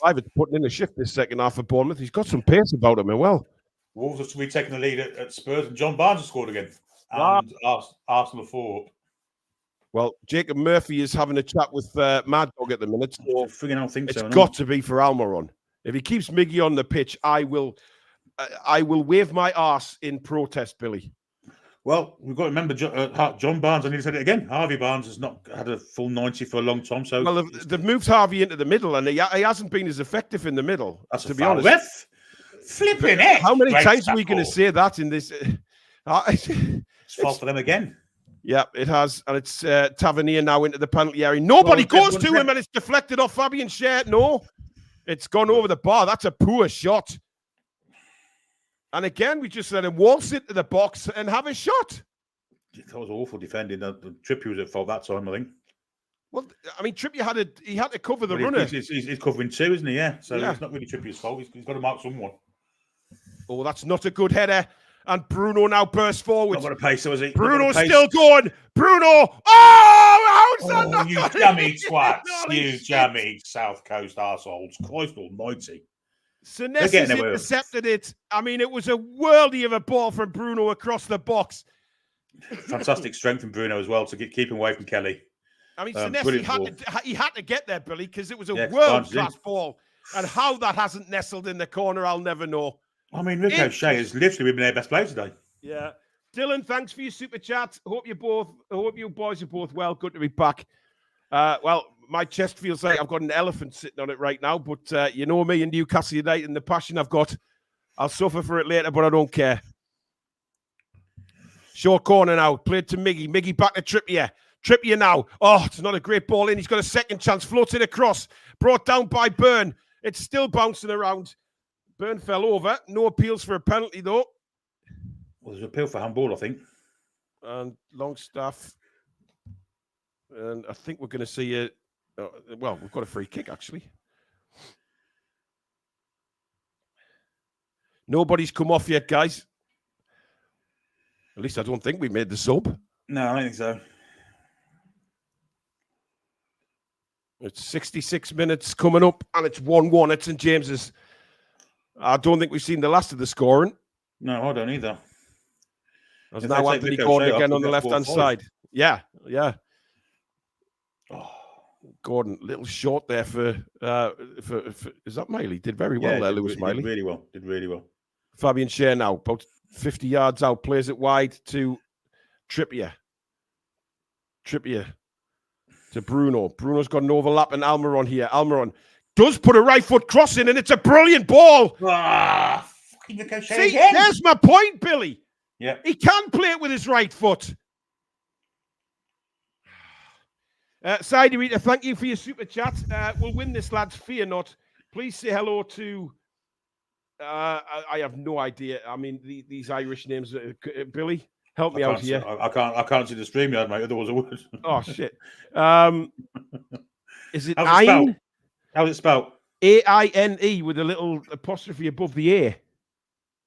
Ivan's putting in a shift this second half for Bournemouth. He's got some pace about him as well. Wolves have to be taking the lead at Spurs, and John Barnes has scored again. And Arsenal 4. Well, Jacob Murphy is having a chat with Mad Dog at the minute. So it's got to be for Almiron. If he keeps Miggy on the pitch, I will wave my arse in protest, Billy. Well, we've got to remember John Barnes. I need to say it again. Harvey Barnes has not had a full 90 for a long time. So, well, they've moved Harvey into the middle, and he hasn't been as effective in the middle. That's to be honest. Ref. Flipping it. How many times are we going to say that in this? It's fault for them again. Yeah, it has, and it's Tavernier now into the penalty area. Nobody goes to him, and it's deflected off Fabian Schär. No, it's gone over the bar. That's a poor shot. And again, we just let him waltz into the box and have a shot. That was awful defending. Trippier was at fault that time, I think. Well, I mean, Trippier had to cover the runner. He's covering 2, isn't he? Yeah. So it's not really Trippier's fault. He's got to mark someone. Oh, that's not a good header. And Bruno now bursts forward. Not got a pace, so is he? Bruno's still going. Bruno. Oh, how's that not you jammy twats. You jammy South Coast arseholes. Christ almighty. Senesi's intercepted it. I mean, it was a worldie of a ball from Bruno across the box. Fantastic strength from Bruno as well to keep him away from Kelly. I mean, Senesi had to get there, Billy, because it was a world-class ball. And how that hasn't nestled in the corner, I'll never know. I mean, Rick O'Shea has literally been their best player today. Yeah. Dylan, thanks for your super chat. Hope you boys are both well. Good to be back. Well, my chest feels like I've got an elephant sitting on it right now, but you know me and Newcastle United and the passion I've got. I'll suffer for it later, but I don't care. Short corner now. Played to Miggy. Miggy back to Trippier. Trippier now. Oh, it's not a great ball in. He's got a second chance. Floats it across. Brought down by Byrne. It's still bouncing around. Byrne fell over. No appeals for a penalty, though. Well, there's an appeal for handball, I think. And Longstaff. And I think we're going to see a... well, we've got a free kick, actually. Nobody's come off yet, guys. At least I don't think we made the sub. No, I don't think so. It's 66 minutes coming up, and it's 1-1 at St. James's. I don't think we've seen the last of the scoring. No, I don't either. There's now Anthony Gordon again on the left-hand side. Yeah. Oh, Gordon, little short there for is that Miley? Did very well there, Lewis Miley. Did really well. Fabian Schär now, about 50 yards out, plays it wide to Trippier. Trippier to Bruno. Bruno's got an overlap and Almiron here. Almiron does put a right foot cross in, and it's a brilliant ball. Fucking ricochet See, again. there's my point, Billy. Yeah. He can play it with his right foot. Sidey Rita, thank you for your super chat. We'll win this, lads. Fear not. Please say hello to... I have no idea. I mean, these Irish names. Billy, help me out here. I can't see the stream yard, mate. Otherwise I would. Oh, shit. Is it Ein? How's it spelled? A-I-N-E with a little apostrophe above the A.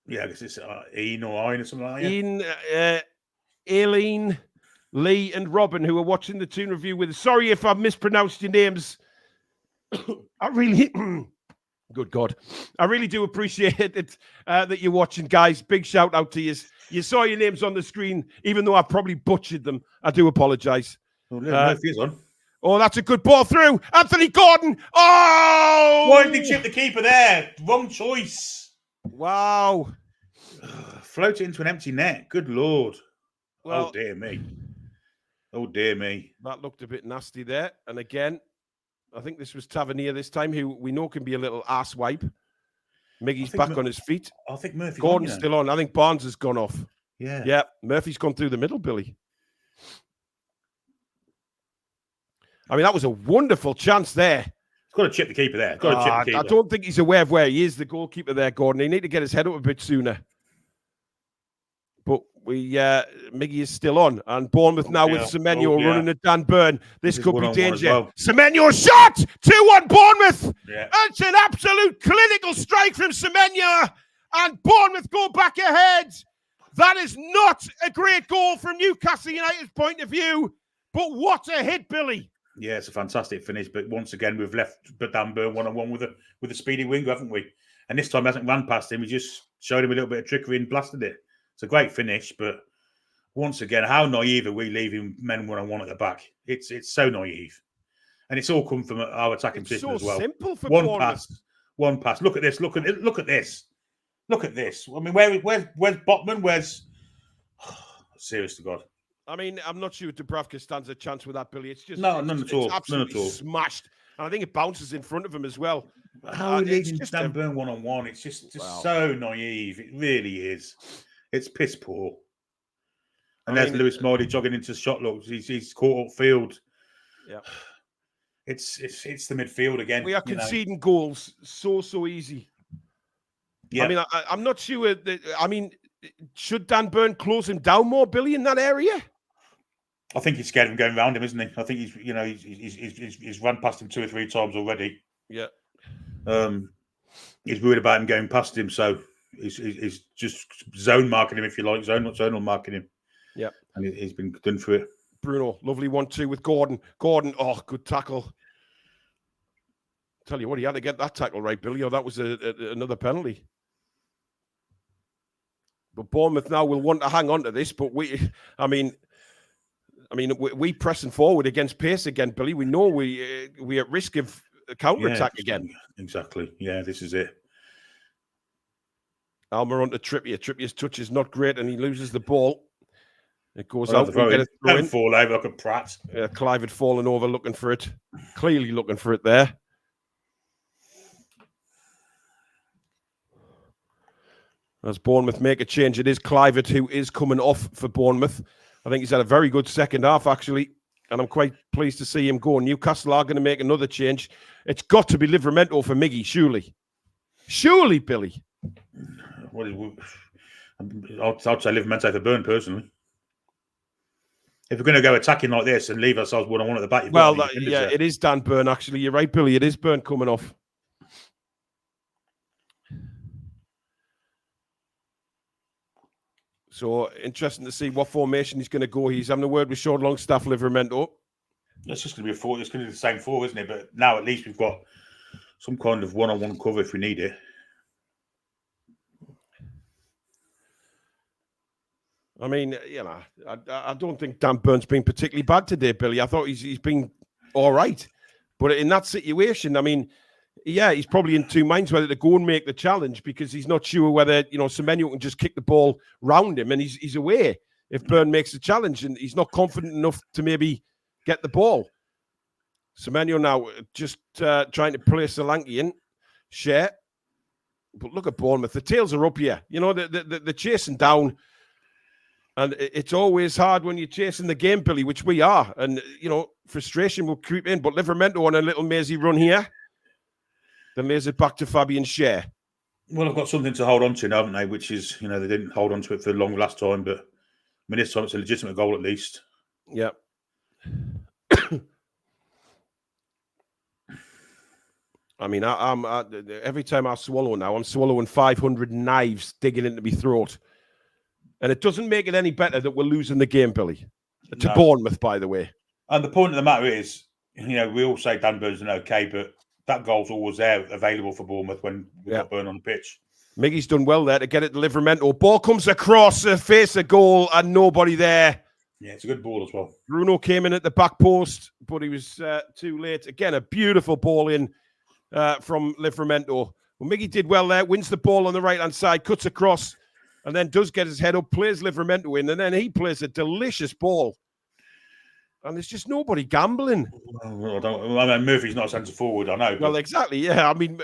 Yeah, I guess it's Ein or Ein or something like that. Ian, Aileen, Lee, and Robin, who are watching the Toon review with us. Sorry if I've mispronounced your names. I really... Good God. I really do appreciate it that you're watching, guys. Big shout out to you. You saw your names on the screen, even though I probably butchered them. I do apologise. Murphy's on. Oh, that's a good ball through. Anthony Gordon. Oh! Why did he chip the keeper there? Wrong choice. Wow. Float it into an empty net. Good Lord. Well, oh, dear me. Oh, dear me. That looked a bit nasty there. And again, I think this was Tavernier this time, who we know can be a little ass wipe. Miggy's back on his feet. I think Murphy's Gordon's still on. I think Barnes has gone off. Yeah. Yeah, Murphy's gone through the middle, Billy. I mean, that was a wonderful chance there. He's got to chip the keeper there. Got to chip the keeper. I don't think he's aware of where he is, the goalkeeper there, Gordon. He need to get his head up a bit sooner. But Miggy is still on. And Bournemouth now with Semenyo running at Dan Burn. This could be danger. Well. Semenyo shot! 2-1 Bournemouth! Yeah. It's an absolute clinical strike from Semenyo. And Bournemouth go back ahead. That is not a great goal from Newcastle United's point of view. But what a hit, Billy. Yeah, it's a fantastic finish. But once again, we've left Dan Burn one-on-one with a speedy winger, haven't we? And this time he hasn't ran past him. We just showed him a little bit of trickery and blasted it. It's a great finish, but once again, how naive are we leaving men one-on-one at the back? It's so naive. And it's all come from our attacking position as well. Simple for one pass. Look at this. Look at this. Look at this. I mean, where's Botman? Where's... Serious to God. I mean, I'm not sure Dubravka stands a chance with that, Billy. It's just none at all. Absolutely smashed. And I think it bounces in front of him as well. How are we leaving Dan Burn one-on-one? It's just so naive. It really is. It's piss poor. And there's Lewis Mardy jogging into shot looks. He's caught upfield. Yeah. It's the midfield again. We are conceding goals so easy. Yeah. I mean, I'm not sure that, should Dan Burn close him down more, Billy, in that area? I think he's scared of him going around him, isn't he? I think he's run past him 2 or 3 times already. Yeah. He's worried about him going past him, so he's just zone marking him, if you like, zonal marking him. Yeah. And he's been done for it. Bruno, lovely 1-2 with Gordon. Gordon, oh, good tackle. Tell you what, he had to get that tackle right, Billy, or that was another penalty. But Bournemouth now will want to hang on to this, but we pressing forward against pace again, Billy. We know we're at risk of a counter-attack again. Exactly. Yeah, this is it. Almiron to Trippier. Trippier's touch is not great, and he loses the ball. It goes out. Don't fall over like a prat. Clive had fallen over looking for it. Clearly looking for it there. As Bournemouth make a change, it is Clivett who is coming off for Bournemouth. I think he's had a very good second half, actually, and I'm quite pleased to see him go. Newcastle are going to make another change. It's got to be Livramento for Miggy, surely. Surely, Billy. I'd say Livramento for Burn, personally. If we're going to go attacking like this and leave ourselves one-on-one at the back... it is Dan Burn, actually. You're right, Billy. It is Burn coming off. So, interesting to see what formation he's going to go. He's having a word with Sean Longstaff, Livramento. It's just going to be a 4. It's going to be the same 4, isn't it? But now at least we've got some kind of one-on-one cover if we need it. I mean, I don't think Dan Burn's been particularly bad today, Billy. I thought he's been all right. But in that situation, I mean, yeah, he's probably in 2 minds whether to go and make the challenge because he's not sure whether, Semenyo can just kick the ball round him and he's away. if Burn makes a challenge, and he's not confident enough to maybe get the ball. Semenyo now just trying to play Solanke in. Share. But look at Bournemouth. The tails are up here. You know, they're chasing down. And it's always hard when you're chasing the game, Billy, which we are. And, you know, frustration will creep in. But Livramento on a little mazy run here. Then lays it back to Fabian Schär. Well, I've got something to hold on to, haven't they? Which is, you know, they didn't hold on to it for long last time. But, I mean, this time it's a legitimate goal at least. Yeah. I mean, I'm every time I swallow now, I'm swallowing 500 knives digging into my throat. And it doesn't make it any better that we're losing the game, Billy. To Bournemouth, by the way. And the point of the matter is, you know, we all say Dan Burn's an okay, but that goal's always there, available for Bournemouth when we've got Burn on the pitch. Miggy's done well there to get it to Livramento. Ball comes across, face a goal, and nobody there. Yeah, it's a good ball as well. Bruno came in at the back post, but he was too late. Again, a beautiful ball in from Livramento. Well, Miggy did well there, wins the ball on the right-hand side, cuts across, and then does get his head up, plays Livramento in, and then he plays a delicious ball. And there's just nobody gambling. I mean, Murphy's not a centre forward, I know. Well, exactly, yeah. I mean,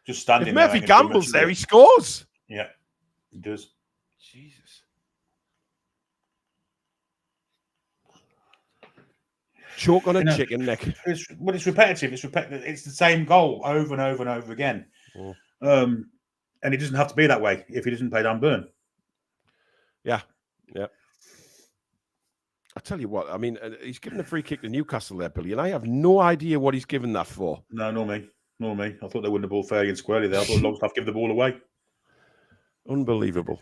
just standing if Murphy gambles there, he scores. Yeah, he does. Jesus. Choke on a chicken neck. It's repetitive. It's repetitive. It's the same goal over and over and over again. Oh. And it doesn't have to be that way if he doesn't play Dan Burn. Yeah, yeah. I tell you what, I mean, he's given a free kick to Newcastle there, Billy, and I have no idea what he's given that for. No, nor me. I thought they wouldn't have ball fairly and squarely there. I thought Longstaff give the ball away. Unbelievable.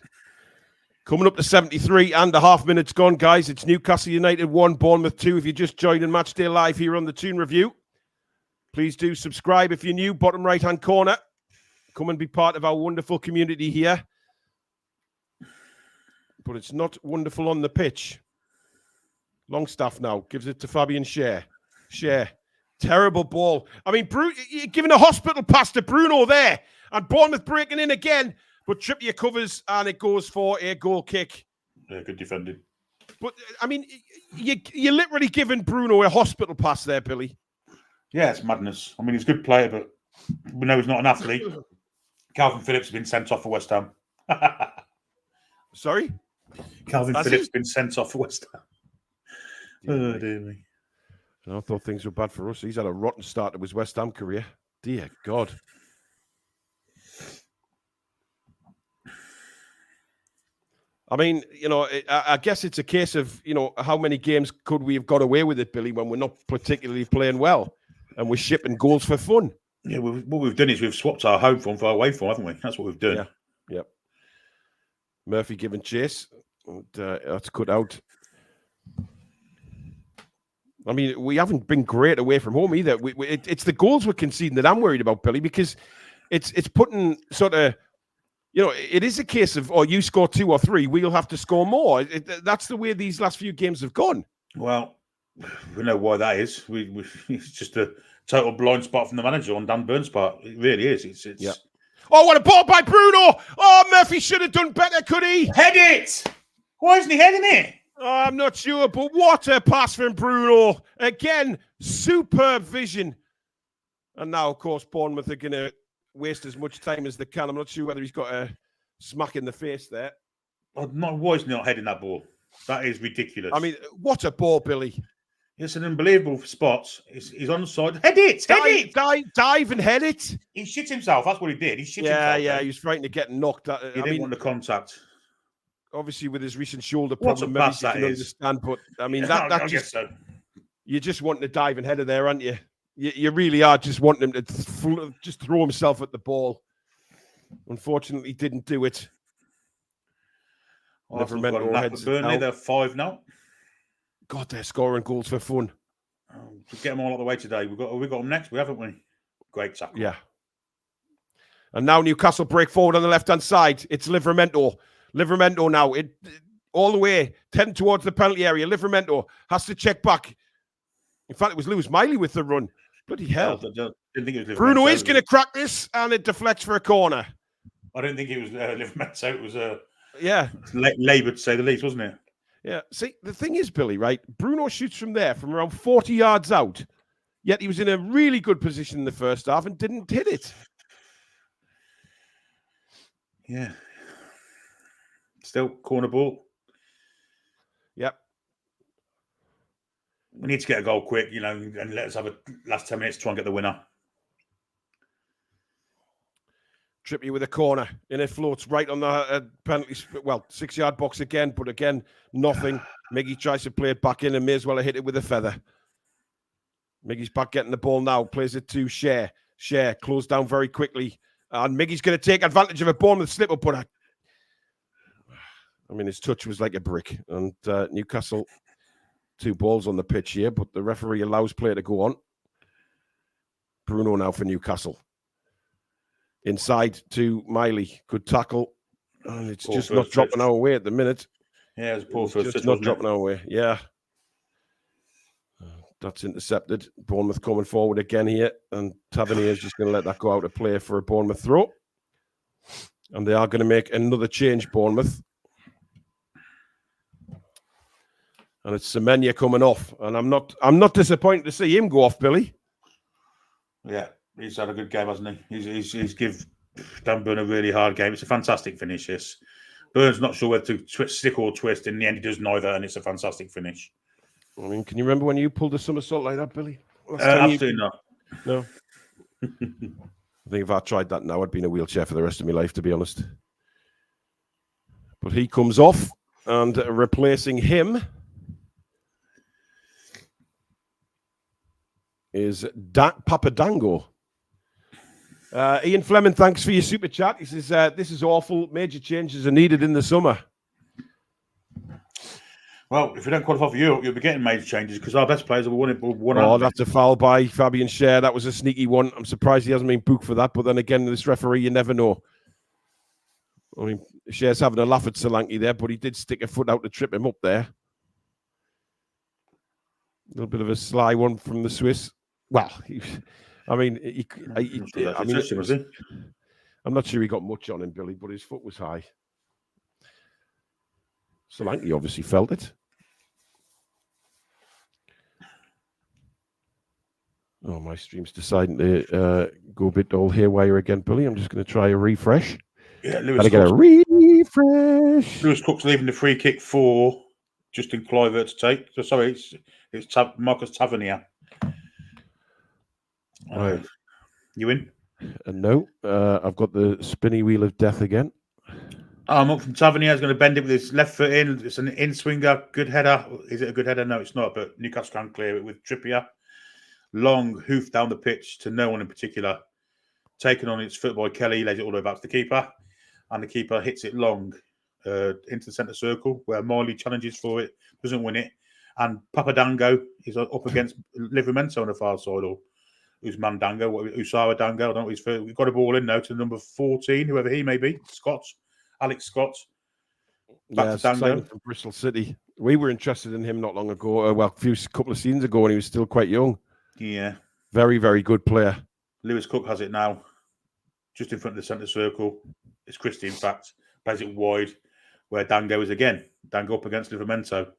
Coming up to 73.5 minutes gone, guys. It's Newcastle United 1, Bournemouth 2. If you're just joining Matchday Live here on the Toon Review, please do subscribe if you're new, bottom right-hand corner. Come and be part of our wonderful community here. But it's not wonderful on the pitch. Longstaff now gives it to Fabian Schär. Schär. Terrible ball. I mean, you're giving a hospital pass to Bruno there. And Bournemouth breaking in again. But Trippier covers and it goes for a goal kick. Yeah, good defending. But, I mean, you're literally giving Bruno a hospital pass there, Billy. Yeah, it's madness. I mean, he's a good player, but we know he's not an athlete. Calvin Phillips has been sent off for West Ham. Sorry? Calvin Phillips has been sent off for West Ham. Oh, dear me. I thought things were bad for us. He's had a rotten start to his West Ham career. Dear God. I mean, you know, I guess it's a case of, you know, how many games could we have got away with it, Billy, when we're not particularly playing well and we're shipping goals for fun? Yeah, what we've done is we've swapped our home form for our away form, haven't we? That's what we've done. Yeah, yep. Murphy giving chase. And, that's cut out. I mean, we haven't been great away from home either. It's the goals we're conceding that I'm worried about, Billy, because it's putting sort of, you know, it is a case of, you score 2 or 3, we'll have to score more. That's the way these last few games have gone. Well, we know why that is. It's just a total blind spot from the manager on Dan Burn's part. It really is. It's yeah. Oh, what a ball by Bruno! Oh, Murphy should have done better, could he? Head it! Why isn't he heading it? Oh, I'm not sure, but what a pass from Bruno. Again, superb vision. And now, of course, Bournemouth are going to waste as much time as they can. I'm not sure whether he's got a smack in the face there. Why is he not heading that ball? That is ridiculous. I mean, what a ball, Billy. It's an unbelievable spot. He's on the side. Head it! Dive and head it. He shit himself. That's what he did. He shit himself. Yeah, he was frightened to get knocked. He didn't want the contact. Obviously, with his recent shoulder problem, maybe you can understand. But I mean, that just so. You're just wanting to dive and header there, aren't you? You really are just wanting him to just throw himself at the ball. Unfortunately, didn't do it. Burnley, they're 5 now. God, they're scoring goals for fun. Get them all out of the way today. We've got them next, haven't we? Great tackle. Yeah. And now Newcastle break forward on the left-hand side. It's Livramento. Livramento now, all the way, 10 towards the penalty area. Livramento has to check back. In fact, it was Lewis Miley with the run. Bloody hell. Didn't think it was Bruno is going to crack this, and it deflects for a corner. I didn't think it was Livramento. It was yeah, Labour, to say the least, wasn't it? Yeah. See, the thing is, Billy, right? Bruno shoots from there, from around 40 yards out. Yet he was in a really good position in the first half and didn't hit it. Yeah. Still corner ball. Yep. We need to get a goal quick, and let us have a last 10 minutes to try and get the winner. Trippier with a corner, and it floats right on the penalty, 6-yard box again, but again, nothing. Miggy tries to play it back in and may as well have hit it with a feather. Miggy's back getting the ball now, plays it to Share. Share closed down very quickly, and Miggy's going to take advantage of a Bournemouth slip up, but his touch was like a brick, and Newcastle, 2 balls on the pitch here, but the referee allows play to go on. Bruno now for Newcastle. Inside to Miley. Good tackle. And it's just not dropping our way at the minute. Yeah, it's poor first. Just not dropping our way. Yeah. That's intercepted. Bournemouth coming forward again here. And Tavernier is just going to let that go out of play for a Bournemouth throw. And they are going to make another change, Bournemouth. And it's Semenya coming off. And I'm not disappointed to see him go off, Billy. Yeah. He's had a good game, hasn't he? He's give Dan Burn a really hard game. It's a fantastic finish, this. Burn's not sure whether to stick or twist. In the end, he does neither, and it's a fantastic finish. Can you remember when you pulled a somersault like that, Billy? Absolutely not. No. I think if I tried that now, I'd be in a wheelchair for the rest of my life, to be honest. But he comes off, and replacing him is Papadango. Ian Fleming, thanks for your super chat. He says, this is awful. Major changes are needed in the summer. Well, if we don't qualify for Europe, you'll be getting major changes because our best players have won it. That's a foul by Fabian Schär. That was a sneaky one. I'm surprised he hasn't been booked for that. But then again, this referee, you never know. Schär's having a laugh at Solanke there, but he did stick a foot out to trip him up there. A little bit of a sly one from the Swiss. Well, I'm not sure he got much on him, Billy, but his foot was high. Solanke obviously felt it. Oh, my stream's deciding to go a bit all haywire again, Billy. I'm just going to try a refresh. Yeah, Gotta get a refresh. Lewis Cook's leaving the free kick for Justin Kluivert to take. So sorry, it's Marcus Tavernier. Right. You in? No, I've got the spinny wheel of death again. I'm up from Tavernier. Is going to bend it with his left foot in. It's an in-swinger. Good header. Is it a good header? No, it's not. But Newcastle can clear it with Trippier. Long hoof down the pitch to no one in particular. Taken on its foot by Kelly. Lays it all the way back to the keeper. And the keeper hits it long into the centre circle where Miley challenges for it. Doesn't win it. And Papadango is up against Livramento on the far side. Or Usman Dango, Usara Dango. I don't know what he's. We've got a ball in now to number 14, whoever he may be. Alex Scott. Back to Dango from Bristol City. We were interested in him not long ago. A couple of seasons ago when he was still quite young. Yeah. Very, very good player. Lewis Cook has it now, just in front of the centre circle. It's Christie, in fact. Plays it wide, where Dango is again. Dango up against Livramento.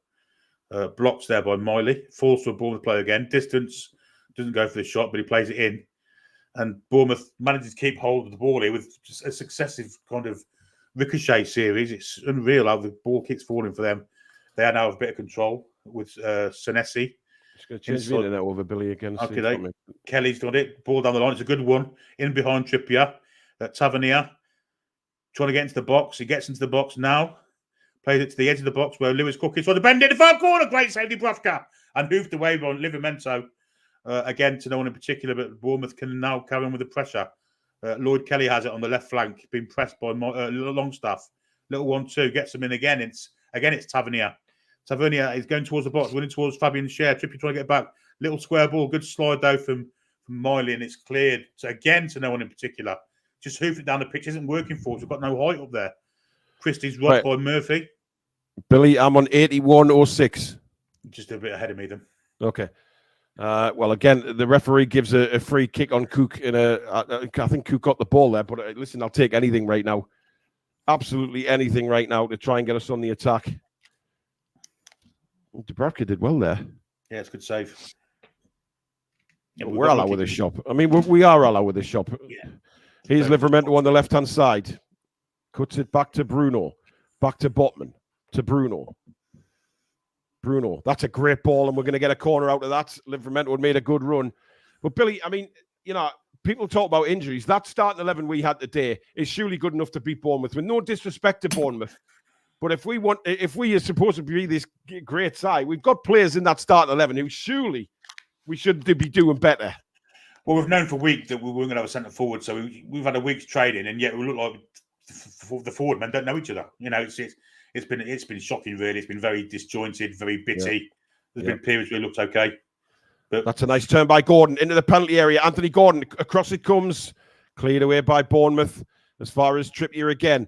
Blocks there by Miley. Falls to a Bournemouth player again. Distance. Doesn't go for the shot, but he plays it in. And Bournemouth manages to keep hold of the ball here with just a successive kind of ricochet series. It's unreal how the ball keeps falling for them. They now have a bit of control with Senesi. Just going to change the internet over Billy again. Okay, Kelly's got it. Ball down the line. It's a good one. In behind Trippier. Tavernier trying to get into the box. He gets into the box now. Plays it to the edge of the box where Lewis Cook is trying to bend in the far corner. Great save, Dubravka. And moved away by Livramento. Again, to no one in particular, but Bournemouth can now carry on with the pressure. Lloyd Kelly has it on the left flank, being pressed by Longstaff. Little 1-2, gets him in again. It's Tavernier. Tavernier is going towards the box, running towards Fabian Schär. Trippier trying to get back. Little square ball, good slide though from Miley, and it's cleared. So again, to no one in particular. Just hoofed it down the pitch, isn't working for us. We've got no height up there. Christie's right by Murphy. Billy, I'm on 81.06. Just a bit ahead of me then. Okay. Well, again, the referee gives a free kick on Cook. I think Cook got the ball there, but listen, I'll take anything right now. Absolutely anything right now to try and get us on the attack. Dubravka did well there. Yeah, it's a good save. Yeah, we're allowed with this shop. I mean, we are allowed with this shop. Yeah. Here's Livramento on the left-hand side. Cuts it back to Bruno. Back to Botman. To Bruno. Bruno. That's a great ball, and we're going to get a corner out of that. Livramento had made a good run. But, Billy, I mean, you know, people talk about injuries. That starting 11 we had today is surely good enough to beat Bournemouth. With no disrespect to Bournemouth. But if we are supposed to be this great side, we've got players in that starting 11 who surely we should be doing better. Well, we've known for weeks that we weren't going to have a centre forward, so we've had a week's training, and yet we look like the forward men don't know each other. You know, it's been shocking, really. It's been very disjointed, very bitty. There's been periods where it looked okay. But that's a nice turn by Gordon into the penalty area. Anthony Gordon, across it comes. Cleared away by Bournemouth. As far as Trippier again.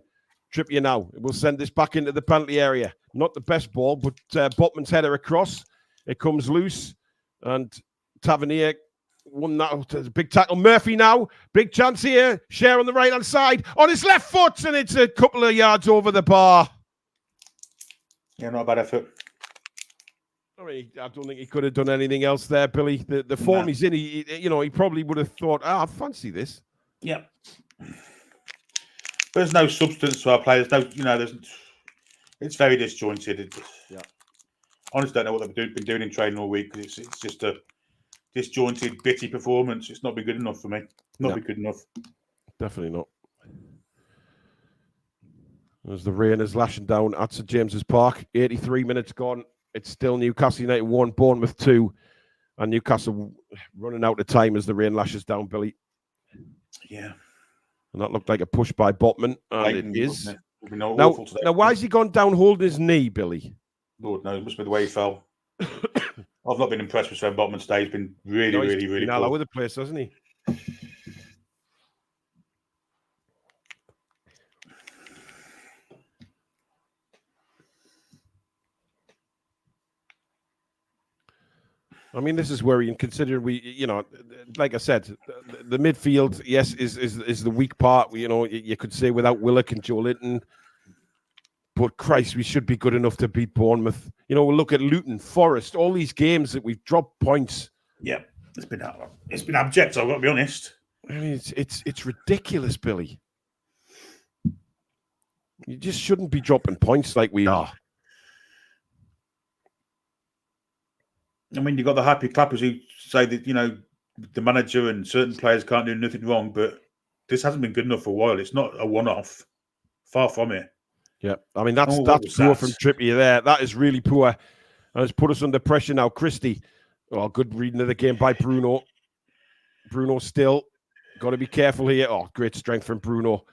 Trippier now. We'll send this back into the penalty area. Not the best ball, but Botman's header across. It comes loose. And Tavernier won that. Big tackle. Murphy now. Big chance here. Share on the right-hand side. On his left foot. And it's a couple of yards over the bar. Yeah, not a bad effort. I mean, I don't think he could have done anything else there, Billy. The form he's in, he probably would have thought, I fancy this. Yeah. There's no substance to our players. It's very disjointed. Honestly, don't know what they've been doing in training all week, because it's just a disjointed, bitty performance. It's not been good enough for me. Not been good enough. Definitely not. As the rain is lashing down at St James's Park, 83 minutes gone. It's still Newcastle United 1, Bournemouth 2, and Newcastle running out of time as the rain lashes down, Billy. Yeah. And that looked like a push by Botman, and it is. Now, why has he gone down holding his knee, Billy? Lord knows, it must be the way he fell. I've not been impressed with Sven Botman today. He's been really been all over the place, hasn't he? I mean, this is worrying considering like I said, the midfield, yes, is the weak part. You could say without Willock and Joe Linton, but Christ, we should be good enough to beat Bournemouth. We'll look at Luton, Forest, all these games that we've dropped points. Yeah, it's been abject. I've got to be honest. I mean, it's ridiculous, Billy. You just shouldn't be dropping points like we are. I mean, you've got the happy clappers who say that, the manager and certain players can't do nothing wrong, but this hasn't been good enough for a while. It's not a one-off. Far from it. Yeah, I mean, that's poor from Trippier there. That is really poor. And it's put us under pressure now. Christie. Oh, good reading of the game by Bruno. Bruno still. Got to be careful here. Oh, great strength from Bruno.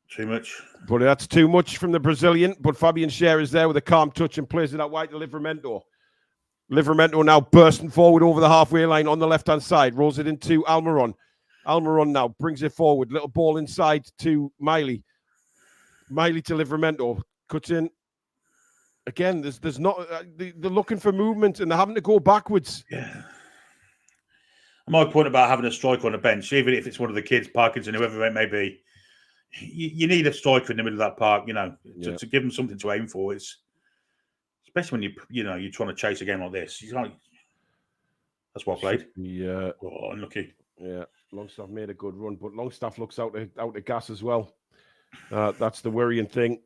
Too much. But that's too much from the Brazilian. But Fabian Schär is there with a calm touch and plays it out wide to Livramento. Livramento now bursting forward over the halfway line on the left-hand side. Rolls it into Almiron. Almiron now brings it forward. Little ball inside to Miley. Miley to Livramento. Cuts in. Again, there's not... they're looking for movement and they're having to go backwards. Yeah. My point about having a striker on the bench, even if it's one of the kids, Parkinson, whoever it may be, you need a striker in the middle of that park, to give them something to aim for. It's... Especially when you're trying to chase a game like this. That's what I played. Yeah. Oh, unlucky. Yeah. Longstaff made a good run, but Longstaff looks out of gas as well. That's the worrying thing.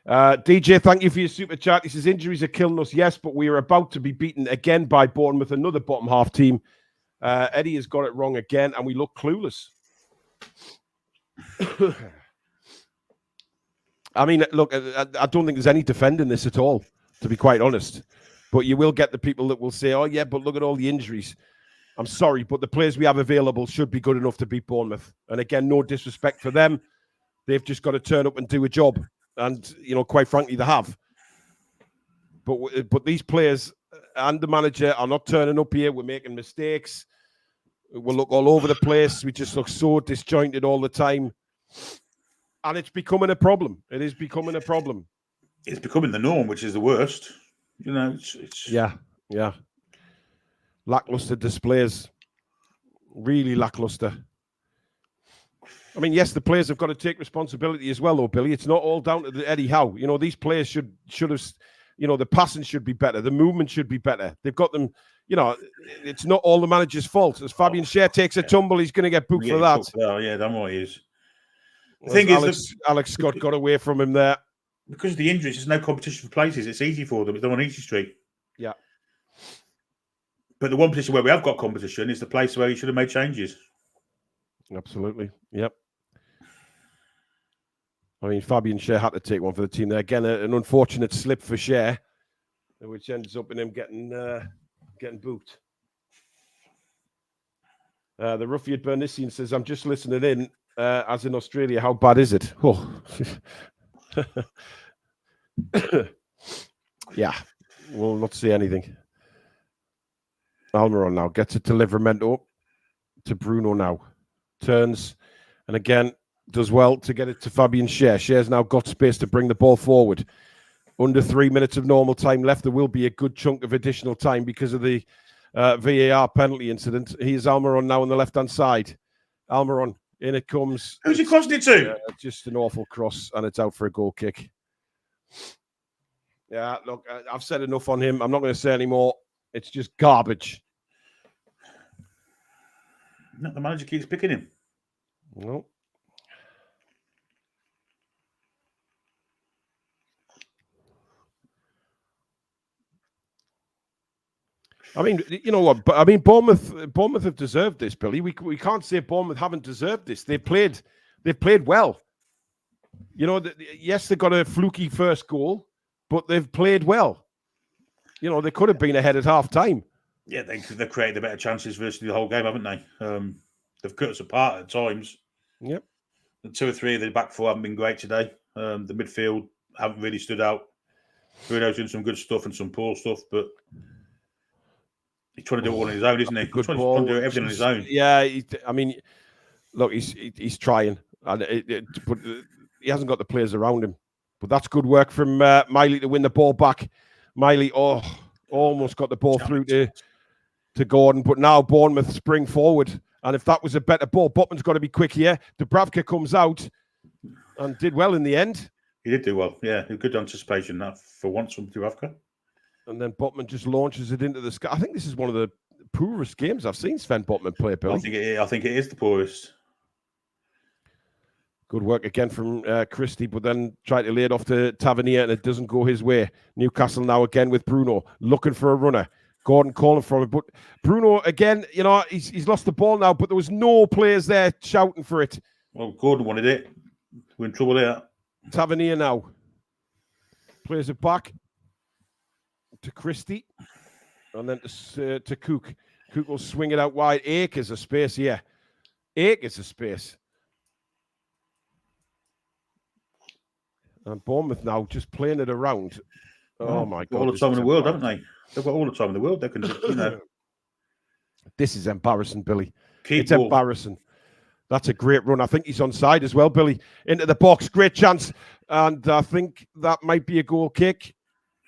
DJ, thank you for your super chat. He says, injuries are killing us, yes, but we are about to be beaten again by Bournemouth, another bottom half team. Eddie has got it wrong again, and we look clueless. I mean, look, I don't think there's any defending this at all, to be quite honest. But you will get the people that will say, oh, yeah, but look at all the injuries. I'm sorry, but the players we have available should be good enough to beat Bournemouth. And again, no disrespect for them. They've just got to turn up and do a job. And, quite frankly, they have. But these players and the manager are not turning up here. We're making mistakes. We'll look all over the place. We just look so disjointed all the time. And it's becoming a problem. It is becoming a problem. It's becoming the norm, which is the worst. It's... Yeah. Lackluster displays. Really lackluster. I mean, yes, the players have got to take responsibility as well, though, Billy. It's not all down to Eddie Howe. These players should have the passing should be better. The movement should be better. They've got them, it's not all the manager's fault. As Fabian Schär takes a tumble, he's going to get booked for that. Yeah, damn right he is. The thing is, Alex Scott got away from him there. Because of the injuries, there's no competition for places. It's easy for them. They're on easy street. Yeah. But the one position where we have got competition is the place where he should have made changes. Absolutely. Yep. I mean, Fabian Schär had to take one for the team there. Again, an unfortunate slip for Schär, which ends up in him getting booked. The Ruffiad Bernician says, I'm just listening in. As in Australia, how bad is it? Oh. Yeah, we'll not see anything. Almiron now gets it to Livramento, to Bruno now. Turns, and again, does well to get it to Fabian Schär. Schär's now got space to bring the ball forward. Under 3 minutes of normal time left. There will be a good chunk of additional time because of the VAR penalty incident. Here's Almiron now on the left-hand side. Almiron, in it comes. Who's he crossing it to? Just an awful cross, and it's out for a goal kick. Yeah, look, I've said enough on him. I'm not going to say any more. It's just garbage. No, the manager keeps picking him. No. I mean, you know what? But I mean, Bournemouth have deserved this, Billy. We can't say Bournemouth haven't deserved this. They've played well. Yes, they got a fluky first goal, but they've played well. They could have been ahead at half time. Yeah, they've created the better chances virtually the whole game, haven't they? They've cut us apart at times. Yep. The 2 or 3 of the back four haven't been great today. The midfield haven't really stood out. Bruno's doing some good stuff and some poor stuff, but he's trying to do it all on his own, isn't he? He's trying to do everything on his own. Yeah, look, he's trying, but he hasn't got the players around him. But that's good work from Miley to win the ball back. Miley, almost got the ball through to Gordon, but now Bournemouth spring forward. And if that was a better ball, Botman's got to be quick here. Dubravka comes out and did well in the end. He did do well, yeah. Good anticipation that for once from Dubravka. And then Botman just launches it into the sky. I think this is one of the poorest games I've seen Sven Botman play, Billy. I think it is the poorest. Good work again from Christie, but then tried to lay it off to Tavernier, and it doesn't go his way. Newcastle now again with Bruno, looking for a runner. Gordon calling for him, but Bruno again, he's lost the ball now, but there was no players there shouting for it. Well, Gordon wanted it. We're in trouble here. Tavernier now plays it back to Christie, and then to Cook. Cook will swing it out wide. Acres of space here. Acres of space. And Bournemouth now just playing it around. Oh my God. All the time in the world, haven't they? They've got all the time in the world. They can just, This is embarrassing, Billy. It's embarrassing. That's a great run. I think he's onside as well, Billy. Into the box. Great chance. And I think that might be a goal kick.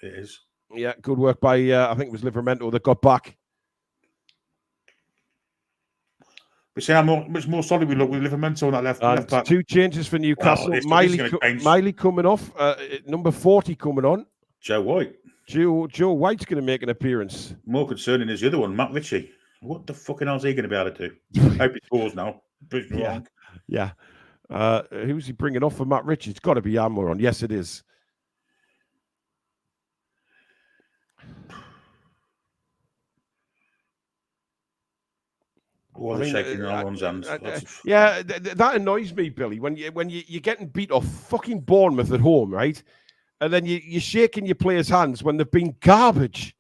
It is. Yeah, good work by, I think it was Livramento that got back. We see how much more solid we look with Livramento on that left back. 2 changes for Newcastle. Miley coming off. Number 40 coming on. Joe White. Joe White's going to make an appearance. More concerning is the other one, Matt Ritchie. What the fucking hell is he going to be able to do? I hope he scores now. Yeah. Who's he bringing off for Matt Ritchie? It's got to be Almiron. Yes, it is. Shaking in Almiron's hands. That annoys me, Billy. When you're getting beat off fucking Bournemouth at home, right? And then you're shaking your players' hands when they've been garbage.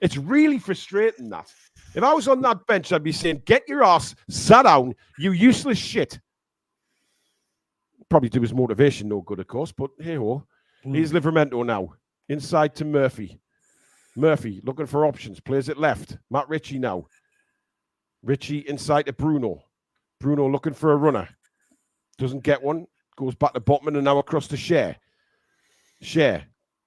It's really frustrating, that. If I was on that bench, I'd be saying, get your ass sat down, you useless shit. Probably do his motivation no good, of course, but hey-ho. Here's Livramento now. Inside to Murphy. Murphy looking for options. Plays it left. Matt Ritchie now. Ritchie inside to Bruno. Bruno looking for a runner. Doesn't get one. Goes back to Botman and now across to Schär. Schär.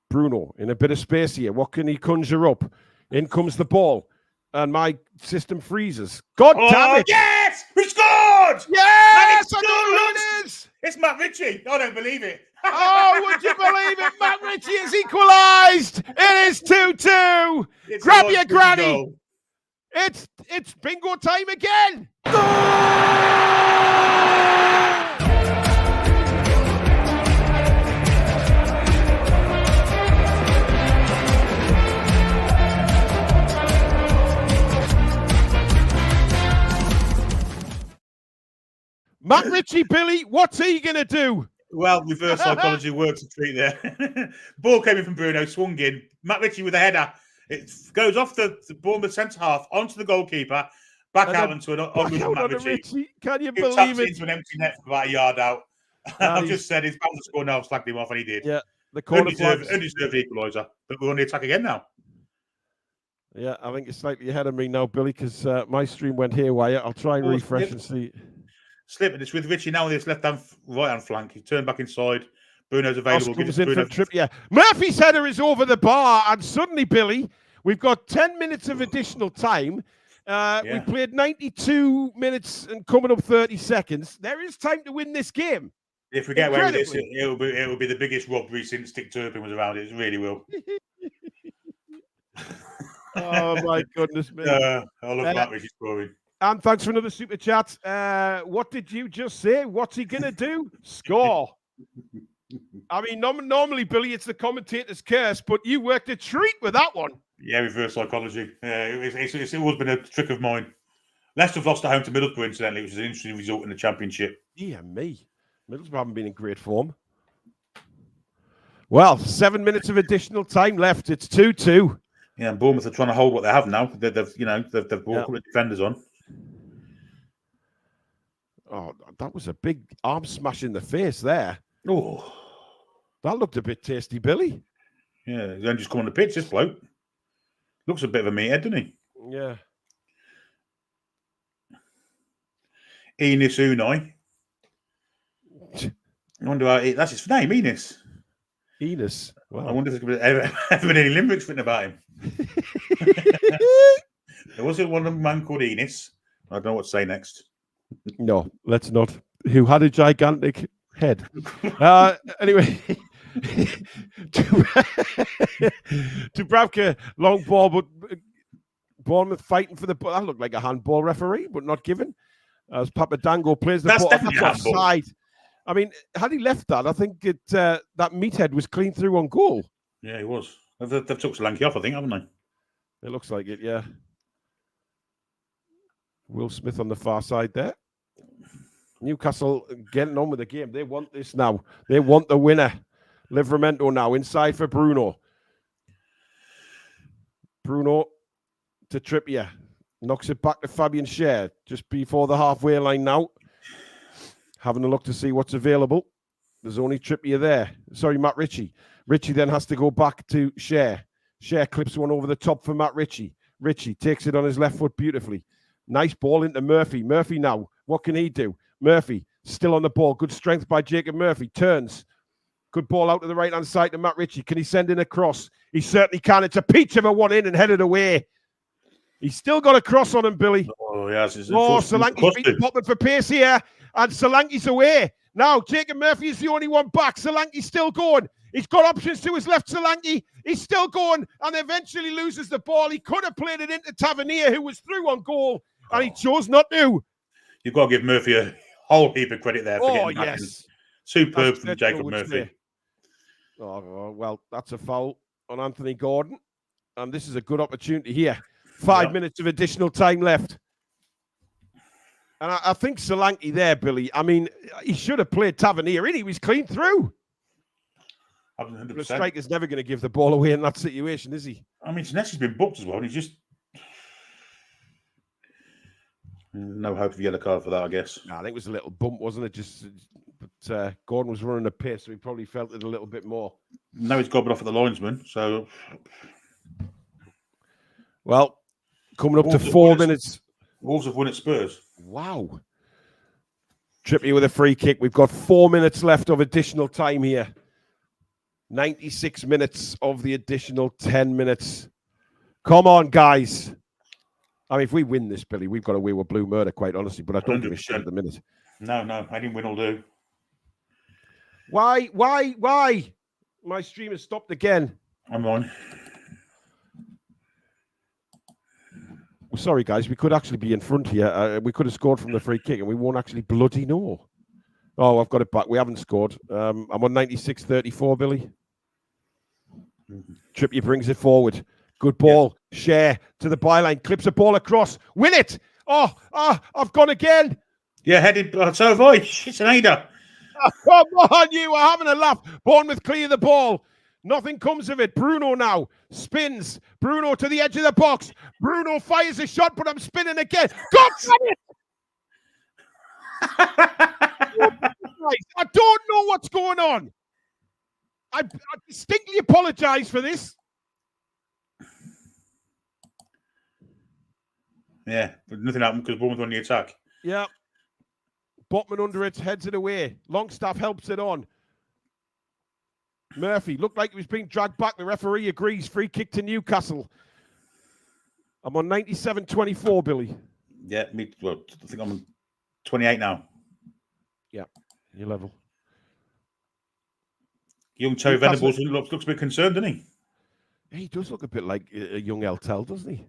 Bruno in a bit of space here. What can he conjure up? In comes the ball. And my system freezes. God damn it! Yes! We scored! Yes! And is? It's Matt Ritchie. I don't believe it. Oh, would you believe it? Matt Ritchie has equalised. It is 2-2. Grab your granny. Goal. It's bingo time again. Matt Ritchie, Billy, what's he going to do? Well, reverse psychology works a treat there. Ball came in from Bruno, swung in. Matt Ritchie with a header. It goes off the Bournemouth centre half onto the goalkeeper, back out into an onward Matt Ritchie. Can you believe it? Into an empty net from about a yard out. I've just said he's bound to score now. Slagged him off, and he did. Yeah, the corner undeserved equaliser, but we're on the attack again now. Yeah, I think it's slightly ahead of me now, Billy, because my stream went haywire. I'll try and refresh and see. Slip, and it's with Ritchie now on this right-hand flank. He turned back inside. Bruno's available. Comes in for Trippier. Murphy's header is over the bar, and suddenly, Billy, we've got 10 minutes of additional time. We played 92 minutes and coming up 30 seconds. There is time to win this game. If we get away with this, it will be the biggest robbery since Dick Turpin was around. It really will. Oh, my goodness me. I love that Ritchie scoring. And thanks for another super chat. What did you just say? What's he going to do? Score. I mean, normally, Billy, it's the commentator's curse, but you worked a treat with that one. Yeah, reverse psychology. It's always been a trick of mine. Leicester have lost at home to Middlesbrough, incidentally, which is an interesting result in the Championship. Yeah, me. Middlesbrough haven't been in great form. Well, 7 minutes of additional time left. It's 2-2. Yeah, and Bournemouth are trying to hold what they have now. They've brought a couple of defenders on. Oh, that was a big arm smash in the face there. Oh, that looked a bit tasty, Billy. Yeah, he's only just come on the pitch, this bloke. Looks a bit of a meathead, doesn't he? Yeah. Enes Unai. I wonder how that's his name, Enes. Enes. Wow. I wonder if there's ever been any limericks written about him. There was one man called Enes. I don't know what to say next. No, let's not. Who had a gigantic head. Anyway, Dubravka, long ball, but Bournemouth fighting for the ball. That looked like a handball referee, but not given. As Papadango plays the ball offside. I mean, had he left that, I think that meathead was clean through on goal. Yeah, he was. They've took Solanke off, I think, haven't they? It looks like it, yeah. Will Smith on the far side there. Newcastle getting on with the game. They want this now. They want the winner. Livramento now inside for Bruno. Bruno to Trippier. Knocks it back to Fabian Schär just before the halfway line now. Having a look to see what's available. There's only Trippier there. Sorry, Matt Ritchie. Ritchie then has to go back to Schär. Schär clips one over the top for Matt Ritchie. Ritchie takes it on his left foot beautifully. Nice ball into Murphy. Murphy now. What can he do? Murphy still on the ball. Good strength by Jacob Murphy. Turns. Good ball out to the right-hand side to Matt Ritchie. Can he send in a cross? He certainly can. It's a peach of a one in and headed away. He's still got a cross on him, Billy. Oh, yes. Solanke's beating Poppin for pace here. And Solanke's away. Now, Jacob Murphy is the only one back. Solanke's still going. He's got options to his left, Solanke. He's still going and eventually loses the ball. He could have played it into Tavernier, who was through on goal, and he chose not to. You've got to give Murphy a whole heap of credit there for getting back in. Superb from Jacob Murphy. Oh, well, that's a foul on Anthony Gordon. And this is a good opportunity here. 5 minutes of additional time left. And I think Solanke there, Billy, I mean, he should have played Tavernier in. He was clean through. 100%. The striker's never going to give the ball away in that situation, is he? I mean, Senesi's been booked as well, and he's just... No hope of a yellow card for that, I guess. I think it was a little bump, wasn't it? But Gordon was running a pace, so he probably felt it a little bit more. Now he's gobbled off at the linesman, so... Well, coming up to 4 minutes. Wolves have won at Spurs. Wow. Trippier with a free kick. We've got 4 minutes left of additional time here. 96 minutes of the additional 10 minutes. Come on, guys. I mean, if we win this, Billy, we've got away with blue murder, quite honestly, but I don't 100%. Give a shit at the minute. No, any win will do. Why? My stream has stopped again. I'm on. Sorry, guys. We could actually be in front here. We could have scored from the free kick, and we won't actually bloody know. Oh, I've got it back. We haven't scored. I'm on 96-34, Billy. Trippier brings it forward. Good ball. Yeah. Share to the byline. Clips a ball across. Win it. Oh, I've gone again. Yeah, headed. So have I. It's an aider. Oh, come on, you are having a laugh. Bournemouth clear the ball. Nothing comes of it. Bruno now spins. Bruno to the edge of the box. Bruno fires a shot, but I'm spinning again. God damn it! I don't know what's going on. I distinctly apologise for this. Yeah, but nothing happened because Bournemouth won the attack. Yeah. Botman under it, heads it away. Longstaff helps it on. Murphy looked like he was being dragged back. The referee agrees. Free kick to Newcastle. I'm on 97-24, Billy. Yeah, me. Well, I think I'm on 28 now. Yeah, you're level. Young Terry Venables looks a bit concerned, doesn't he? He does look a bit like a young Eltel, doesn't he?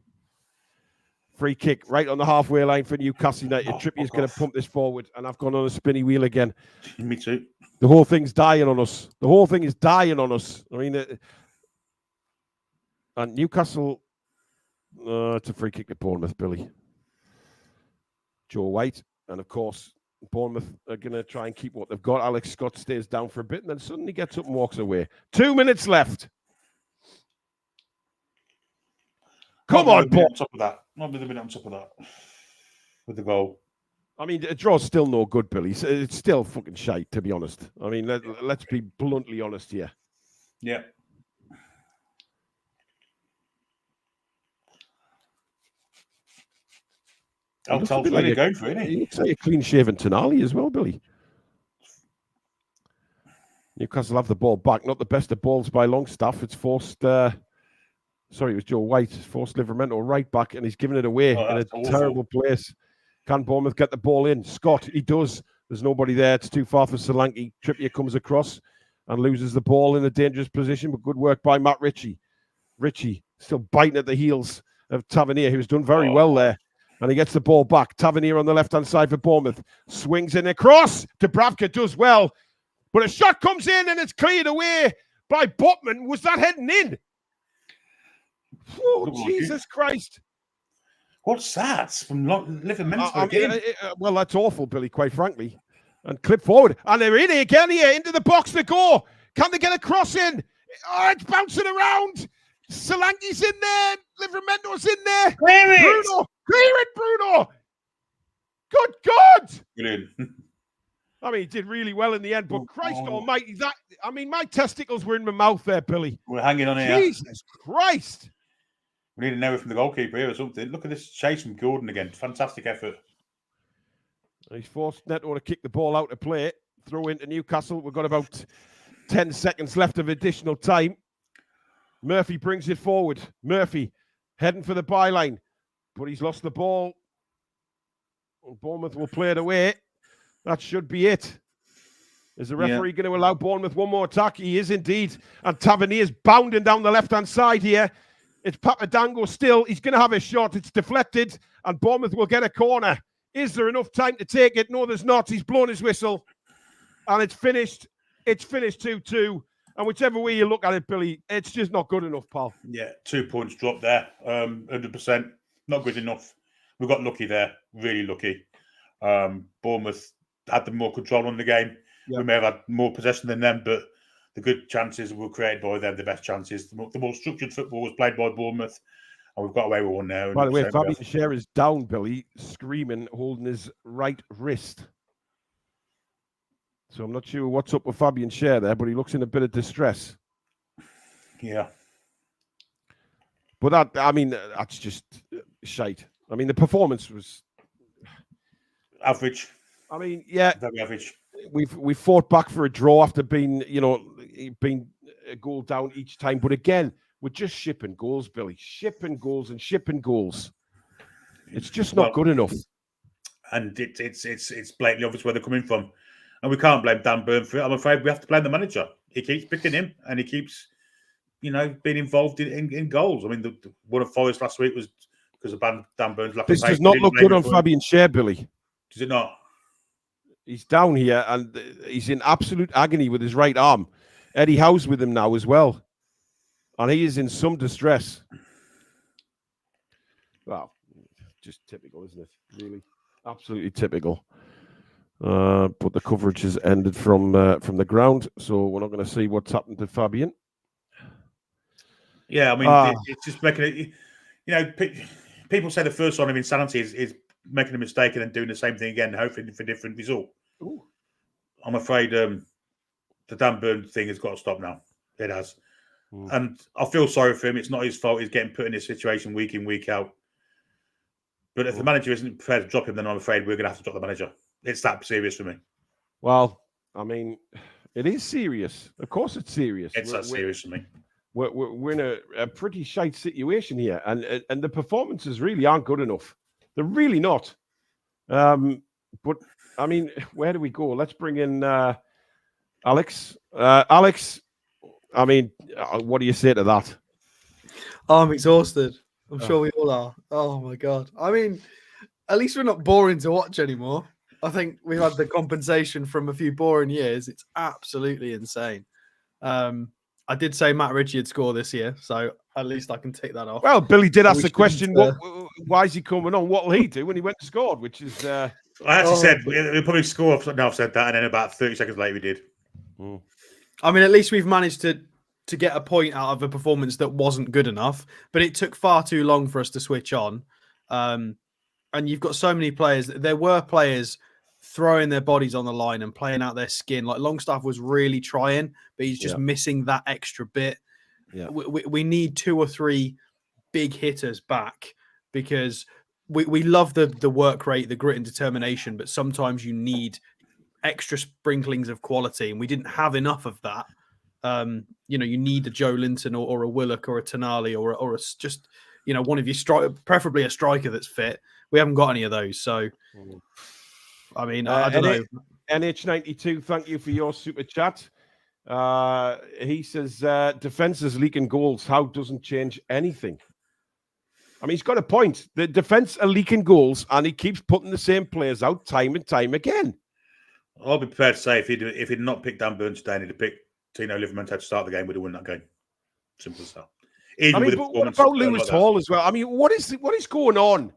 Free kick right on the halfway line for Newcastle United. Trippier's going to pump this forward, and I've gone on a spinny wheel again. Me too. The whole thing's dying on us. The whole thing is dying on us. I mean, and Newcastle, it's a free kick to Bournemouth, Billy. Joe White, and of course, Bournemouth are going to try and keep what they've got. Alex Scott stays down for a bit and then suddenly gets up and walks away. 2 minutes left. Come on, Paul. On top of that. Not with a minute on top of that. With the goal. I mean, a draw's still no good, Billy. It's still fucking shite, to be honest. I mean, let's be bluntly honest here. Yeah. Eltel's really going for it, isn't he? He looks like a clean-shaven Tonali as well, Billy. Newcastle have the ball back. Not the best of balls by Longstaff. It's forced... Sorry, it was Joe White. Forced Livramento right back, and he's giving it away in a terrible place. Can Bournemouth get the ball in? Scott, he does. There's nobody there. It's too far for Solanke. Trippier comes across and loses the ball in a dangerous position, but good work by Matt Ritchie. Ritchie still biting at the heels of Tavernier, who's done very well there. And he gets the ball back. Tavernier on the left-hand side for Bournemouth. Swings in across. Dubravka does well. But a shot comes in and it's cleared away by Botman. Was that heading in? Oh, Jesus Christ. What's that? From Livramento again? Well, that's awful, Billy, quite frankly. And clip forward. And they're in again here. Into the box to go. Can they get a cross in? Oh, it's bouncing around. Solanke's in there. Livramento's in there. Clear it. Bruno. Clear it, Bruno. Good God. Brilliant. I mean, he did really well in the end, but Christ almighty, my testicles were in my mouth there, Billy. We're hanging on here. Jesus Christ. We need an error from the goalkeeper here or something. Look at this chase from Gordon again. Fantastic effort. He's forced Neto to kick the ball out to play. Throw into Newcastle. We've got about 10 seconds left of additional time. Murphy brings it forward. Murphy heading for the byline, but he's lost the ball. Bournemouth will play it away. That should be it. Is the referee going to allow Bournemouth one more attack? He is indeed. And Tavernier's bounding down the left-hand side here. It's Papadango still. He's going to have a shot. It's deflected, and Bournemouth will get a corner. Is there enough time to take it? No, there's not. He's blown his whistle, and it's finished. It's finished 2-2. And whichever way you look at it, Billy, it's just not good enough, pal. Yeah, 2 points dropped there. 100%. Not good enough. We got lucky there. Really lucky. Bournemouth had the more control on the game. Yep. We may have had more possession than them, but the good chances were created by them, the best chances. The more structured football was played by Bournemouth, and we've got away with one now. By the way, Fabian Schär is down, Billy, screaming, holding his right wrist. So I'm not sure what's up with Fabian Schär there, but he looks in a bit of distress. Yeah. But that's just shite. I mean, the performance was average. I mean, yeah, very average. We've fought back for a draw after being a goal down each time. But again, we're just shipping goals, Billy. Shipping goals and shipping goals. It's just not good enough. And it's blatantly obvious where they're coming from. And we can't blame Dan Burn for it. I'm afraid we have to blame the manager. He keeps picking him, and he keeps, being involved in goals. I mean, the one of Forest last week was because of Dan Burn's lack of pace. This does not look good on Fabian Schär, Billy. Does it not? He's down here, and he's in absolute agony with his right arm. Eddie Howe's with him now as well. And he is in some distress. Wow. Just typical, isn't it? Really? Absolutely typical. But the coverage has ended from the ground, so we're not going to see what's happened to Fabian. Yeah, I mean, it's just making it. People say the first sign of insanity is making a mistake and then doing the same thing again, hoping for a different result. Ooh. I'm afraid the Dan Burn thing has got to stop now. It has. And I feel sorry for him. It's not his fault. He's getting put in this situation week in, week out. But if the manager isn't prepared to drop him, then I'm afraid we're going to have to drop the manager. It's that serious for me. Well, I mean, it is serious. Of course it's serious. It's that serious for me. We're in a pretty shite situation here. And the performances really aren't good enough. They're really not. But, I mean, where do we go? Let's bring in Alex. Alex, I mean, what do you say to that? I'm exhausted. I'm sure we all are. Oh, my God. I mean, at least we're not boring to watch anymore. I think we've had the compensation from a few boring years. It's absolutely insane. I did say Matt Ritchie had scored this year, so at least I can take that off. Well, Billy did ask the question, why is he coming on? What will he do when he went and scored? Which is... I actually said, we'll probably score. No, I've said that, and then about 30 seconds later we did. I mean, at least we've managed to get a point out of a performance that wasn't good enough, but it took far too long for us to switch on. And you've got so many players. There were players throwing their bodies on the line and playing out their skin. Like Longstaff was really trying, but he's just missing that extra bit. Yeah. We need 2 or 3 big hitters back because we love the work rate, the grit and determination, but sometimes you need extra sprinklings of quality, and we didn't have enough of that. You need a Joe Linton or a Willock or a Tonali or just one of your preferably a striker that's fit. We haven't got any of those, so I mean, I don't know. NH92, thank you for your super chat. He says defense is leaking goals. How doesn't change anything. I mean, he's got a point. The defense are leaking goals, and he keeps putting the same players out time and time again. I'll be prepared to say if he'd not picked Dan Burn today and he'd picked Tino Livermore to start the game, we'd have won that game. Simple as that. But what about Lewis Hall as well? I mean, what is going on?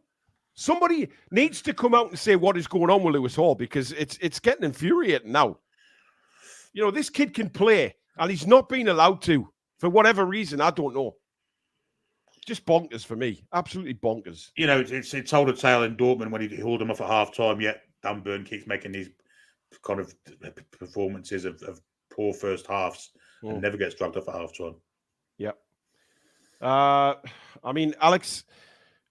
Somebody needs to come out and say what is going on with Lewis Hall, because it's getting infuriating now. This kid can play, and he's not being allowed to for whatever reason. I don't know. Just bonkers for me. Absolutely bonkers. It's told a tale in Dortmund when he hauled him off at half time. Yet Dan Burn keeps making these kind of performances of poor first halves and never gets dragged off at half time. Yep. I mean, Alex,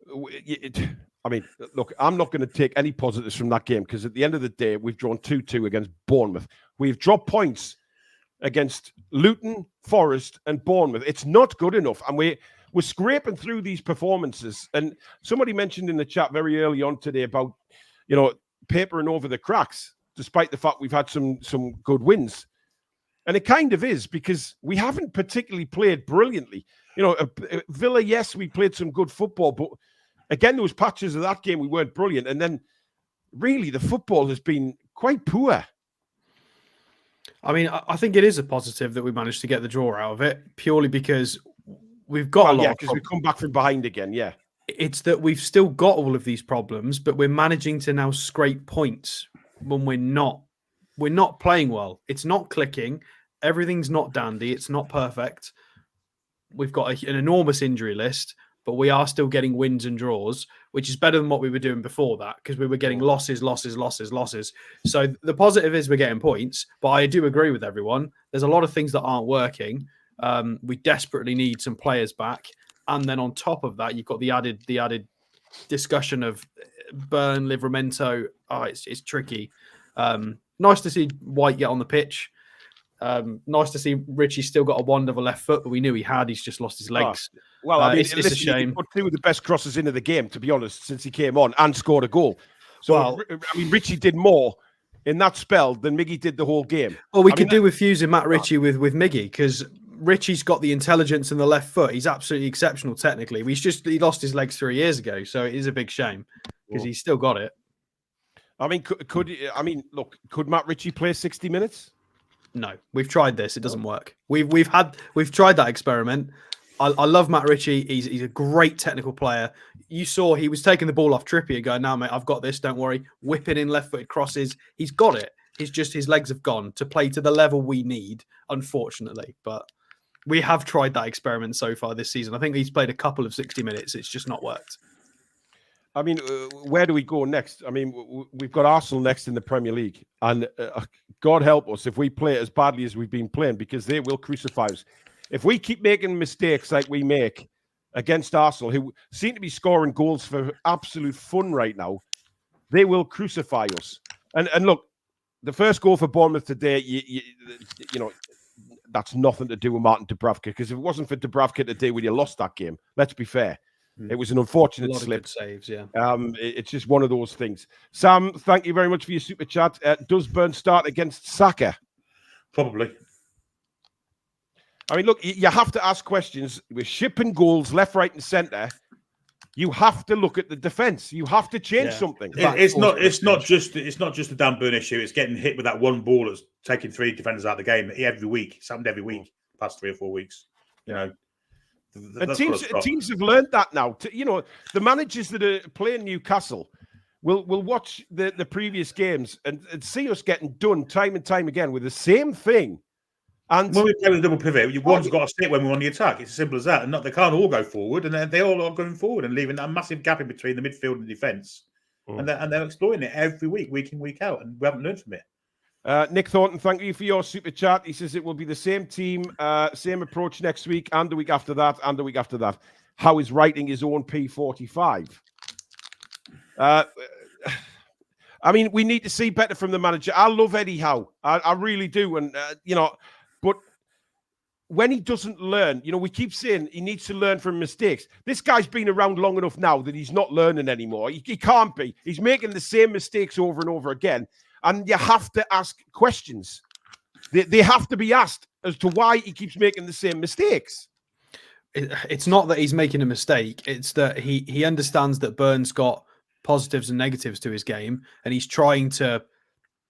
look, I'm not going to take any positives from that game because at the end of the day, we've drawn 2-2 against Bournemouth. We've dropped points against Luton, Forest, and Bournemouth. It's not good enough, and we're scraping through these performances. And somebody mentioned in the chat very early on today about papering over the cracks, despite the fact we've had some good wins. And it kind of is, because we haven't particularly played brilliantly. Villa, yes, we played some good football, but again, there was patches of that game we weren't brilliant. And then really the football has been quite poor. I mean, I think it is a positive that we managed to get the draw out of it, purely because we've got a lot. Yeah, because we've come back from behind again, yeah. It's that we've still got all of these problems, but we're managing to now scrape points when we're not playing well. It's not clicking. Everything's not dandy. It's not perfect. We've got an enormous injury list, but we are still getting wins and draws, which is better than what we were doing before that, because we were getting losses. So the positive is we're getting points, but I do agree with everyone. There's a lot of things that aren't working. We desperately need some players back. And then on top of that, you've got the added discussion of Burn, Livramento. Oh, it's tricky. Nice to see White get on the pitch. Nice to see Richie still got a wonderful left foot, but we knew he had. He's just lost his legs. Well, I mean, it's a shame. He put 2 of the best crosses into the game, to be honest, since he came on and scored a goal. So, I mean, Richie did more in that spell than Miggy did the whole game. Well, we could do with fusing Matt Ritchie with Miggy, because Ritchie's got the intelligence and the left foot. He's absolutely exceptional technically. He lost his legs 3 years ago, so it is a big shame because he's still got it. I mean, could Matt Ritchie play 60 minutes? No, we've tried this. It doesn't work. We've tried that experiment. I love Matt Ritchie. He's a great technical player. You saw he was taking the ball off Trippier, going, "Now, mate, I've got this. Don't worry." Whipping in left-footed crosses. He's got it. It's just his legs have gone to play to the level we need, unfortunately. But we have tried that experiment so far this season. I think he's played a couple of 60 minutes. It's just not worked. I mean, where do we go next? I mean, we've got Arsenal next in the Premier League. And God help us if we play as badly as we've been playing, because they will crucify us. If we keep making mistakes like we make against Arsenal, who seem to be scoring goals for absolute fun right now, they will crucify us. And look, the first goal for Bournemouth today, you know, that's nothing to do with Martin Dubravka, because if it wasn't for Dubravka today, we'd have lost that game. Let's be fair. It was an unfortunate slip. Saves, yeah. It's just one of those things. Sam, thank you very much for your super chat. Does Burn start against Saka? Probably. I mean, look, you have to ask questions. We're shipping goals left, right, and centre. You have to look at the defence. You have to change something. It's not just the Dan Burn issue. It's getting hit with that one ball that's taking 3 defenders out of the game every week. It's happened every week, past 3 or 4 weeks. You know. And teams have learned that now. You know, the managers that are playing Newcastle will watch the previous games and see us getting done time and time again with the same thing. And when we play with a double pivot, one's got to sit when we're on the attack. It's as simple as that. And they can't all go forward, and they all are going forward and leaving that massive gap in between the midfield and the defence. And they're exploiting it every week in, week out, and we haven't learned from it. Nick Thornton, thank you for your super chat. He says it will be the same team, same approach next week and the week after that and the week after that. How is writing his own P45? I mean, we need to see better from the manager. I love Eddie Howe. I really do. And, you know, but when he doesn't learn, you know, we keep saying he needs to learn from mistakes. This guy's been around long enough now that he's not learning anymore. He can't be. He's making the same mistakes over and over again. And you have to ask questions. They have to be asked as to why he keeps making the same mistakes. It's not that he's making a mistake. It's that he understands that Burn's got positives and negatives to his game, and he's trying to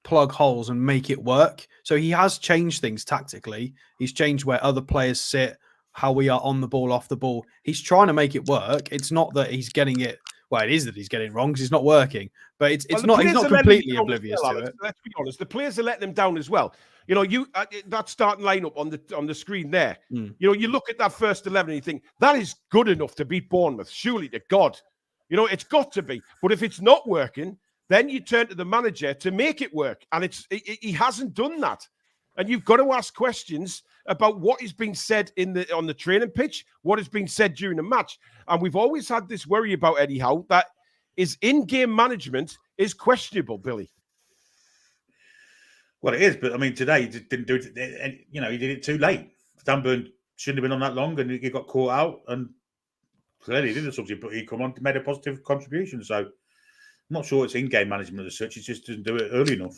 plug holes and make it work. So he has changed things tactically. He's changed where other players sit, how we are on the ball, off the ball. He's trying to make it work. It's not that he's getting it. Well, it is that he's getting it wrong because it's not working, but he's not completely oblivious to it. Let's be honest, the players are letting him down as well. You know, that starting lineup on the screen there. You know, you look at that first 11 and you think that is good enough to beat Bournemouth. Surely to God, you know, it's got to be. But if it's not working, then you turn to the manager to make it work, and he hasn't done that. And you've got to ask questions about what is being said on the training pitch, what has been said during the match. And we've always had this worry about Eddie Howe that his in-game management is questionable, Billy. Well, it is, but I mean, today he didn't do it. You know, he did it too late. Dan Burn shouldn't have been on that long, and he got caught out. And clearly, he did something, but he made a positive contribution. So, I'm not sure it's in-game management as such. He just doesn't do it early enough.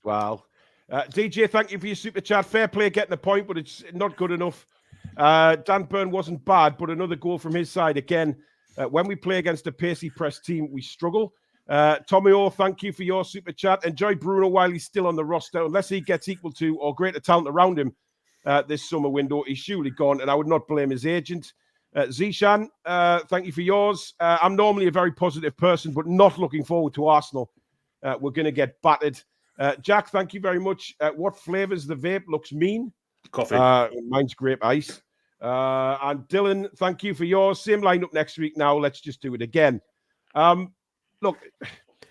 Wow. DJ, thank you for your super chat. Fair play getting a point, but it's not good enough. Dan Burn wasn't bad, but another goal from his side again. When we play against a pacey press team, we struggle. Tommy O, thank you for your super chat. Enjoy Bruno while he's still on the roster. Unless he gets equal to or greater talent around him this summer window, he's surely gone, and I would not blame his agent. Zishan, thank you for yours. I'm normally a very positive person, but not looking forward to Arsenal. We're going to get battered. Jack, thank you very much. What flavours the vape? Looks mean. Coffee. Mine's grape ice. And Dylan, thank you for yours. Same lineup next week now. Let's just do it again. Look.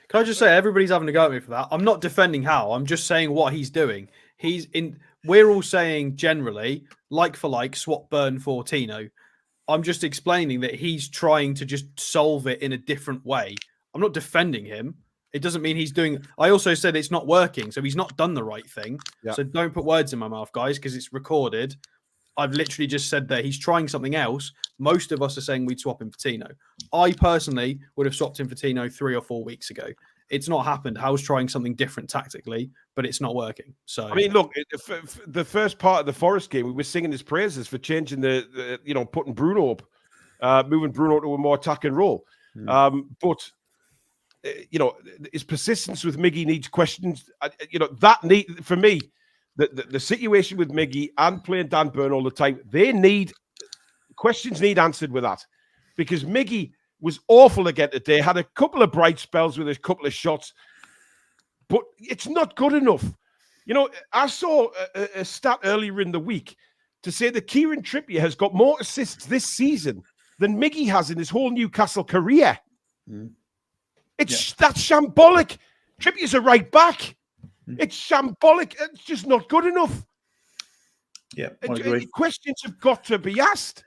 Can I just say, everybody's having a go at me for that. I'm not defending Howe. I'm just saying what he's doing. We're all saying generally, like for like, swap Burn for Tino. I'm just explaining that he's trying to just solve it in a different way. I'm not defending him. It doesn't mean he's doing... I also said it's not working, so he's not done the right thing. Yeah. So don't put words in my mouth, guys, because it's recorded. I've literally just said that he's trying something else. Most of us are saying we'd swap him for Tino. I personally would have swapped him for Tino 3 or 4 weeks ago. It's not happened. Howe's trying something different tactically, but it's not working. So I mean, look, the first part of the Forest game, we were singing his praises for changing putting Bruno up, moving Bruno to a more attacking role. But his persistence with Miggy needs questions. For me, the situation with Miggy and playing Dan Burn all the time, questions need answered with that, because Miggy was awful again today. Had a couple of bright spells with a couple of shots, but it's not good enough. I saw a stat earlier in the week to say that Kieran Trippier has got more assists this season than Miggy has in his whole Newcastle career. That's shambolic. Trippier's a right back. It's shambolic. It's just not good enough. Yeah, I agree. Questions have got to be asked.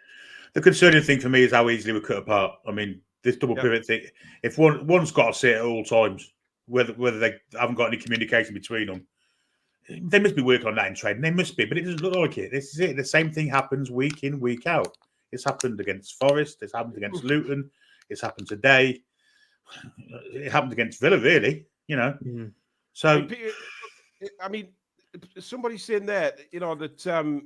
The concerning thing for me is how easily we cut apart. I mean, this double pivot thing, if one's got to sit at all times, whether they haven't got any communication between them, they must be working on that in training. They must be, but it doesn't look like it. This is it. The same thing happens week in, week out. It's happened against Forest. It's happened against Luton. It's happened today. It happened against Villa, really. So, I mean, somebody's saying there, that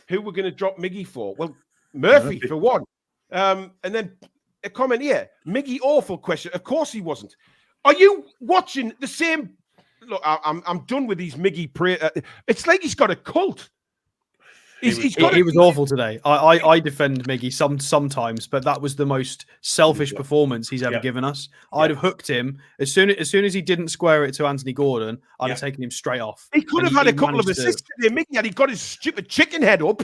who we're going to drop Miggy for? Well, Murphy for one. And then a comment here, Miggy, awful question. Of course he wasn't. Are you watching the same? Look, I'm done with these Miggy. It's like he's got a cult. He was awful today. I defend Miggy sometimes, but that was the most selfish performance he's ever given us. I'd have hooked him as soon as he didn't square it to Anthony Gordon. I'd have taken him straight off. He could have had a couple of assists there, Miggy, and he got his stupid chicken head up.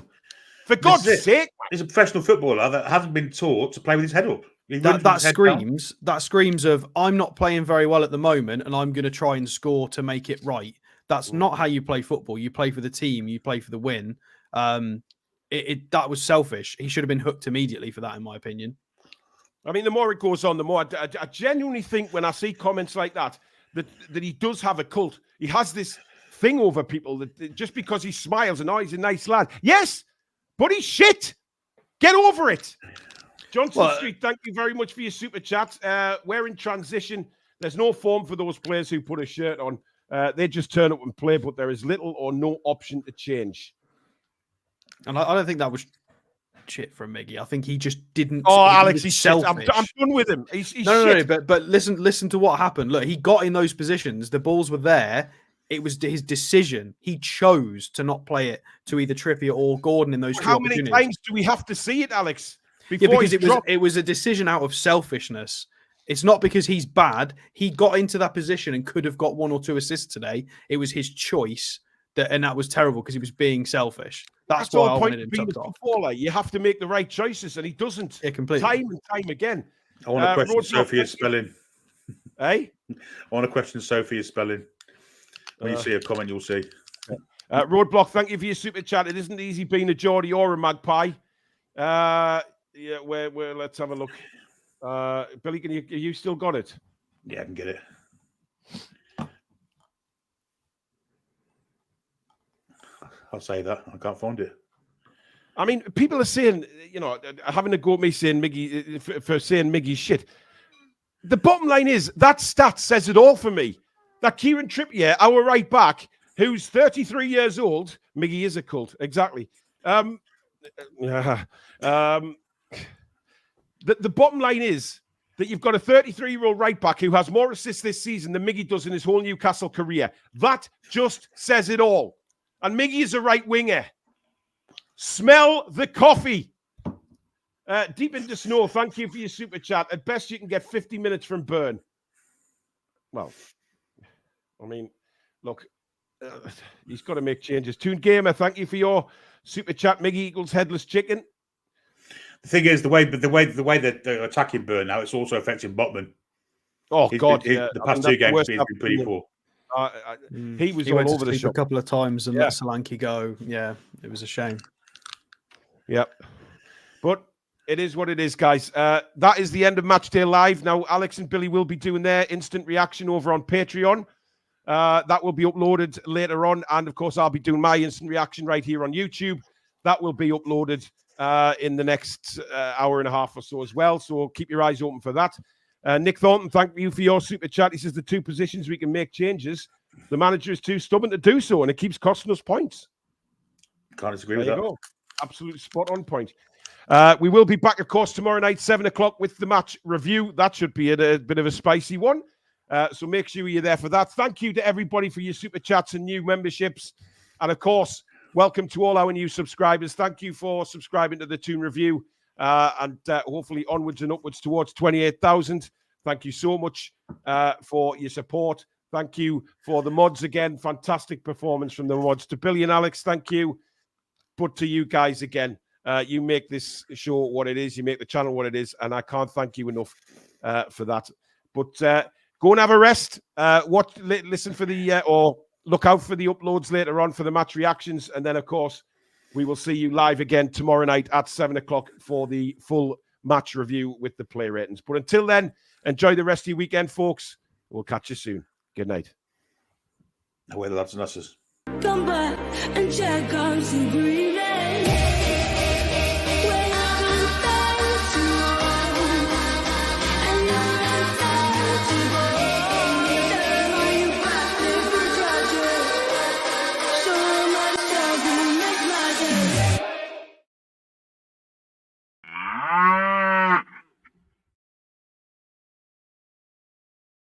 For God's sake, he's a professional footballer that hasn't been taught to play with his head up. That screams of, I'm not playing very well at the moment, and I'm going to try and score to make it right. That's not how you play football. You play for the team. You play for the win. That was selfish. He should have been hooked immediately for that, in my opinion. I mean, the more it goes on, the more I genuinely think when I see comments like that he does have a cult. He has this thing over people that just because he smiles and he's a nice lad. Yes, but he's shit. Get over it. Johnson Street, thank you very much for your super chat. We're in transition. There's no form for those players who put a shirt on. They just turn up and play, but there is little or no option to change. And I don't think that was shit from Miggy. I think he just didn't. Oh, Alex, he's selfish. I'm done with him. He's no, but listen to what happened. Look, he got in those positions. The balls were there. It was his decision. He chose to not play it to either Trippier or Gordon in those. How many times do we have to see it, Alex? Because it was a decision out of selfishness. It's not because he's bad. He got into that position and could have got 1 or 2 assists today. It was his choice, and that was terrible because he was being selfish. That's why I wanted him tucked off. You have to make the right choices, and he doesn't. Yeah, completely. Time and time again. I want to question Sophia's spelling. Hey? I want to question Sophia's spelling. When you see a comment, you'll see. Roadblock, thank you for your super chat. It isn't easy being a Geordie or a Magpie. Let's have a look. Billy, you still got it? Yeah, I can get it. I'll say that. I can't find it. I mean, people are saying, having a go at me saying Miggy for saying Miggy's shit. The bottom line is that stat says it all for me. That Kieran Trippier, our right back, who's 33 years old, Miggy is a cult, exactly. The bottom line is that you've got a 33-year-old right back who has more assists this season than Miggy does in his whole Newcastle career. That just says it all. And Miggy is a right winger. Smell the coffee. Deep into snow, thank you for your super chat. At best, you can get 50 minutes from Burn. Well, I mean, look, he's got to make changes. Toon Gamer, thank you for your super chat. Miggy equals headless chicken. The thing is, the way that they're attacking Burn now, it's also affecting Botman. Oh, God. The past 2 games he's been pretty poor. He was all over the shop a couple of times and let Solanke go. Yeah, it was a shame. Yep. But it is what it is, guys. That is the end of Matchday Live. Now, Alex and Billy will be doing their instant reaction over on Patreon. That will be uploaded later on. And, of course, I'll be doing my instant reaction right here on YouTube. That will be uploaded in the next hour and a half or so as well. So keep your eyes open for that. Nick Thornton, thank you for your super chat. He says the 2 positions we can make changes. The manager is too stubborn to do so, and it keeps costing us points. Can't disagree with that. Go. Absolute spot on point. We will be back, of course, tomorrow night, 7 o'clock, with the match review. That should be a bit of a spicy one. So make sure you're there for that. Thank you to everybody for your super chats and new memberships. And, of course, welcome to all our new subscribers. Thank you for subscribing to the Toon Review. And hopefully onwards and upwards towards 28,000. Thank you so much for your support. Thank you for the mods again. Fantastic performance from the mods. To Billy and Alex, thank you. But to you guys again, you make this show what it is. You make the channel what it is. And I can't thank you enough for that. But go and have a rest. Listen for the, or look out for the uploads later on for the match reactions. And then, of course, we will see you live again tomorrow night at 7 o'clock for the full match review with the play ratings. But until then, enjoy the rest of your weekend, folks. We'll catch you soon. Good night. Away the lads and lasses. Come back and check on some breathing.